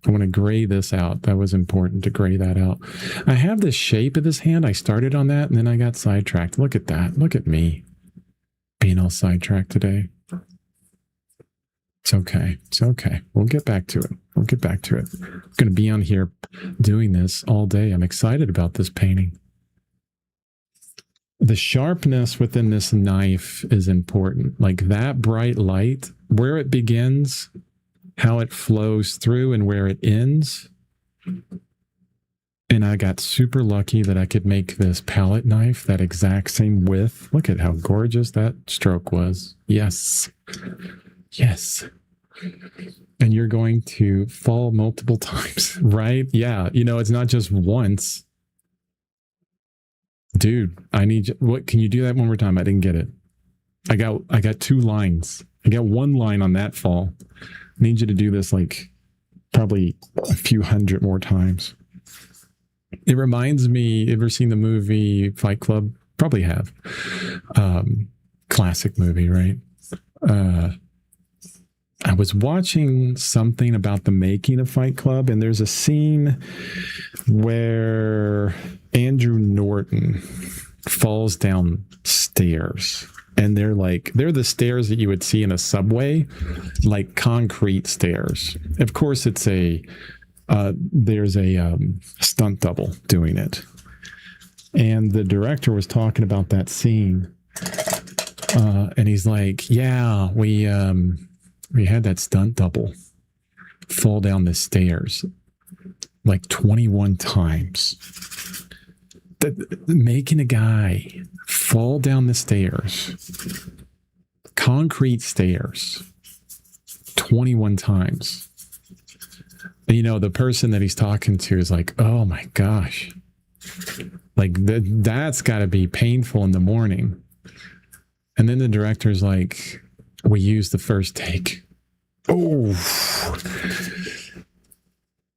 I want to gray this out. That was important to gray that out. I have the shape of this hand. I started on that and then I got sidetracked. Look at that. Look at me being all sidetracked today. It's okay. It's okay. We'll get back to it. I'm going to be on here doing this all day. I'm excited about this painting. The sharpness within this knife is important. Like that bright light, where it begins, how it flows through, and where it ends And I got super lucky that I could make this palette knife that exact same width. Look at how gorgeous that stroke was. Yes. Yes. And you're going to fall multiple times, right? Yeah. It's not just once. Dude, I need you. What, can you do that one more time? I didn't get it. I got 2 lines. I got 1 line on that fall. I need you to do this like probably a few hundred more times. It reminds me, ever seen the movie Fight Club? Probably have. Classic movie, right? I was watching something about the making of Fight Club, and there's a scene where Andrew Norton falls down stairs. And they're the stairs that you would see in a subway, like concrete stairs. Of course, it's there's a stunt double doing it. And the director was talking about that scene. And he's like, yeah, we had that stunt double fall down the stairs like 21 times. Making a guy fall down the stairs, concrete stairs, 21 times. And, the person that he's talking to is like, oh my gosh, like that's got to be painful in the morning. And then the director's like, we used the first take. Oh,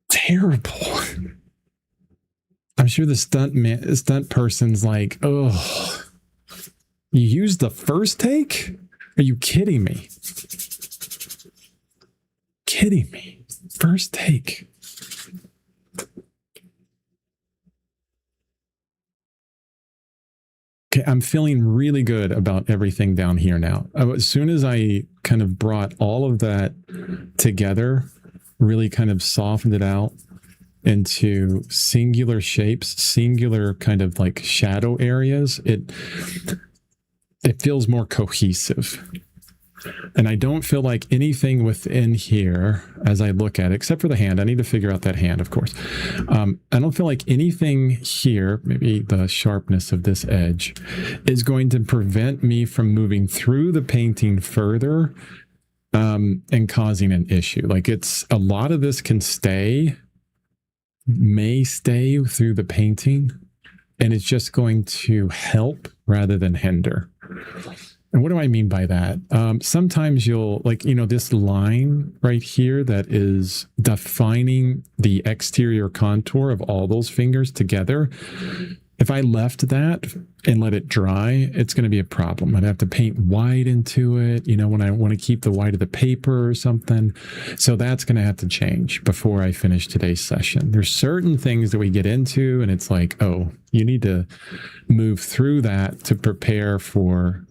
terrible. I'm sure the stunt person's like, oh, you used the first take? Are you kidding me? Kidding me. First take. Okay, I'm feeling really good about everything down here now. As soon as I kind of brought all of that together, really kind of softened it out into singular shapes, singular kind of like shadow areas, it feels more cohesive. And I don't feel like anything within here, as I look at it, except for the hand. I need to figure out that hand, of course. I don't feel like anything here, maybe the sharpness of this edge, is going to prevent me from moving through the painting further and causing an issue. Like a lot of this may stay through the painting, and it's just going to help rather than hinder. And what do I mean by that? Sometimes you'll this line right here that is defining the exterior contour of all those fingers together. If I left that and let it dry, it's going to be a problem. I'd have to paint white into it, when I want to keep the white of the paper or something. So that's going to have to change before I finish today's session. There's certain things that we get into, and it's like, oh, you need to move through that to prepare for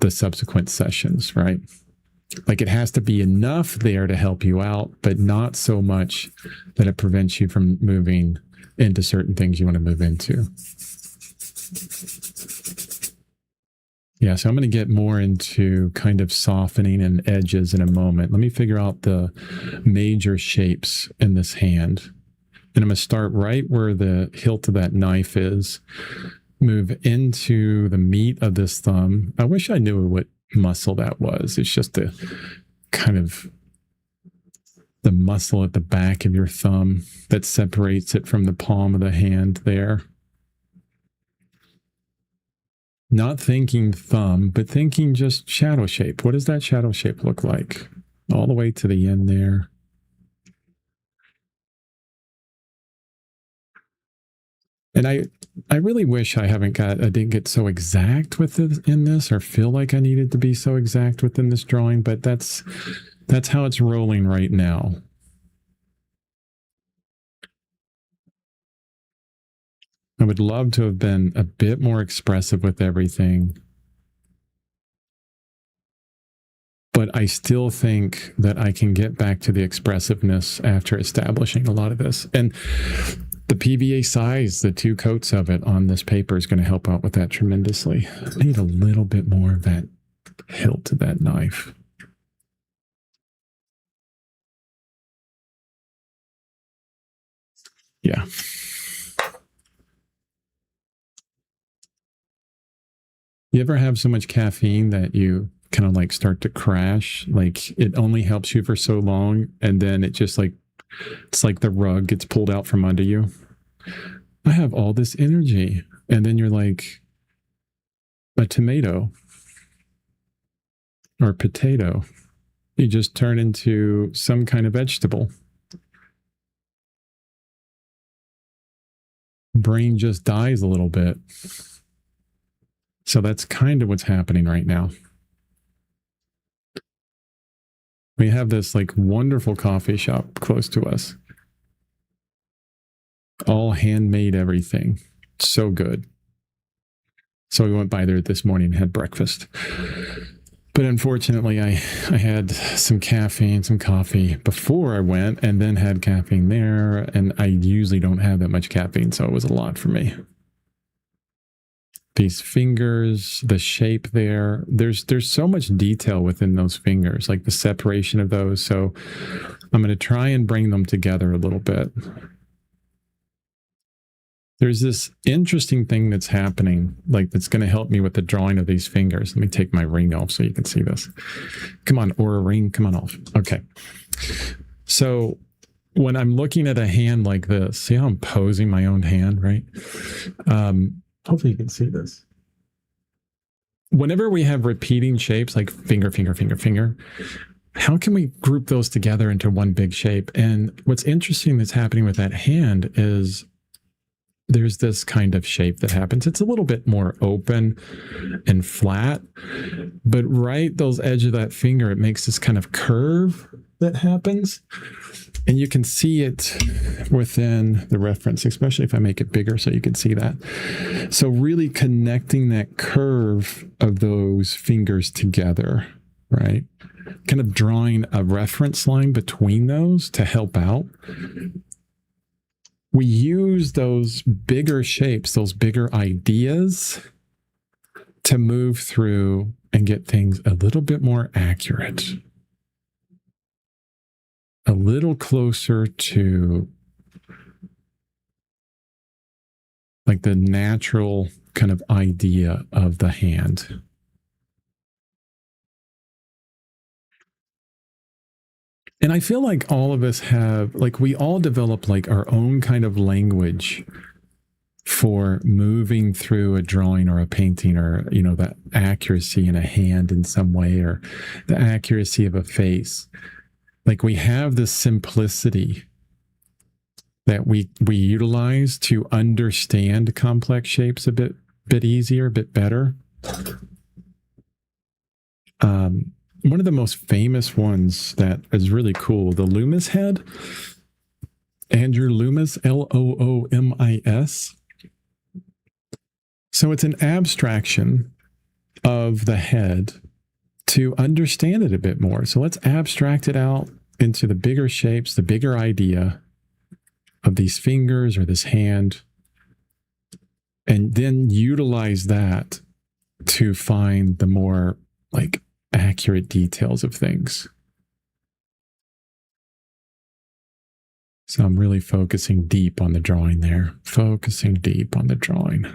the subsequent sessions, right? Like it has to be enough there to help you out, but not so much that it prevents you from moving into certain things you want to move into. Yeah, so I'm going to get more into kind of softening and edges in a moment. Let me figure out the major shapes in this hand. And I'm going to start right where the hilt of that knife is. Move into the meat of this thumb. I wish I knew what muscle that was. It's just a kind of the muscle at the back of your thumb that separates it from the palm of the hand there. Not thinking thumb, but thinking just shadow shape. What does that shadow shape look like? All the way to the end there. And I really wish I didn't get so exact with it in this, or feel like I needed to be so exact within this drawing, but that's how it's rolling right now. I would love to have been a bit more expressive with everything, but I still think that I can get back to the expressiveness after establishing a lot of this. And the PVA size, the 2 coats of it on this paper is going to help out with that tremendously. I need a little bit more of that hilt to that knife. Yeah. You ever have so much caffeine that you kind of like start to crash? Like it only helps you for so long, and then it just like it's like the rug gets pulled out from under you. I have all this energy, and then you're like a tomato or potato. You just turn into some kind of vegetable. Brain just dies a little bit. So that's kind of what's happening right now. We have this like wonderful coffee shop close to us. All handmade everything. So good. So we went by there this morning and had breakfast. But unfortunately, I had some caffeine, some coffee before I went, and then had caffeine there. And I usually don't have that much caffeine, so it was a lot for me. These fingers, the shape there, there's so much detail within those fingers, like the separation of those. So I'm going to try and bring them together a little bit. There's this interesting thing that's happening, like that's going to help me with the drawing of these fingers. Let me take my ring off so you can see this. Come on, Aura ring, come on off. Okay. So when I'm looking at a hand like this, see how I'm posing my own hand, right? Hopefully you can see this. Whenever we have repeating shapes like finger, finger, finger, finger, how can we group those together into one big shape? And what's interesting that's happening with that hand is there's this kind of shape that happens. It's a little bit more open and flat, but right those edge of that finger, it makes this kind of curve that happens. And you can see it within the reference, especially if I make it bigger so you can see that. So really connecting that curve of those fingers together, right? Kind of drawing a reference line between those to help out. We use those bigger shapes, those bigger ideas to move through and get things a little bit more accurate, a little closer to like the natural kind of idea of the hand. And I feel like all of us have, like we all develop like our own kind of language for moving through a drawing or a painting, or, you know, the accuracy in a hand in some way, or the accuracy of a face. Like we have this simplicity that we utilize to understand complex shapes a bit easier, a bit better. One of the most famous ones that is really cool, the Loomis head, Andrew Loomis, Loomis. So it's an abstraction of the head to understand it a bit more. So let's abstract it out into the bigger shapes, the bigger idea of these fingers or this hand, and then utilize that to find the more like accurate details of things. So I'm really focusing deep on the drawing there, focusing deep on the drawing.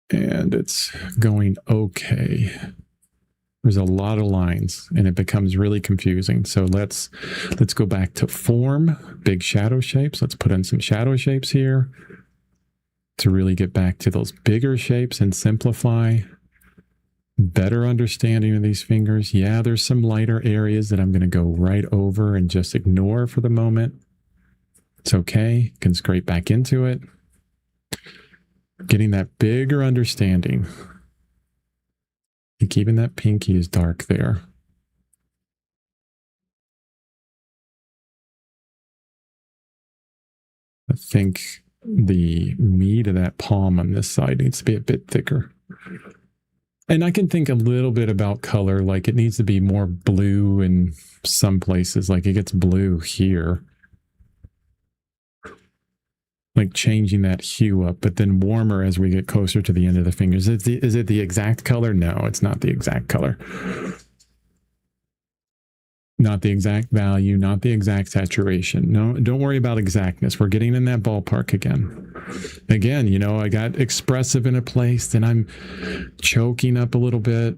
And it's going okay. There's a lot of lines and it becomes really confusing. So let's go back to form, big shadow shapes. Let's put in some shadow shapes here to really get back to those bigger shapes and simplify. Better understanding of these fingers. Yeah, there's some lighter areas that I'm going to go right over and just ignore for the moment. It's okay. Can scrape back into it. Getting that bigger understanding. I think even that pinky is dark there. I think the meat of that palm on this side needs to be a bit thicker. And I can think a little bit about color, like it needs to be more blue in some places, like it gets blue here. Like changing that hue up, but then warmer as we get closer to the end of the fingers. Is it the exact color? No, it's not the exact color. not the exact value, not the exact saturation. No, don't worry about exactness. We're getting in that ballpark again. Again, I got expressive in a place, then I'm choking up a little bit.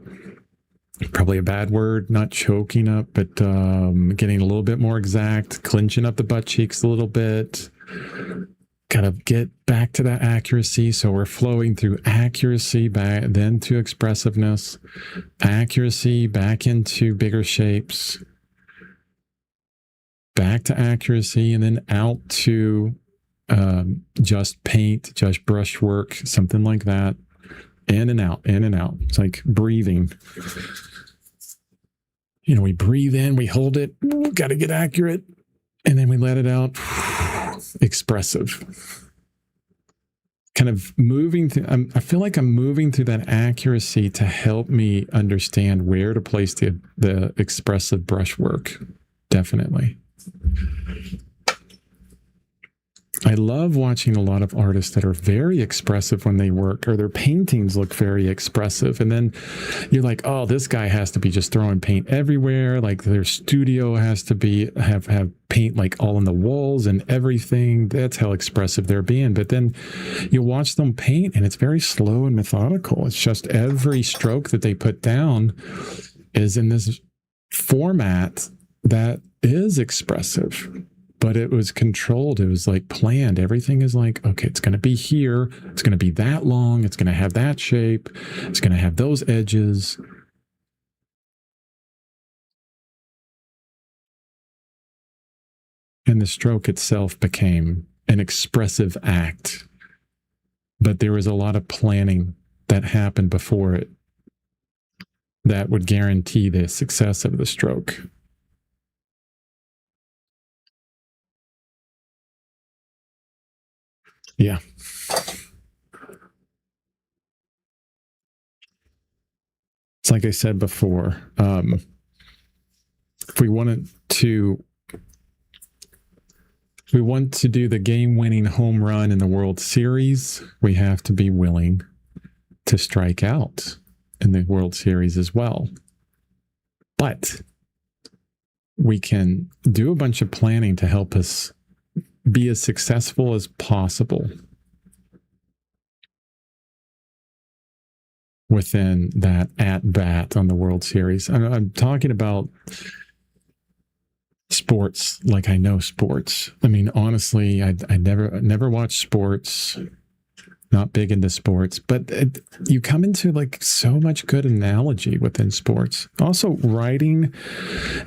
Probably a bad word, not choking up, but getting a little bit more exact, clenching up the butt cheeks a little bit. Gotta get back to that accuracy. So we're flowing through accuracy back, then to expressiveness, accuracy back into bigger shapes, back to accuracy, and then out to just paint, just brushwork, something like that. In and out, in and out. It's like breathing. We breathe in, we hold it, got to get accurate, and then we let it out. Expressive. Kind of moving through, I feel like I'm moving through that accuracy to help me understand where to place the expressive brushwork. Definitely. I love watching a lot of artists that are very expressive when they work, or their paintings look very expressive. And then you're like, oh, this guy has to be just throwing paint everywhere. Like their studio has to be have paint like all on the walls and everything. That's how expressive they're being. But then you watch them paint and it's very slow and methodical. It's just every stroke that they put down is in this format that is expressive. But it was controlled. It was like planned. Everything is like, okay, it's going to be here. It's going to be that long. It's going to have that shape. It's going to have those edges. And the stroke itself became an expressive act. But there was a lot of planning that happened before it that would guarantee the success of the stroke. Yeah. It's like I said before, if we want to do the game-winning home run in the World Series, we have to be willing to strike out in the World Series as well. But we can do a bunch of planning to help us be as successful as possible within that at-bat on the World Series. I'm talking about sports like I know sports. I mean, honestly, I never watched sports, not big into sports, but you come into like so much good analogy within sports. Also writing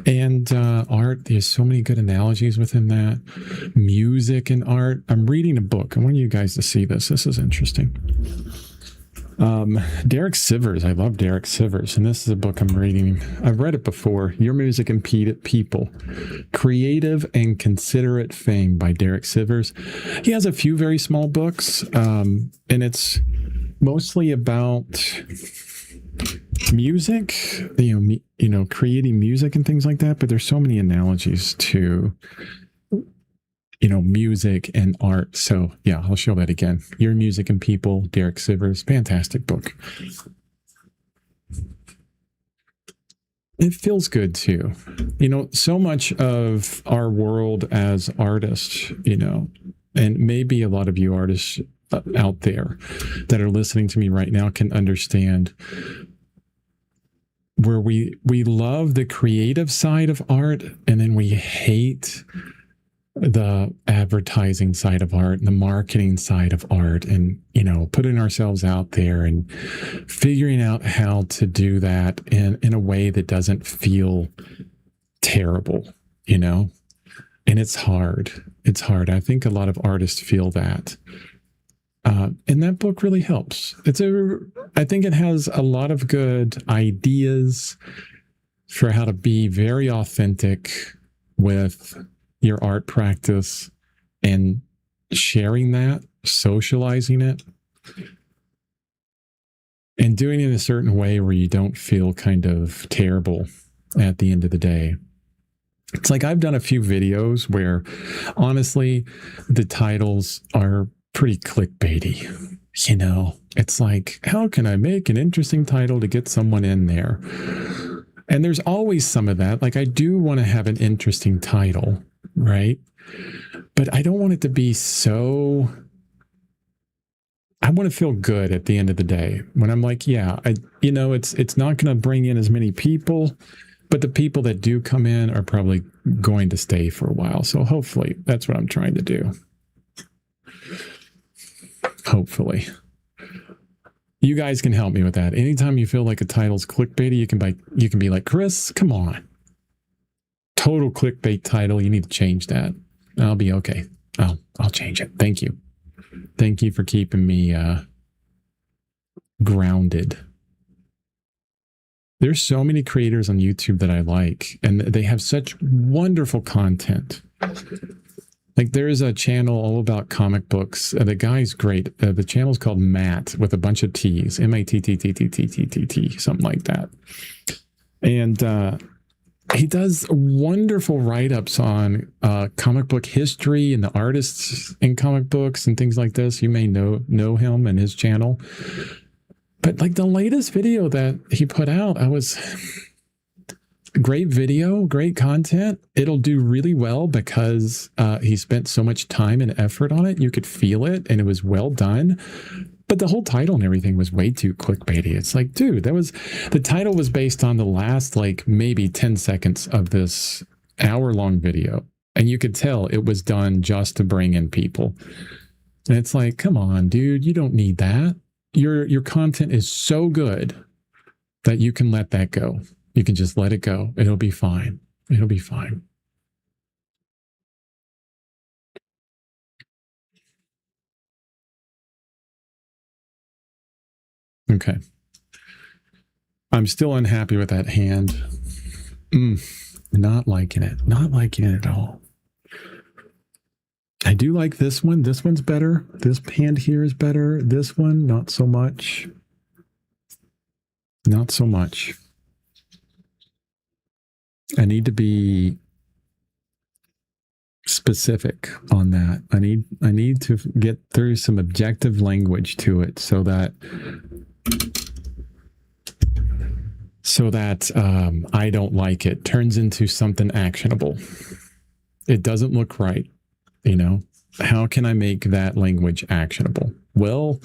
and art, there's so many good analogies within that. Music and art. I'm reading a book. I want you guys to see this. This is interesting. Derek Sivers. I love Derek Sivers. And this is a book I'm reading. I've read it before. Your Music and People. Creative and Considerate Fame by Derek Sivers. He has a few very small books. And it's mostly about music, creating music and things like that. But there's so many analogies to music and art. So yeah, I'll show that again. Your Music and People, Derek Sivers, fantastic book. It feels good too. So much of our world as artists, and maybe a lot of you artists out there that are listening to me right now can understand where we love the creative side of art, and then we hate the advertising side of art and the marketing side of art, and putting ourselves out there and figuring out how to do that in a way that doesn't feel terrible, and it's hard. I think a lot of artists feel that, and that book really helps. I think it has a lot of good ideas for how to be very authentic with your art practice and sharing that, socializing it, and doing it in a certain way where you don't feel kind of terrible at the end of the day. It's like I've done a few videos where honestly, the titles are pretty clickbaity. It's like, how can I make an interesting title to get someone in there? And there's always some of that. Like I do want to have an interesting title, right? But I don't want it to be so. I want to feel good at the end of the day when I'm like, yeah, it's not going to bring in as many people, but the people that do come in are probably going to stay for a while. So hopefully that's what I'm trying to do. Hopefully. You guys can help me with that. Anytime you feel like a title's clickbaity, you can be like, Chris, come on. Total clickbait title. You need to change that. I'll be okay. I'll change it. Thank you. Thank you for keeping me grounded. There's so many creators on YouTube that I like, and they have such wonderful content. Like there's a channel all about comic books. The guy's great. The channel's called Matt with a bunch of T's, Matttttttttt, something like that. And he does wonderful write-ups on comic book history and the artists in comic books and things like this. You may know him and his channel. But like the latest video that he put out, great video, great content. It'll do really well because he spent so much time and effort on it. You could feel it and it was well done. But the whole title and everything was way too clickbaity. It's like, dude, the title was based on the last like maybe 10 seconds of this hour-long video. And you could tell it was done just to bring in people. And it's like, come on, dude, you don't need that. Your content is so good that you can let that go. You can just let it go. It'll be fine. It'll be fine. Okay. I'm still unhappy with that hand. Not liking it. Not liking it at all. I do like this one. This one's better. This hand here is better. This one, not so much. Not so much. I need to be specific on that. I need to get through some objective language to it so that I don't like it turns into something actionable. It doesn't look right. How can I make that language actionable? Well,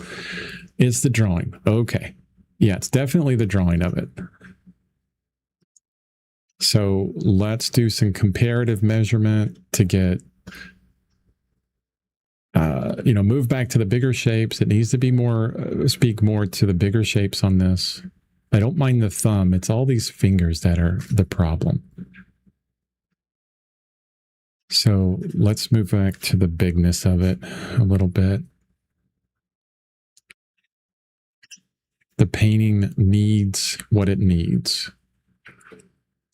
it's the drawing. Okay. Yeah, it's definitely the drawing of it. So let's do some comparative measurement to get, move back to the bigger shapes. It needs to be speak more to the bigger shapes on this. I don't mind the thumb. It's all these fingers that are the problem. So let's move back to the bigness of it a little bit. The painting needs what it needs.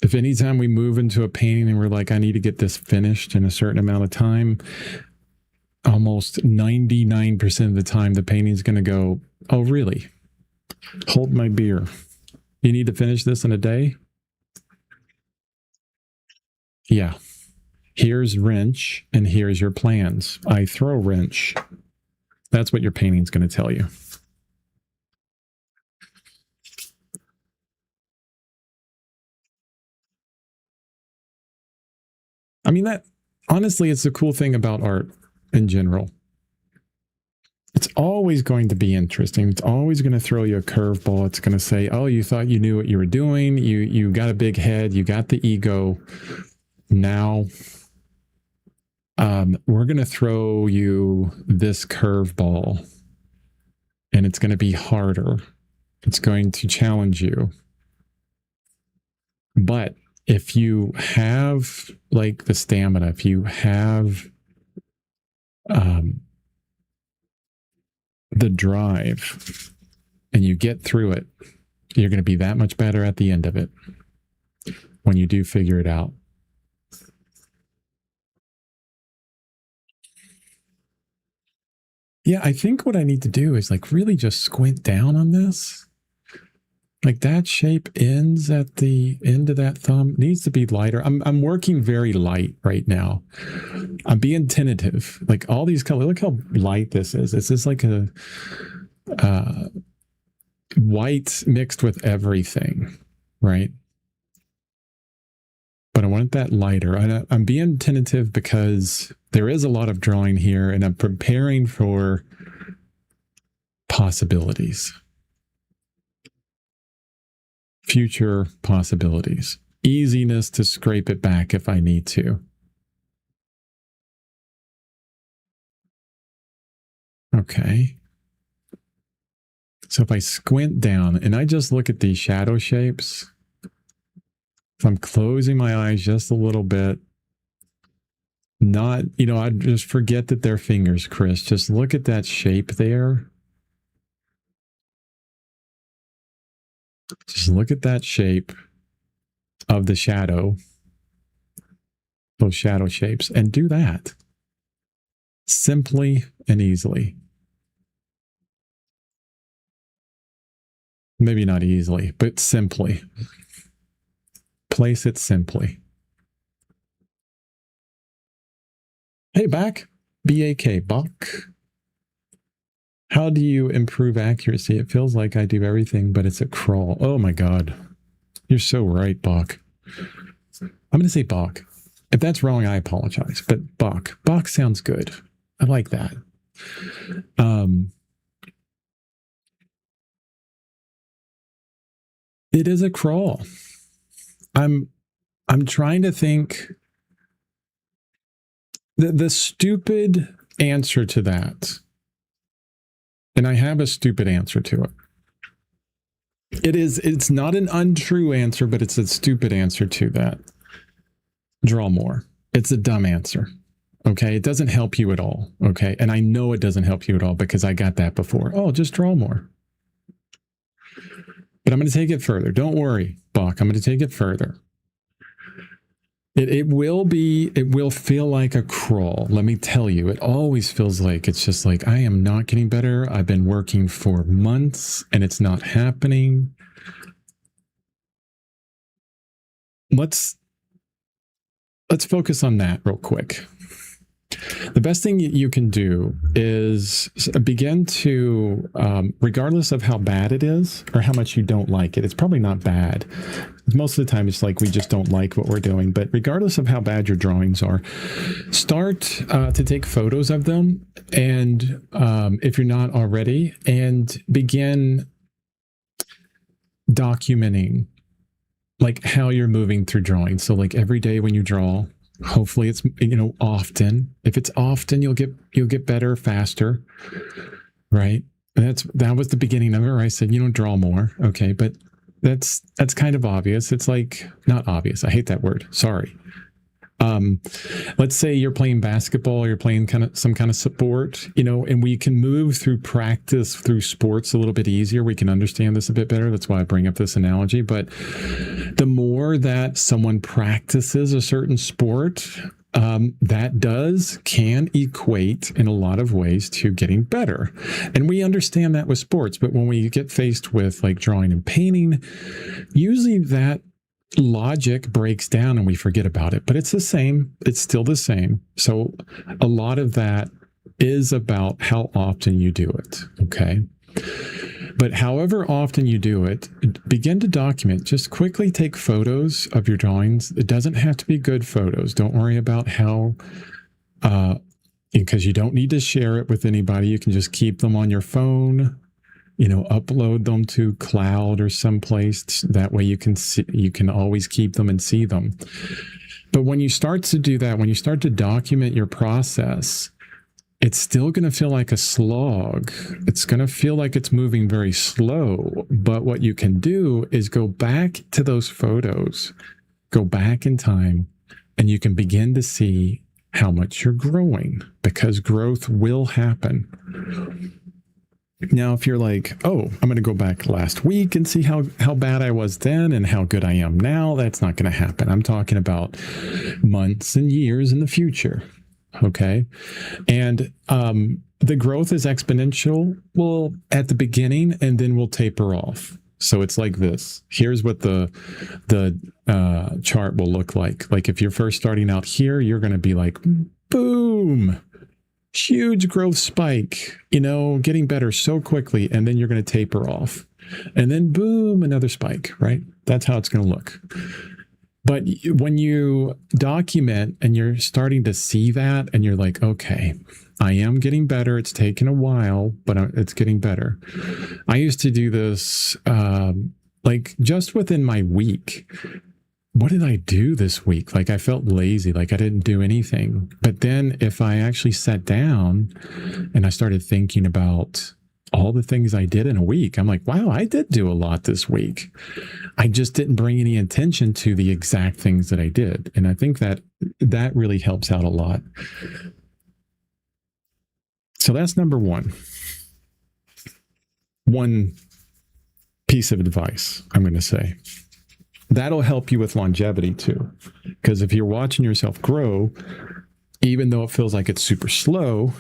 If anytime we move into a painting and we're like, I need to get this finished in a certain amount of time, almost 99% of the time, the painting's going to go, oh, really? Hold my beer. You need to finish this in a day? Yeah. Here's wrench and here's your plans. I throw wrench. That's what your painting's going to tell you. I mean, honestly, it's the cool thing about art in general. It's always going to be interesting. It's always going to throw you a curveball. It's going to say, oh, you thought you knew what you were doing. You got a big head. You got the ego. Now, we're going to throw you this curveball, and it's going to be harder. It's going to challenge you. But if you have like the stamina, if you have the drive and you get through it, you're going to be that much better at the end of it when you do figure it out. Yeah, I think what I need to do is like really just squint down on this. Like that shape ends at the end of that thumb. Needs to be lighter. I'm working very light right now. I'm being tentative. Like all these colors, look how light this is. This is like a white mixed with everything, right? but I want that lighter. I'm being tentative because there is a lot of drawing here, and I'm preparing for possibilities. Future possibilities. Easiness to scrape it back if I need to. Okay. So if I squint down and I just look at these shadow shapes, if I'm closing my eyes just a little bit, not, I just forget that they're fingers, Chris. Just look at that shape there. Just look at that shape of the shadow, those shadow shapes, and do that simply and easily. Maybe not easily, but simply. Place it simply. Hey, back. B-A-K, Buck. How do you improve accuracy? It feels like I do everything, but it's a crawl. Oh my God. You're so right, Buck. I'm going to say Buck. If that's wrong, I apologize. But Buck. Buck sounds good. I like that. It is a crawl. I'm trying to think. The stupid answer to that, and I have a stupid answer to it. It's not an untrue answer, but it's a stupid answer to that. Draw more. It's a dumb answer. Okay. It doesn't help you at all. Okay. And I know it doesn't help you at all because I got that before. Oh, just draw more. But I'm going to take it further. Don't worry, Buck. I'm going to take it further. It will feel like a crawl. Let me tell you, it always feels like it's just like, I am not getting better. I've been working for months and it's not happening. Let's focus on that real quick. The best thing you can do is begin to, regardless of how bad it is or how much you don't like it, it's probably not bad. Most of the time it's like we just don't like what we're doing. But regardless of how bad your drawings are, start to take photos of them. And if you're not already, and begin documenting like how you're moving through drawing. So like every day when you draw, hopefully it's, often. If it's often, you'll get better faster, right? And that was the beginning of it, where I said, draw more. Okay. But that's kind of obvious. It's like, not obvious. I hate that word. Sorry. Let's say you're playing basketball, or you're playing some kind of sport, and we can move through practice through sports a little bit easier. We can understand this a bit better. That's why I bring up this analogy. But the more that someone practices a certain sport, that can equate in a lot of ways to getting better. And we understand that with sports, but when we get faced with like drawing and painting, usually that logic breaks down and we forget about it, but it's the same. It's still the same. So a lot of that is about how often you do it. Okay. But however often you do it, begin to document. Just quickly take photos of your drawings. It doesn't have to be good photos. Don't worry about how, because you don't need to share it with anybody. You can just keep them on your phone, upload them to cloud or someplace. That way you can always keep them and see them. But when you start to do that, when you start to document your process, it's still going to feel like a slog. It's going to feel like it's moving very slow. But what you can do is go back to those photos, go back in time, and you can begin to see how much you're growing, because growth will happen. Now, if you're like, oh, I'm going to go back last week and see how bad I was then and how good I am now, that's not going to happen. I'm talking about months and years in the future. Okay. And the growth is exponential. Well, at the beginning, and then we'll taper off. So it's like this. Here's what the chart will look like. Like if you're first starting out here, you're going to be like, boom. Huge growth spike, getting better so quickly, and then you're going to taper off. And then boom, another spike, right? That's how it's going to look. But when you document and you're starting to see that and you're like, okay, I am getting better. It's taken a while, but it's getting better. I used to do this like just within my week. What did I do this week? Like I felt lazy, like I didn't do anything. But then if I actually sat down and I started thinking about all the things I did in a week, I'm like, wow, I did do a lot this week. I just didn't bring any attention to the exact things that I did. And I think that that really helps out a lot. So that's number one. One piece of advice I'm going to say. That'll help you with longevity too. Because if you're watching yourself grow, even though it feels like it's super slow,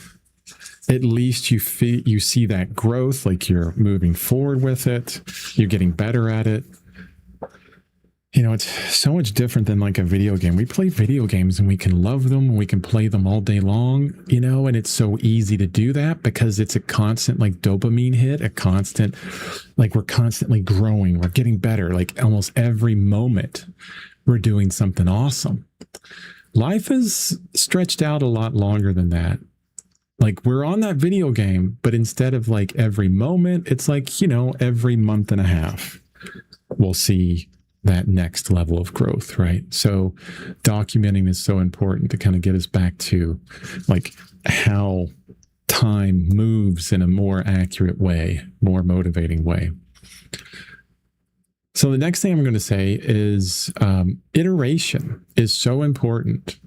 at least you see that growth, like you're moving forward with it, you're getting better at it. You know, it's so much different than like a video game. We play video games and we can love them and we can play them all day long, you know, and it's so easy to do that because it's a constant like dopamine hit, a constant, like we're constantly growing, we're getting better. Like almost every moment we're doing something awesome. Life is stretched out a lot longer than that. Like we're on that video game, but instead of like every moment, it's like, you know, every month and a half, we'll see that next level of growth, right? So documenting is so important to kind of get us back to like how time moves in a more accurate way, more motivating way. So the next thing I'm going to say is iteration is so important.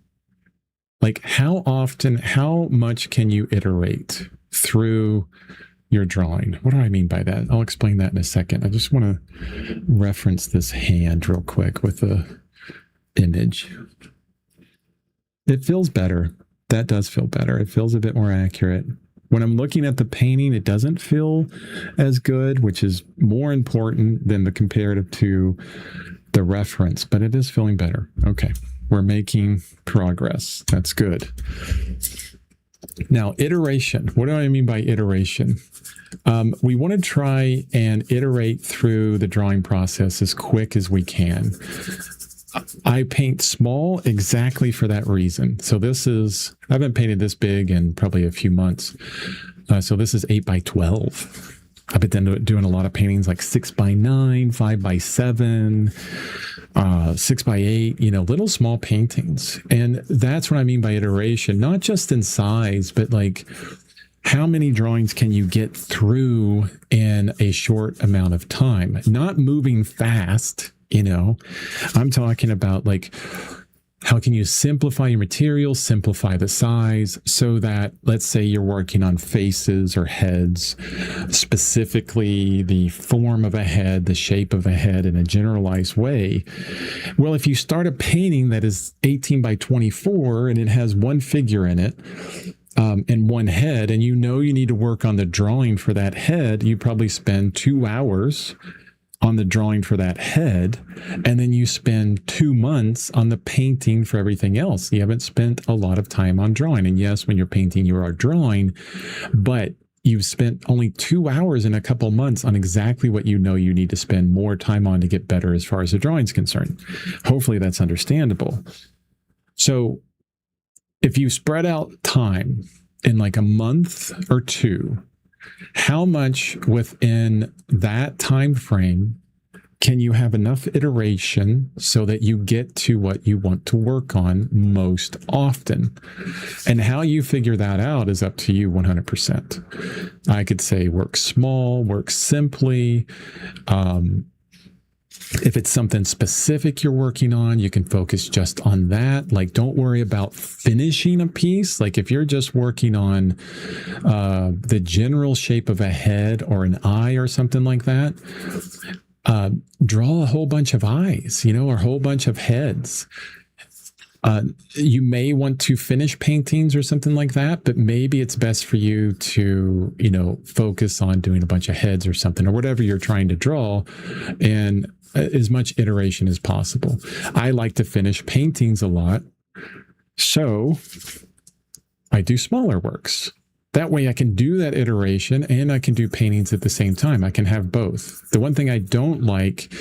Like how often, how much can you iterate through your drawing? What do I mean by that? I'll explain that in a second. I just want to reference this hand real quick with the image. It feels better. That does feel better. It feels a bit more accurate. When I'm looking at the painting, it doesn't feel as good, which is more important than the comparative to the reference, but it is feeling better. Okay. We're making progress. That's good. Now, iteration. What do I mean by iteration? We want to try and iterate through the drawing process as quick as we can. I paint small exactly for that reason. So this is, I haven't painted this big in probably a few months. So this is 8 by 12. I've been doing a lot of paintings like 6 by 9, 5 by 7, 6 by 8, you know, little small paintings. And that's what I mean by iteration, not just in size, but like how many drawings can you get through in a short amount of time? Not moving fast, you know. I'm talking about like, how can you simplify your material, simplify the size so that, let's say you're working on faces or heads, specifically the form of a head, the shape of a head in a generalized way. Well, if you start a painting that is 18 by 24 and it has one figure in it, and one head, and you know you need to work on the drawing for that head, you probably spend 2 hours on the drawing for that head, and then you spend 2 months on the painting for everything else. You haven't spent a lot of time on drawing. And yes, when you're painting, you are drawing, but you've spent only 2 hours in a couple months on exactly what you know you need to spend more time on to get better as far as the drawing is concerned. Hopefully that's understandable. So if you spread out time in like a month or two, how much within that time frame can you have enough iteration so that you get to what you want to work on most often? And how you figure that out is up to you 100%. I could say work small, work simply. If it's something specific you're working on, you can focus just on that. Like, don't worry about finishing a piece. Like if you're just working on the general shape of a head or an eye or something like that, draw a whole bunch of eyes, you know, or a whole bunch of heads. You may want to finish paintings or something like that, but maybe it's best for you to, you know, focus on doing a bunch of heads or something, or whatever you're trying to draw, and as much iteration as possible. I like to finish paintings a lot, so I do smaller works. That way I can do that iteration and I can do paintings at the same time. I can have both. The one thing I don't like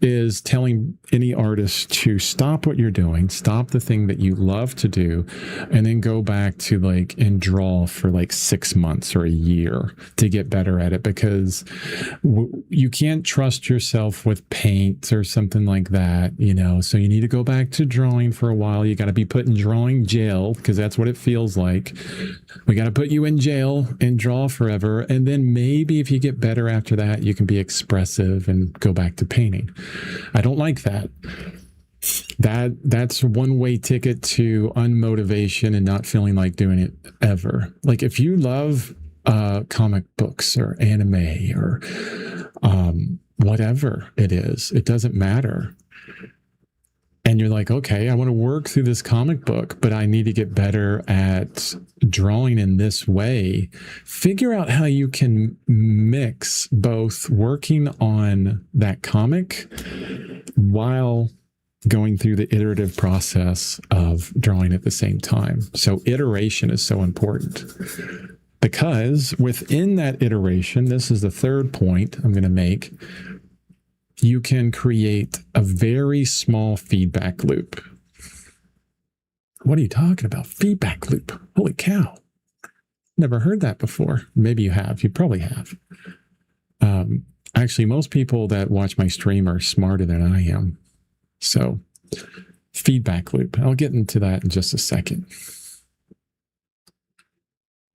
is telling any artist to stop what you're doing, stop the thing that you love to do, and then go back to like and draw for like 6 months or a year to get better at it, because you can't trust yourself with paint or something like that, you know. So you need to go back to drawing for a while. You got to be put in drawing jail, because that's what it feels like. We got to put you in jail and draw forever, and then maybe if you get better after that, you can be expressive and go back to painting. I don't like that. That's a one-way ticket to unmotivation and not feeling like doing it ever. Like if you love comic books or anime or whatever it is, it doesn't matter. And you're like, okay, I want to work through this comic book, but I need to get better at drawing in this way. Figure out how you can mix both working on that comic while going through the iterative process of drawing at the same time. So iteration is so important, because within that iteration, this is the third point I'm going to make, you can create a very small feedback loop. What are you talking about? Feedback loop? Holy cow. Never heard that before. Maybe you have. You probably have. Actually, most people that watch my stream are smarter than I am. So, feedback loop. I'll get into that in just a second.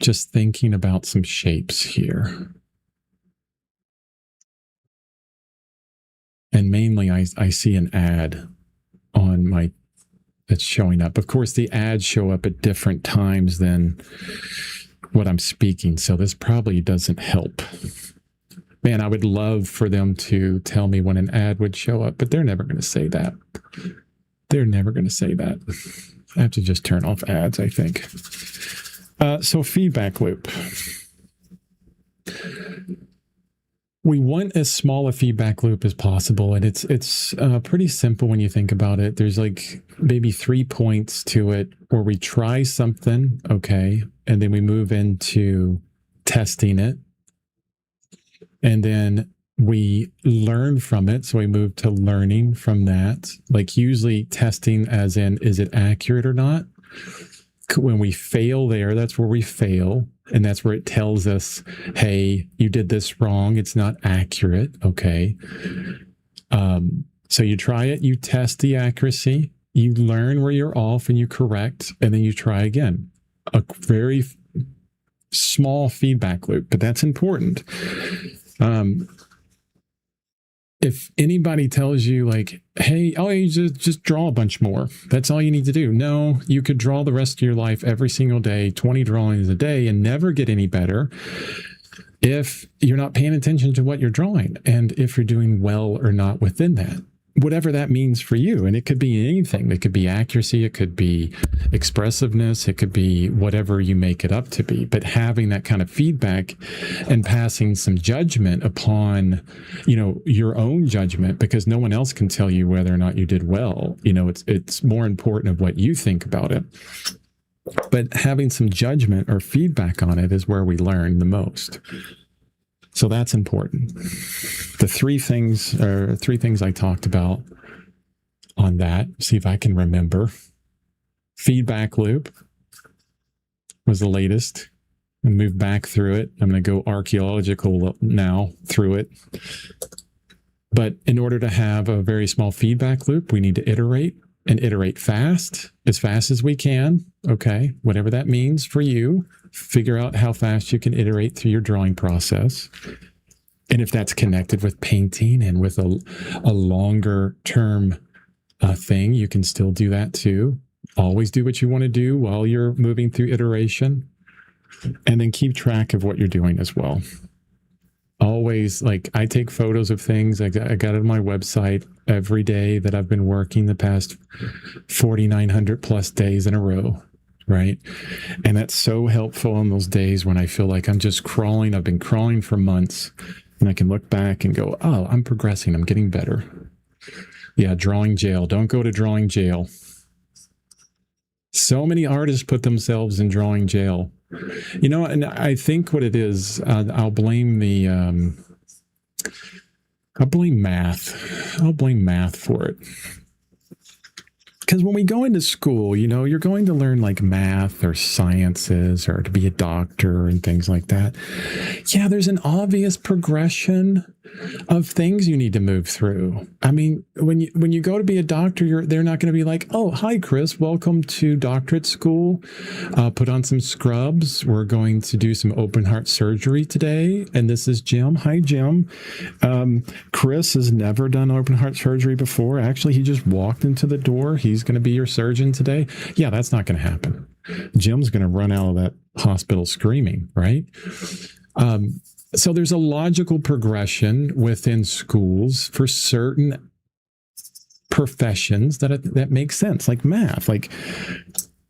Just thinking about some shapes here. And mainly I see an ad on my, that's showing up. Of course, the ads show up at different times than what I'm speaking. So this probably doesn't help. Man, I would love for them to tell me when an ad would show up, but they're never going to say that. They're never going to say that. I have to just turn off ads, I think. So feedback loop. We want as small a feedback loop as possible, and it's pretty simple when you think about it. There's like maybe 3 points to it, where we try something, okay, and then we move into testing it, and then we learn from it. So we move to learning from that, like usually testing as in, is it accurate or not? When we fail there, that's where we fail. And that's where it tells us, hey, you did this wrong. It's not accurate. Okay. So you try it, you test the accuracy, you learn where you're off and you correct, and then you try again. A very small feedback loop, but that's important. If anybody tells you like, hey, oh, you just draw a bunch more, that's all you need to do. No, you could draw the rest of your life every single day, 20 drawings a day, and never get any better if you're not paying attention to what you're drawing and if you're doing well or not within that. Whatever that means for you. And it could be anything. It could be accuracy. It could be expressiveness. It could be whatever you make it up to be. But having that kind of feedback and passing some judgment upon, you know, your own judgment, because no one else can tell you whether or not you did well. You know, it's more important of what you think about it. But having some judgment or feedback on it is where we learn the most. So that's important. The three things I talked about on that, see if I can remember. Feedback loop was the latest. And move back through it. I'm going to go archaeological now through it. But in order to have a very small feedback loop, we need to iterate and iterate fast as we can. Okay, whatever that means for you. Figure out how fast you can iterate through your drawing process. And if that's connected with painting and with a longer term thing, you can still do that too. Always do what you want to do while you're moving through iteration. And then keep track of what you're doing as well. Always, like, I take photos of things. I got it on my website every day that I've been working the past 4,900 plus days in a row. Right. And that's so helpful on those days when I feel like I'm just crawling. I've been crawling for months, and I can look back and go, oh, I'm progressing. I'm getting better. Yeah. Drawing jail. Don't go to drawing jail. So many artists put themselves in drawing jail And I think what it is, I'll blame I'll blame math. I'll blame math for it. Because when we go into school, you're going to learn like math or sciences or to be a doctor and things like that. Yeah, there's an obvious progression of things you need to move through. I mean, when you go to be a doctor, they're not going to be like, oh, hi, Chris, welcome to doctorate school. Put on some scrubs. We're going to do some open heart surgery today. And this is Jim. Hi, Jim. Chris has never done open heart surgery before. Actually, he just walked into the door. He's going to be your surgeon today. Yeah, that's not going to happen. Jim's going to run out of that hospital screaming, right? So there's a logical progression within schools for certain professions that makes sense, like math. Like,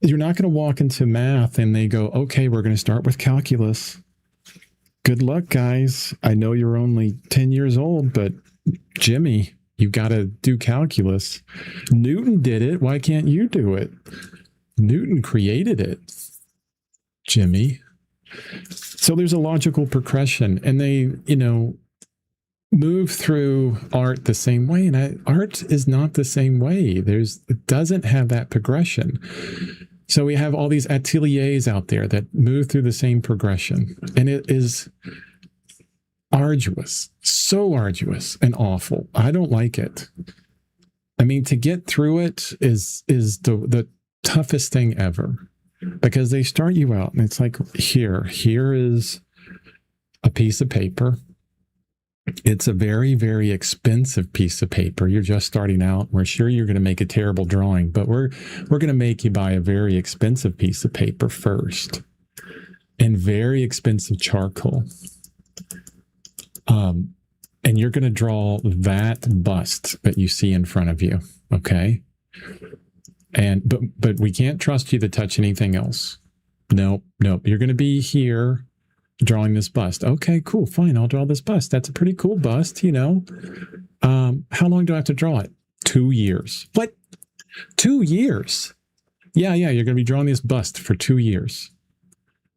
you're not going to walk into math and they go, okay, we're going to start with calculus. Good luck, guys. I know you're only 10 years old, but Jimmy, you got to do calculus. Newton did it. Why can't you do it? Newton created it, Jimmy. So there's a logical progression, and they, move through art the same way. And art is not the same way. It doesn't have that progression. So we have all these ateliers out there that move through the same progression, and it is arduous, so arduous and awful. I don't like it. I mean, to get through it is the toughest thing ever. Because they start you out and it's like, here is a piece of paper. It's a very, very expensive piece of paper. You're just starting out. We're sure you're going to make a terrible drawing, but we're going to make you buy a very expensive piece of paper first, and very expensive charcoal. And you're going to draw that bust that you see in front of you. Okay. But we can't trust you to touch anything else. Nope. You're going to be here drawing this bust. Okay, cool, fine. I'll draw this bust. That's a pretty cool bust, How long do I have to draw it? 2 years. What? 2 years? Yeah. You're going to be drawing this bust for 2 years.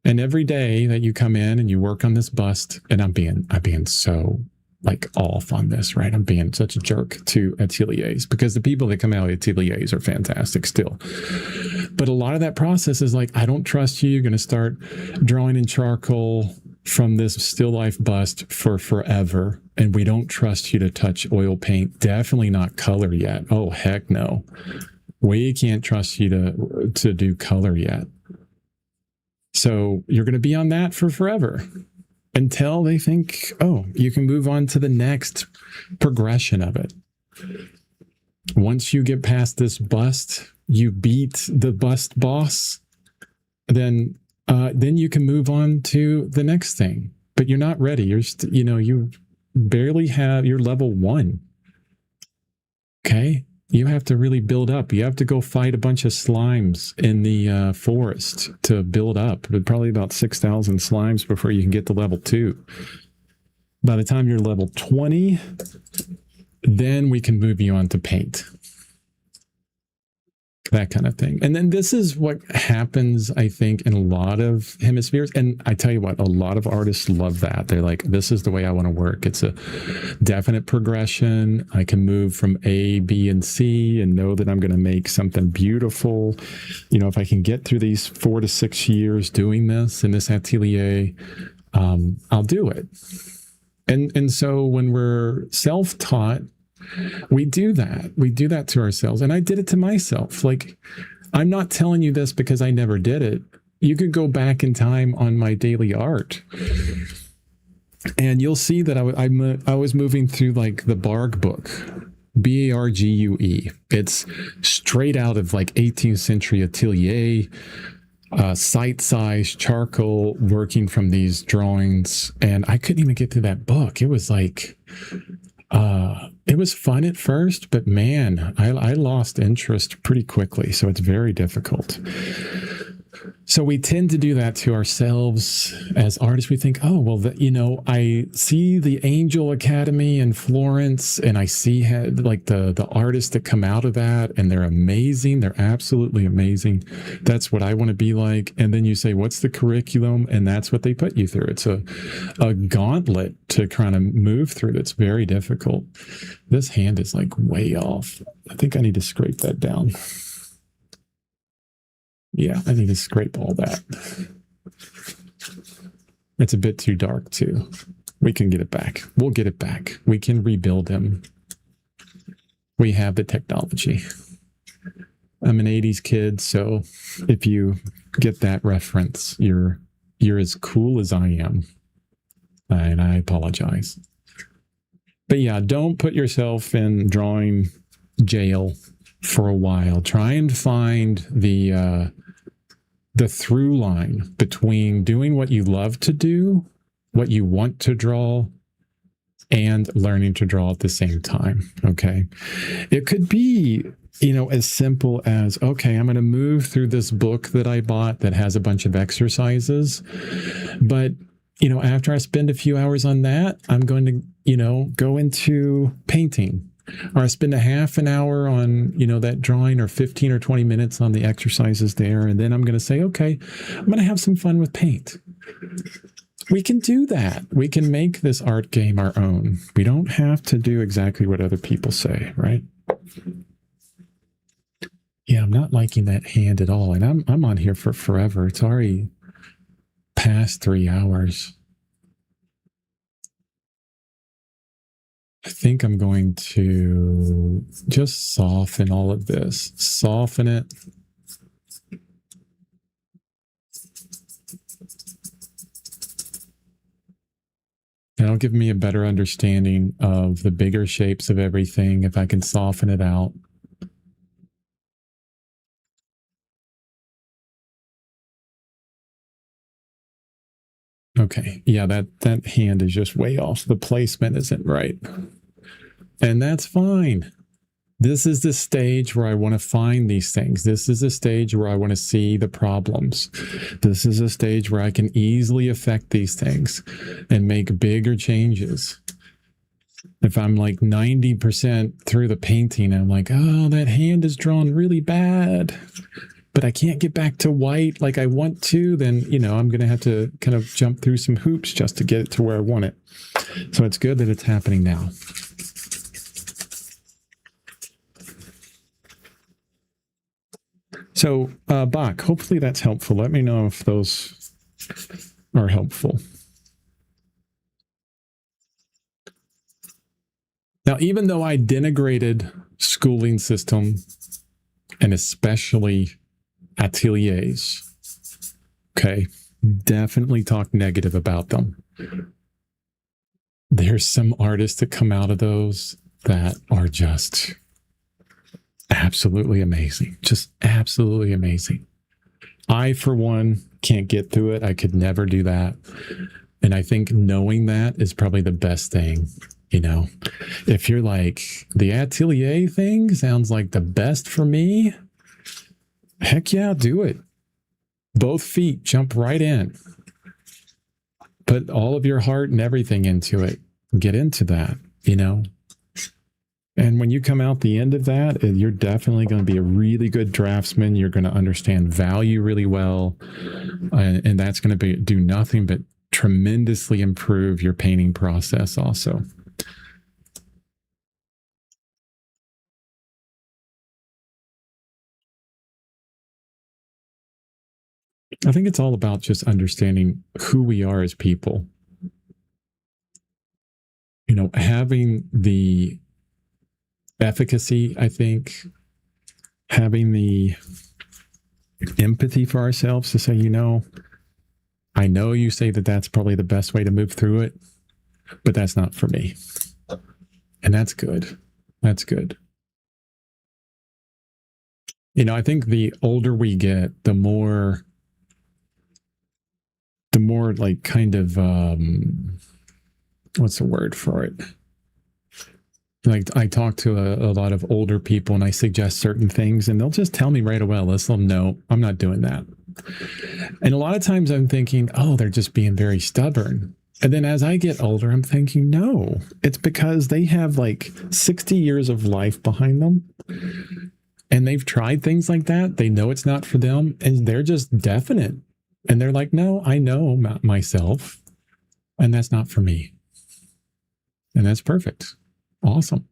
And every day that you come in and you work on this bust, and I'm being so off on this, right? I'm being such a jerk to ateliers, because the people that come out of ateliers are fantastic still. But a lot of that process is like, I don't trust you. You're going to start drawing in charcoal from this still life bust for forever. And we don't trust you to touch oil paint. Definitely not color yet. Oh, heck no. We can't trust you to do color yet. So you're going to be on that for forever, until they think, oh, you can move on to the next progression of it. Once you get past this bust, you beat the bust boss, then you can move on to the next thing. But you're not ready. You barely have, you're level 1. Okay? You have to really build up. You have to go fight a bunch of slimes in the forest to build up. Probably about 6,000 slimes before you can get to level 2. By the time you're level 20, then we can move you on to paint. That kind of thing. And then this is what happens, I think, in a lot of hemispheres. And I tell you what, a lot of artists love that. They're like, this is the way I want to work. It's a definite progression. I can move from A, B, and C and know that I'm going to make something beautiful. If I can get through these 4 to 6 years doing this in this atelier, I'll do it. And so when we're self-taught, we do that. We do that to ourselves. And I did it to myself. I'm not telling you this because I never did it. You could go back in time on my daily art, and you'll see that I was moving through the Bargue book, Bargue. It's straight out of 18th century atelier, sight-size charcoal, working from these drawings. And I couldn't even get through that book. It was it was fun at first, but man, I lost interest pretty quickly. So it's very difficult. So we tend to do that to ourselves as artists. We think, oh, well, I see the Angel Academy in Florence, and I see like the artists that come out of that, and they're amazing. They're absolutely amazing. That's what I want to be like. And then you say, what's the curriculum? And that's what they put you through. It's a gauntlet to kind of move through that's very difficult. This hand is like way off. I think I need to scrape that down. Yeah, I need to scrape all that. It's a bit too dark too. We can get it back. We'll get it back. We can rebuild him. We have the technology. I'm an 80s kid, so if you get that reference, you're as cool as I am. And I apologize. But yeah, don't put yourself in drawing jail for a while. Try and find the through line between doing what you love to do, what you want to draw, and learning to draw at the same time. Okay. It could be, as simple as, okay, I'm going to move through this book that I bought that has a bunch of exercises. But, after I spend a few hours on that, I'm going to, go into painting. Or I spend a half an hour on, that drawing, or 15 or 20 minutes on the exercises there. And then I'm going to say, okay, I'm going to have some fun with paint. We can do that. We can make this art game our own. We don't have to do exactly what other people say, right? Yeah, I'm not liking that hand at all. And I'm on here for forever. It's already past 3 hours. I think I'm going to just soften all of this. Soften it. That'll give me a better understanding of the bigger shapes of everything if I can soften it out. Okay, yeah, that hand is just way off. The placement isn't right. And that's fine. This is the stage where I want to find these things. This is the stage where I want to see the problems. This is a stage where I can easily affect these things and make bigger changes. If I'm like 90% through the painting, I'm like, oh, that hand is drawn really bad, but I can't get back to white like I want to, then, I'm going to have to kind of jump through some hoops just to get it to where I want it. So it's good that it's happening now. So, Bach, hopefully that's helpful. Let me know if those are helpful. Now, even though I denigrated schooling system, and especially ateliers, okay, definitely talk negative about them. There's some artists that come out of those that are just absolutely amazing. Just absolutely amazing. I, for one, can't get through it. I could never do that. And I think knowing that is probably the best thing. If you're like, the atelier thing sounds like the best for me, heck yeah, do it. Both feet, jump right in. Put all of your heart and everything into it. Get into that, And when you come out the end of that, you're definitely going to be a really good draftsman. You're going to understand value really well. And that's going to do nothing but tremendously improve your painting process also. I think it's all about just understanding who we are as people. Having the efficacy, I think, having the empathy for ourselves to say, I know you say that that's probably the best way to move through it, but that's not for me. And that's good. That's good. I think the older we get, the more like kind of, what's the word for it? Like I talk to a lot of older people and I suggest certain things and they'll just tell me right away, listen, no, I'm not doing that. And a lot of times I'm thinking, oh, they're just being very stubborn. And then as I get older, I'm thinking, no, it's because they have like 60 years of life behind them. And they've tried things like that. They know it's not for them. And they're just definite. And they're like, no, I know myself. And that's not for me. And that's perfect. Awesome.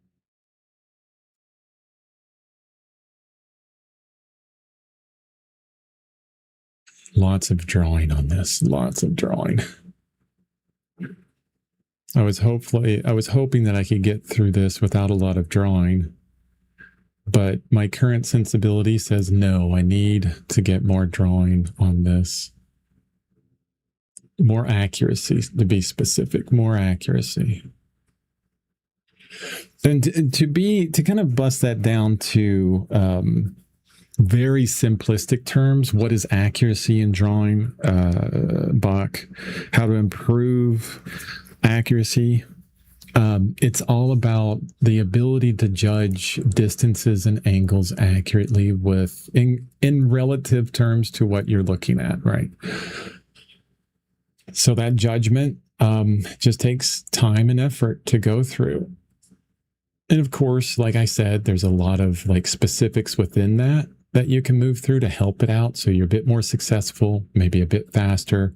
Lots of drawing on this. Lots of drawing. I was hoping that I could get through this without a lot of drawing. But my current sensibility says no, I need to get more drawing on this. More accuracy, to be specific, more accuracy. And to kind of bust that down to very simplistic terms, what is accuracy in drawing, Bach? How to improve accuracy? It's all about the ability to judge distances and angles accurately in relative terms to what you're looking at, right? So that judgment just takes time and effort to go through. And of course, like I said, there's a lot of like specifics within that you can move through to help it out. So you're a bit more successful, maybe a bit faster,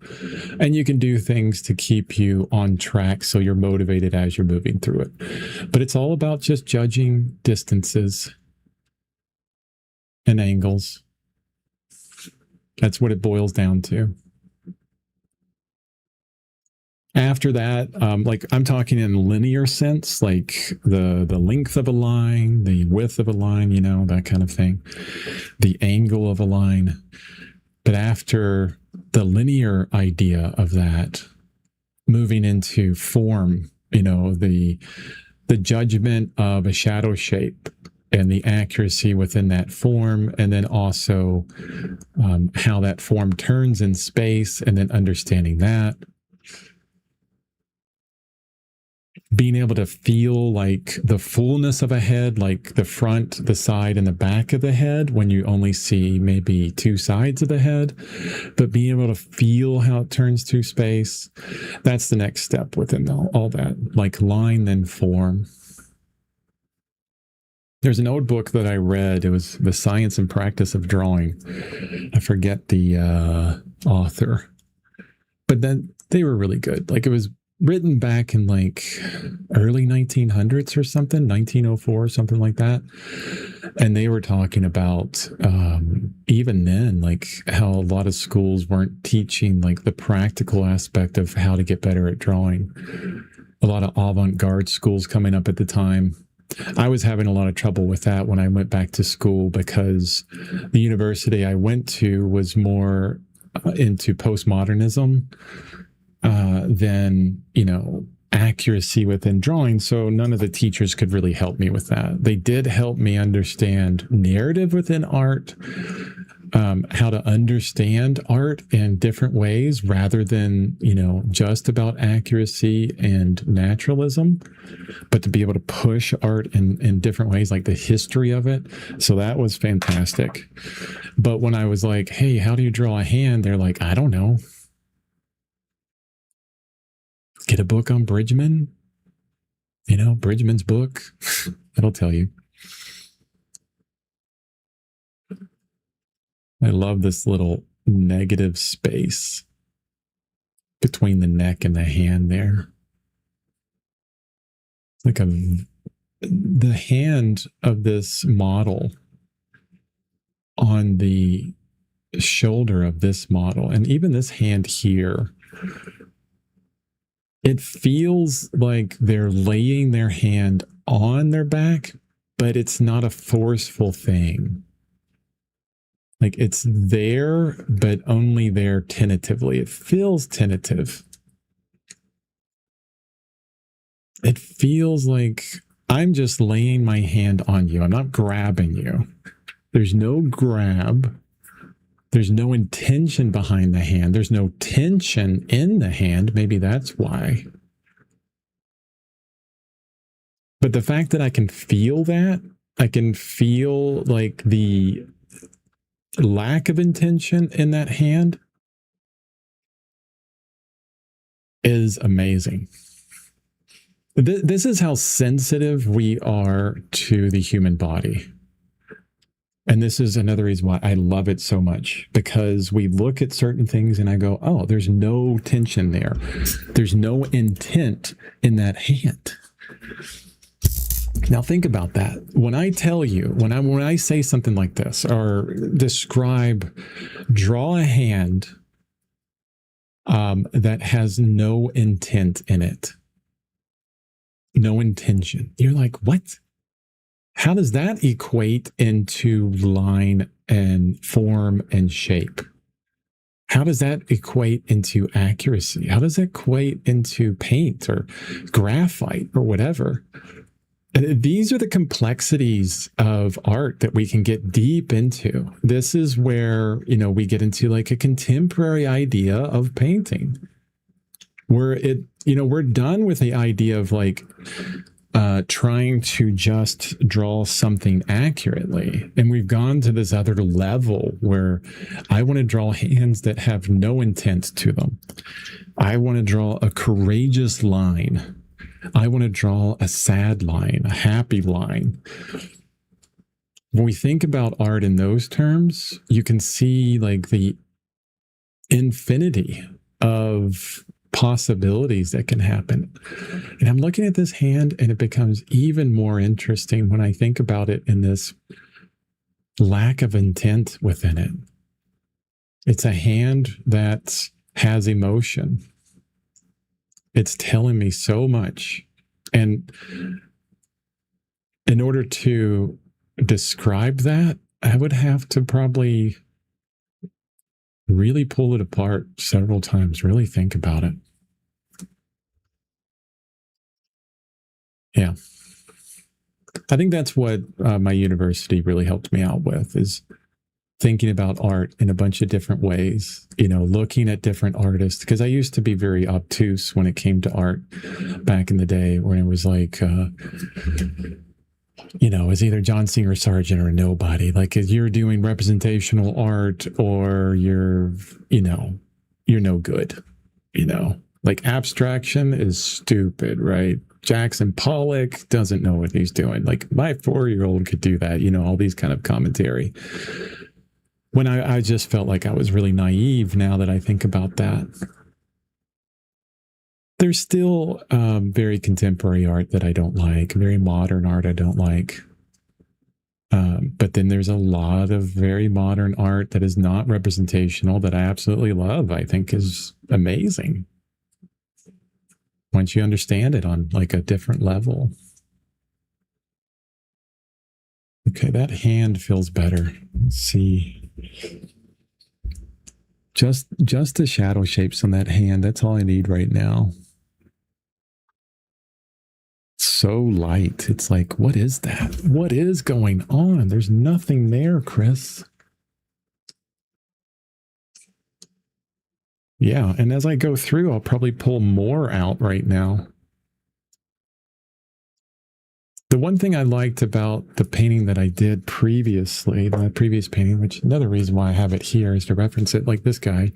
and you can do things to keep you on track. So you're motivated as you're moving through it. But it's all about just judging distances and angles. That's what it boils down to. After that, like I'm talking in linear sense, like the length of a line, the width of a line, that kind of thing, the angle of a line. But after the linear idea of that, moving into form, the judgment of a shadow shape and the accuracy within that form, and then also how that form turns in space, and then understanding that. Being able to feel like the fullness of a head, like the front, the side, and the back of the head when you only see maybe two sides of the head, but being able to feel how it turns through space, that's the next step within all that, like line then form. There's an old book that I read. It was The Science and Practice of Drawing. I forget the author, but then they were really good. Like it was written back in like early 1900s or something, 1904, something like that. And they were talking about even then, like how a lot of schools weren't teaching like the practical aspect of how to get better at drawing. A lot of avant-garde schools coming up at the time. I was having a lot of trouble with that when I went back to school because the university I went to was more into postmodernism than, accuracy within drawing. So none of the teachers could really help me with that. They did help me understand narrative within art, how to understand art in different ways rather than, just about accuracy and naturalism, but to be able to push art in different ways, like the history of it. So that was fantastic. But when I was like, hey, how do you draw a hand? They're like, I don't know. Get a book on Bridgman, Bridgman's book. That'll tell you. I love this little negative space between the neck and the hand there. It's like the hand of this model on the shoulder of this model, and even this hand here, it feels like they're laying their hand on their back, but it's not a forceful thing. Like it's there, but only there tentatively. It feels tentative. It feels like I'm just laying my hand on you. I'm not grabbing you. There's no grab. There's no intention behind the hand. There's no tension in the hand. Maybe that's why. But the fact that I can feel that, I can feel like the lack of intention in that hand is amazing. This is how sensitive we are to the human body. And this is another reason why I love it so much, because we look at certain things and I go, oh, there's no tension there. There's no intent in that hand. Now think about that. When I tell you, when I say something like this or draw a hand that has no intent in it, no intention. You're like, what? How does that equate into line and form and shape? How does that equate into accuracy? How does that equate into paint or graphite or whatever? These are the complexities of art that we can get deep into. This is where, we get into like a contemporary idea of painting, where we're done with the idea of like trying to just draw something accurately. And we've gone to this other level where I want to draw hands that have no intent to them. I want to draw a courageous line. I want to draw a sad line, a happy line. When we think about art in those terms, you can see like the infinity of possibilities that can happen. And I'm looking at this hand and it becomes even more interesting when I think about it in this lack of intent within it. It's a hand that has emotion. It's telling me so much. And in order to describe that, I would have to probably really pull it apart several times, really think about it. Yeah. I think that's what my university really helped me out with, is thinking about art in a bunch of different ways, looking at different artists, because I used to be very obtuse when it came to art back in the day, when it was like, it was either John Singer Sargent or nobody. Like, if you're doing representational art or you're no good, like abstraction is stupid, right? Jackson Pollock doesn't know what he's doing. Like, my 4-year-old could do that, all these kind of commentary. When I just felt like I was really naive now that I think about that. There's still very contemporary art that I don't like, very modern art I don't like. But then there's a lot of very modern art that is not representational that I absolutely love. I think is amazing once you understand it on like a different level. Okay, that hand feels better. Let's see. Just the shadow shapes on that hand. That's all I need right now. So light. It's like, what is that? What is going on? There's nothing there, Chris. Yeah, and as I go through, I'll probably pull more out right now. The one thing I liked about the painting that I did previously, my previous painting, which another reason why I have it here is to reference it, like this guy,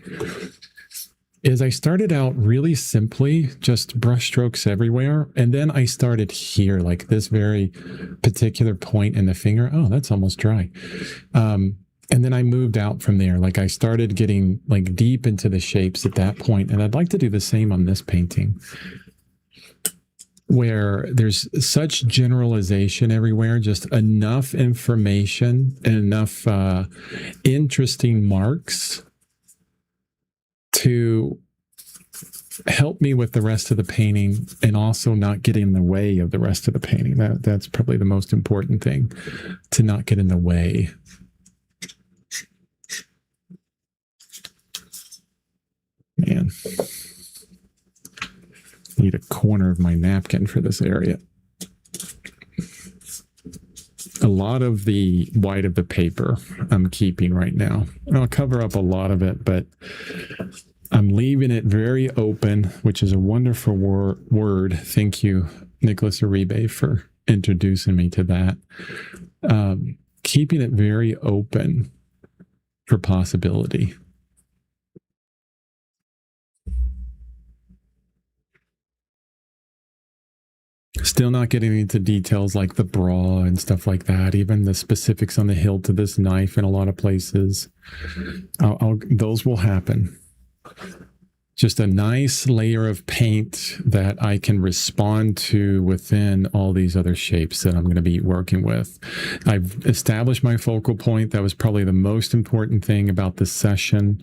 is I started out really simply, just brush strokes everywhere. And then I started here, like this very particular point in the finger. Oh, that's almost dry. And then I moved out from there. Like I started getting like deep into the shapes at that point. And I'd like to do the same on this painting, where there's such generalization everywhere, just enough information and enough interesting marks to help me with the rest of the painting and also not get in the way of the rest of the painting. That's probably the most important thing, to not get in the way. Man, need a corner of my napkin for this area. A lot of the white of the paper I'm keeping right now. I'll cover up a lot of it, but I'm leaving it very open, which is a wonderful word. Thank you, Nicholas Uribe, for introducing me to that. Keeping it very open for possibility. Still not getting into details like the bra and stuff like that, even the specifics on the hilt of this knife in a lot of places. Those will happen. Just a nice layer of paint that I can respond to within all these other shapes that I'm going to be working with. I've established my focal point. That was probably the most important thing about this session.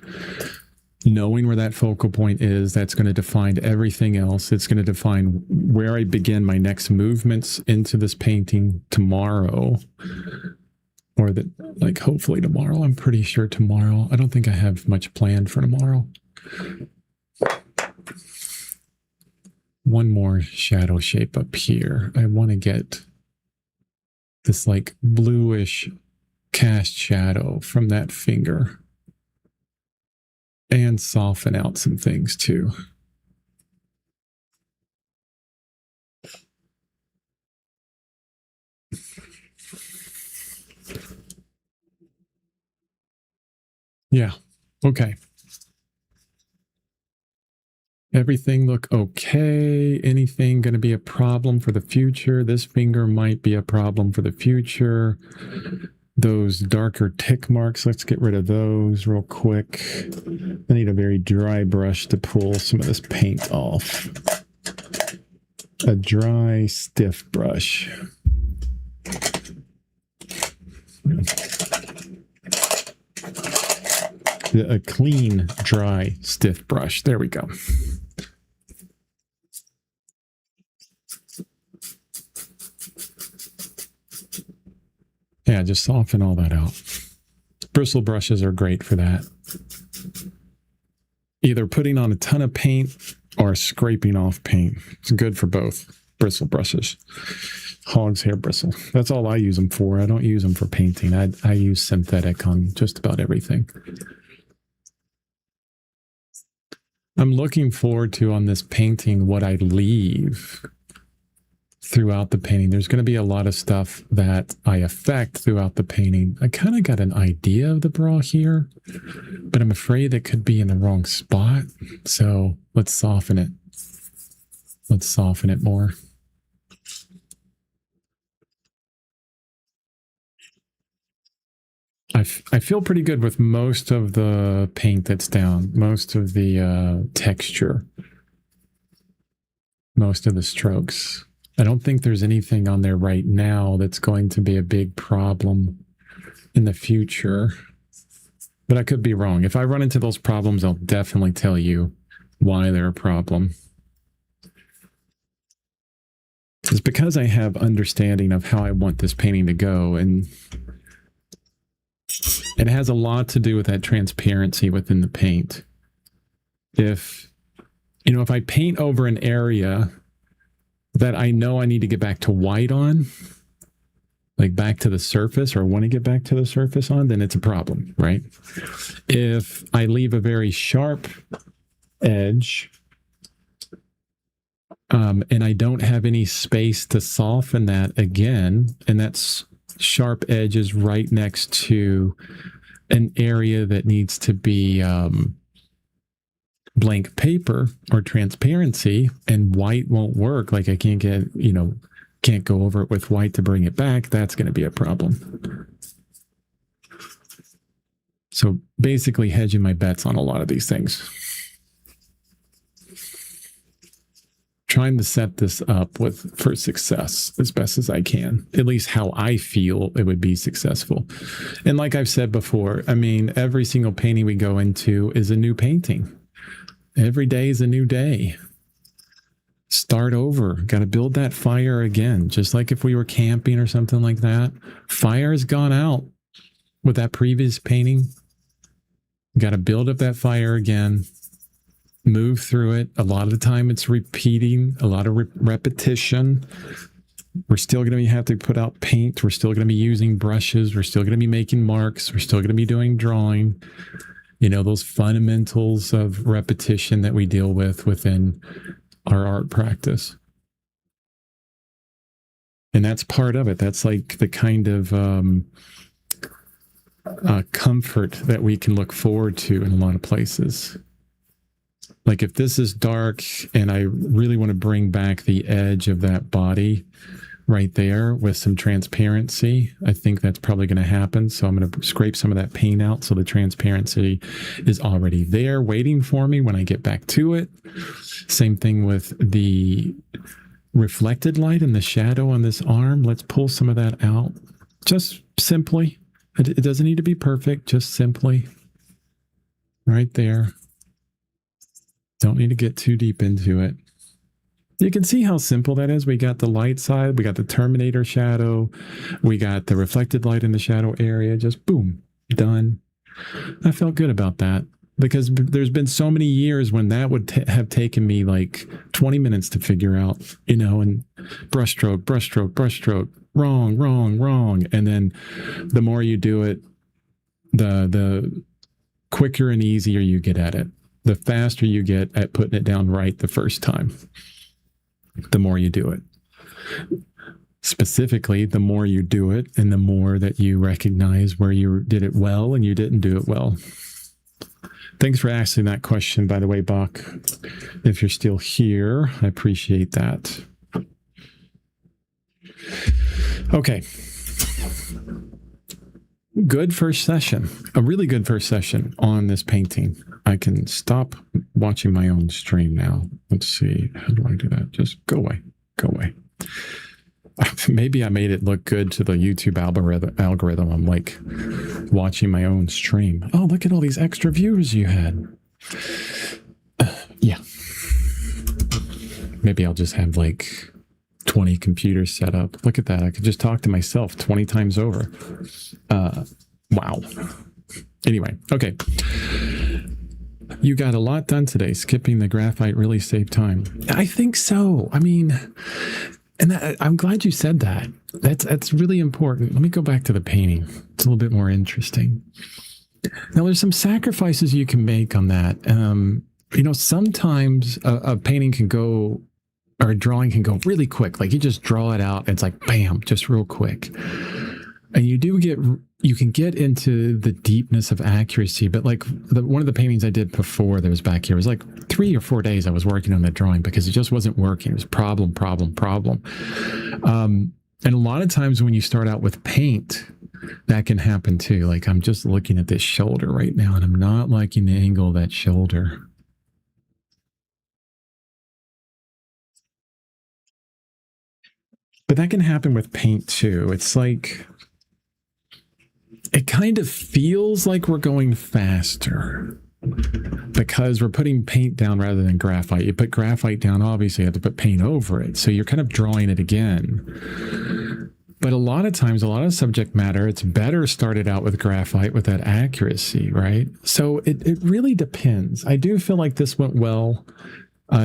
Knowing where that focal point is, that's going to define everything else. It's going to define where I begin my next movements into this painting tomorrow. Or that, like, hopefully tomorrow. I'm pretty sure tomorrow. I don't think I have much planned for tomorrow. One more shadow shape up here. I want to get this like bluish cast shadow from that finger and soften out some things too. Yeah. Okay. Everything look okay? Anything going to be a problem for the future? This finger might be a problem for the future. Those darker tick marks, let's get rid of those real quick. I need a very dry brush to pull some of this paint off. A dry, stiff brush. A clean, dry, stiff brush. There we go. Yeah, just soften all that out. Bristle brushes are great for that. Either putting on a ton of paint or scraping off paint. It's good for both. Bristle brushes. Hog's hair bristle. That's all I use them for. I don't use them for painting. I use synthetic on just about everything. I'm looking forward to, on this painting, what I leave throughout the painting. There's going to be a lot of stuff that I affect throughout the painting. I kind of got an idea of the bra here, but I'm afraid it could be in the wrong spot. So let's soften it. Let's soften it more. I feel pretty good with most of the paint that's down, most of the texture, most of the strokes. I don't think there's anything on there right now that's going to be a big problem in the future, but I could be wrong. If I run into those problems, I'll definitely tell you why they're a problem. It's because I have understanding of how I want this painting to go, and it has a lot to do with that transparency within the paint. If I paint over an area that I know I need to get back to white on, like back to the surface, or want to get back to the surface on, then it's a problem, right? If I leave a very sharp edge, and I don't have any space to soften that again, and that's sharp edge is right next to an area that needs to be blank paper or transparency, and white won't work. Like I can't go over it with white to bring it back. That's going to be a problem. So basically hedging my bets on a lot of these things. Trying to set this up for success as best as I can, at least how I feel it would be successful. And like I've said before, I mean, every single painting we go into is a new painting. Every day is a new day. Start over. Got to build that fire again. Just like if we were camping or something like that. Fire has gone out with that previous painting. Got to build up that fire again. Move through it. A lot of the time it's repeating, a lot of repetition. We're still going to have to put out paint. We're still going to be using brushes. We're still going to be making marks. We're still going to be doing drawing. Those fundamentals of repetition that we deal with within our art practice. And that's part of it. That's like the kind of comfort that we can look forward to in a lot of places. Like if this is dark and I really want to bring back the edge of that body right there with some transparency, I think that's probably going to happen. So I'm going to scrape some of that paint out so the transparency is already there waiting for me when I get back to it. Same thing with the reflected light and the shadow on this arm. Let's pull some of that out just simply. It doesn't need to be perfect, just simply right there. Don't need to get too deep into it. You can see how simple that is. We got the light side, we got the Terminator shadow, we got the reflected light in the shadow area, just boom, done. I felt good about that because there's been so many years when that would have taken me like 20 minutes to figure out, and brushstroke, brushstroke, brushstroke, wrong, wrong, wrong. And then the more you do it, the quicker and easier you get at it. The faster you get at putting it down right the first time, the more you do it. Specifically, the more you do it and the more that you recognize where you did it well and you didn't do it well. Thanks for asking that question, by the way, Bach. If you're still here, I appreciate that. Okay. Good first session. A really good first session on this painting. I can stop watching my own stream now. Let's see. How do I do that? Just go away. Go away. Maybe I made it look good to the YouTube algorithm. I'm like watching my own stream. Oh, look at all these extra viewers you had. Yeah. Maybe I'll just have like 20 computers set up. Look at that. I could just talk to myself 20 times over. Wow. Anyway, okay. You got a lot done today. Skipping the graphite really saved time. I think so. I mean, and I'm glad you said that. That's really important. Let me go back to the painting. It's a little bit more interesting. Now, there's some sacrifices you can make on that. Sometimes a painting can go, or a drawing can go really quick. Like you just draw it out. And it's like, bam, just real quick. And you can get into the deepness of accuracy. But like one of the paintings I did before that was back here was like 3 or 4 days I was working on that drawing because it just wasn't working. It was problem. And a lot of times when you start out with paint, that can happen too. Like I'm just looking at this shoulder right now and I'm not liking the angle of that shoulder. But that can happen with paint too. It's like, it kind of feels like we're going faster because we're putting paint down rather than graphite. You put graphite down, obviously you have to put paint over it. So you're kind of drawing it again. But a lot of times, a lot of subject matter, it's better started out with graphite with that accuracy, right? So it really depends. I do feel like this went well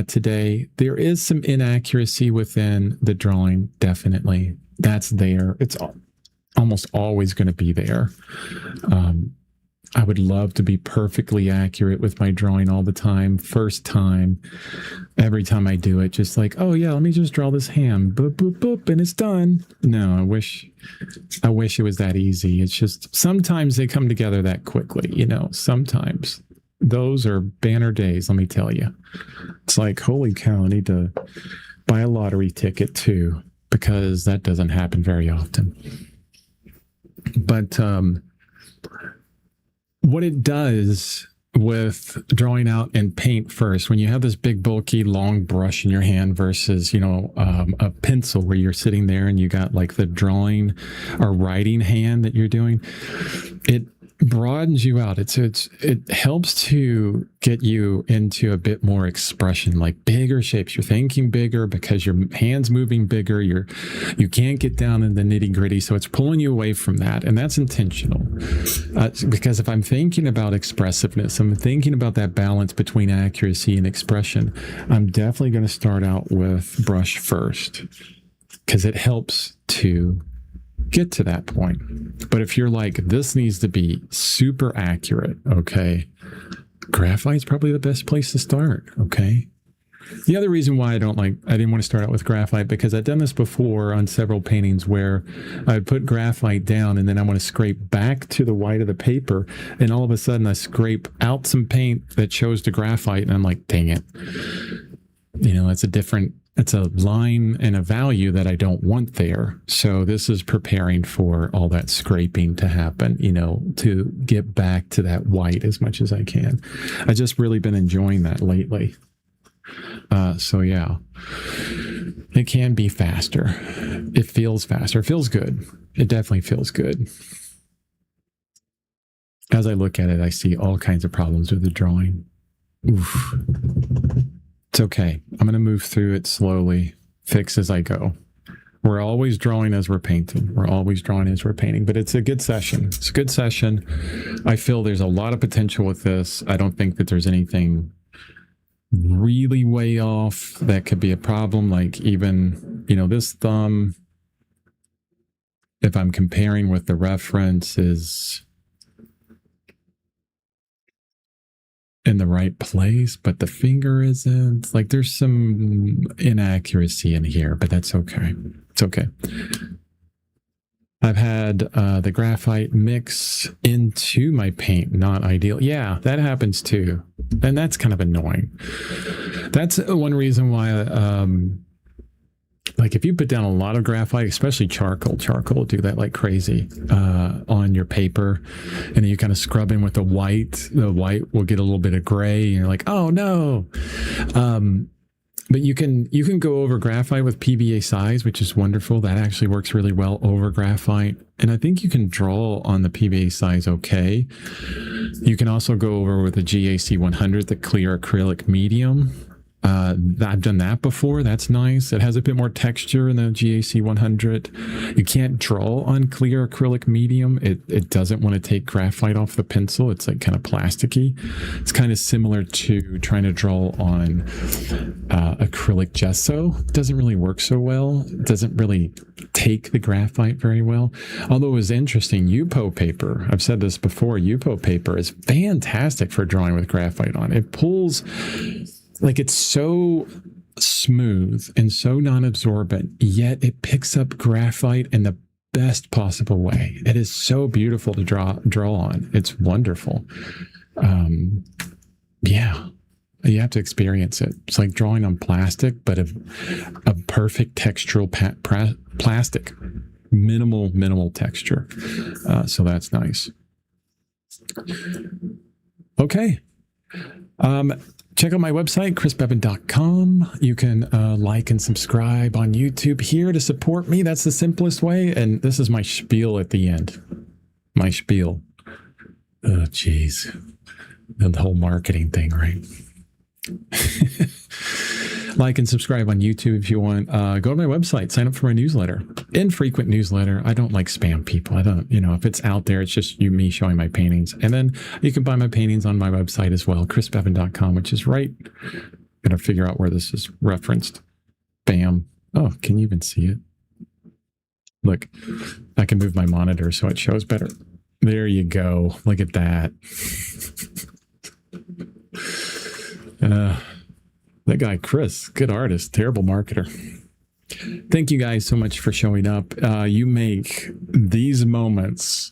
today. There is some inaccuracy within the drawing, definitely. That's there. It's almost always going to be there. I would love to be perfectly accurate with my drawing all the time. First time, every time I do it, just like, oh yeah, let me just draw this hand, boop, boop, boop, and it's done. No, I wish it was that easy. It's just, sometimes they come together that quickly, sometimes. Those are banner days, let me tell you. It's like, holy cow, I need to buy a lottery ticket too, because that doesn't happen very often. But what it does with drawing out in paint first, when you have this big, bulky, long brush in your hand versus, a pencil where you're sitting there and you got like the drawing or writing hand that you're doing, it broadens you out. It helps to get you into a bit more expression, like bigger shapes. You're thinking bigger because your hand's moving bigger. You can't get down in the nitty gritty. So it's pulling you away from that. And that's intentional. Because if I'm thinking about expressiveness, I'm thinking about that balance between accuracy and expression, I'm definitely going to start out with brush first because it helps to get to that point. But if you're like, this needs to be super accurate, okay, graphite's probably the best place to start, okay? The other reason why I didn't want to start out with graphite, because I've done this before on several paintings where I put graphite down and then I want to scrape back to the white of the paper, and all of a sudden I scrape out some paint that shows the graphite, and I'm like, dang it. It's a line and a value that I don't want there. So this is preparing for all that scraping to happen, to get back to that white as much as I can. I've just really been enjoying that lately. So yeah, it can be faster. It feels faster. It feels good. It definitely feels good. As I look at it, I see all kinds of problems with the drawing. Oof. It's okay. I'm going to move through it slowly, fix as I go. We're always drawing as we're painting. But it's a good session. It's a good session. I feel there's a lot of potential with this. I don't think that there's anything really way off that could be a problem. Like even, this thumb, if I'm comparing with the reference, is in the right place, but the finger isn't. Like there's some inaccuracy in here, but that's okay. It's okay. I've had the graphite mix into my paint. Not ideal. Yeah, that happens too. And that's kind of annoying. That's one reason why, like if you put down a lot of graphite, especially charcoal will do that like crazy on your paper, and then you kind of scrub in with the white will get a little bit of gray, and you're like, oh no. But you can go over graphite with PVA size, which is wonderful. That actually works really well over graphite. And I think you can draw on the PVA size okay. You can also go over with a GAC 100, the clear acrylic medium. I've done that before. That's nice. It has a bit more texture in the GAC 100. You can't draw on clear acrylic medium. It doesn't want to take graphite off the pencil. It's like kind of plasticky. It's kind of similar to trying to draw on acrylic gesso. It doesn't really work so well. It doesn't really take the graphite very well. Although it was interesting, Yupo paper, I've said this before, Yupo paper is fantastic for drawing with graphite on. It pulls... Like it's so smooth and so non-absorbent, yet it picks up graphite in the best possible way. It is so beautiful to draw on. It's wonderful. Yeah, you have to experience it. It's like drawing on plastic, but a perfect textural plastic, minimal texture. So that's nice. Okay. Check out my website, chrisbevan.com. You can like and subscribe on YouTube here to support me. That's the simplest way. And this is my spiel at the end. My spiel. Oh, geez. The whole marketing thing, right? Like and subscribe on YouTube if you want. Go to my website, sign up for my newsletter. Infrequent newsletter. I don't like spam people. I don't, if it's out there, it's just me showing my paintings. And then you can buy my paintings on my website as well, chrisbevan.com, which is right. I'm going to figure out where this is referenced. Bam. Oh, can you even see it? Look, I can move my monitor so it shows better. There you go. Look at that. That guy, Chris, good artist, terrible marketer. Thank you guys so much for showing up. You make these moments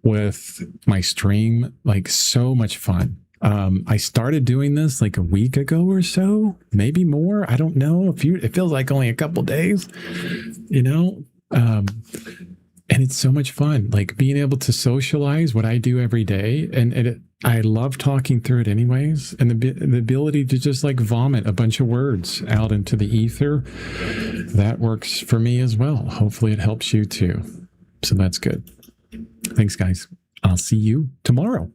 with my stream like so much fun. I started doing this like a week ago or so, maybe more. I don't know. It feels like only a couple days, and it's so much fun, like being able to socialize what I do every day. And I love talking through it anyways. And the ability to just like vomit a bunch of words out into the ether, that works for me as well. Hopefully it helps you too. So that's good. Thanks, guys. I'll see you tomorrow.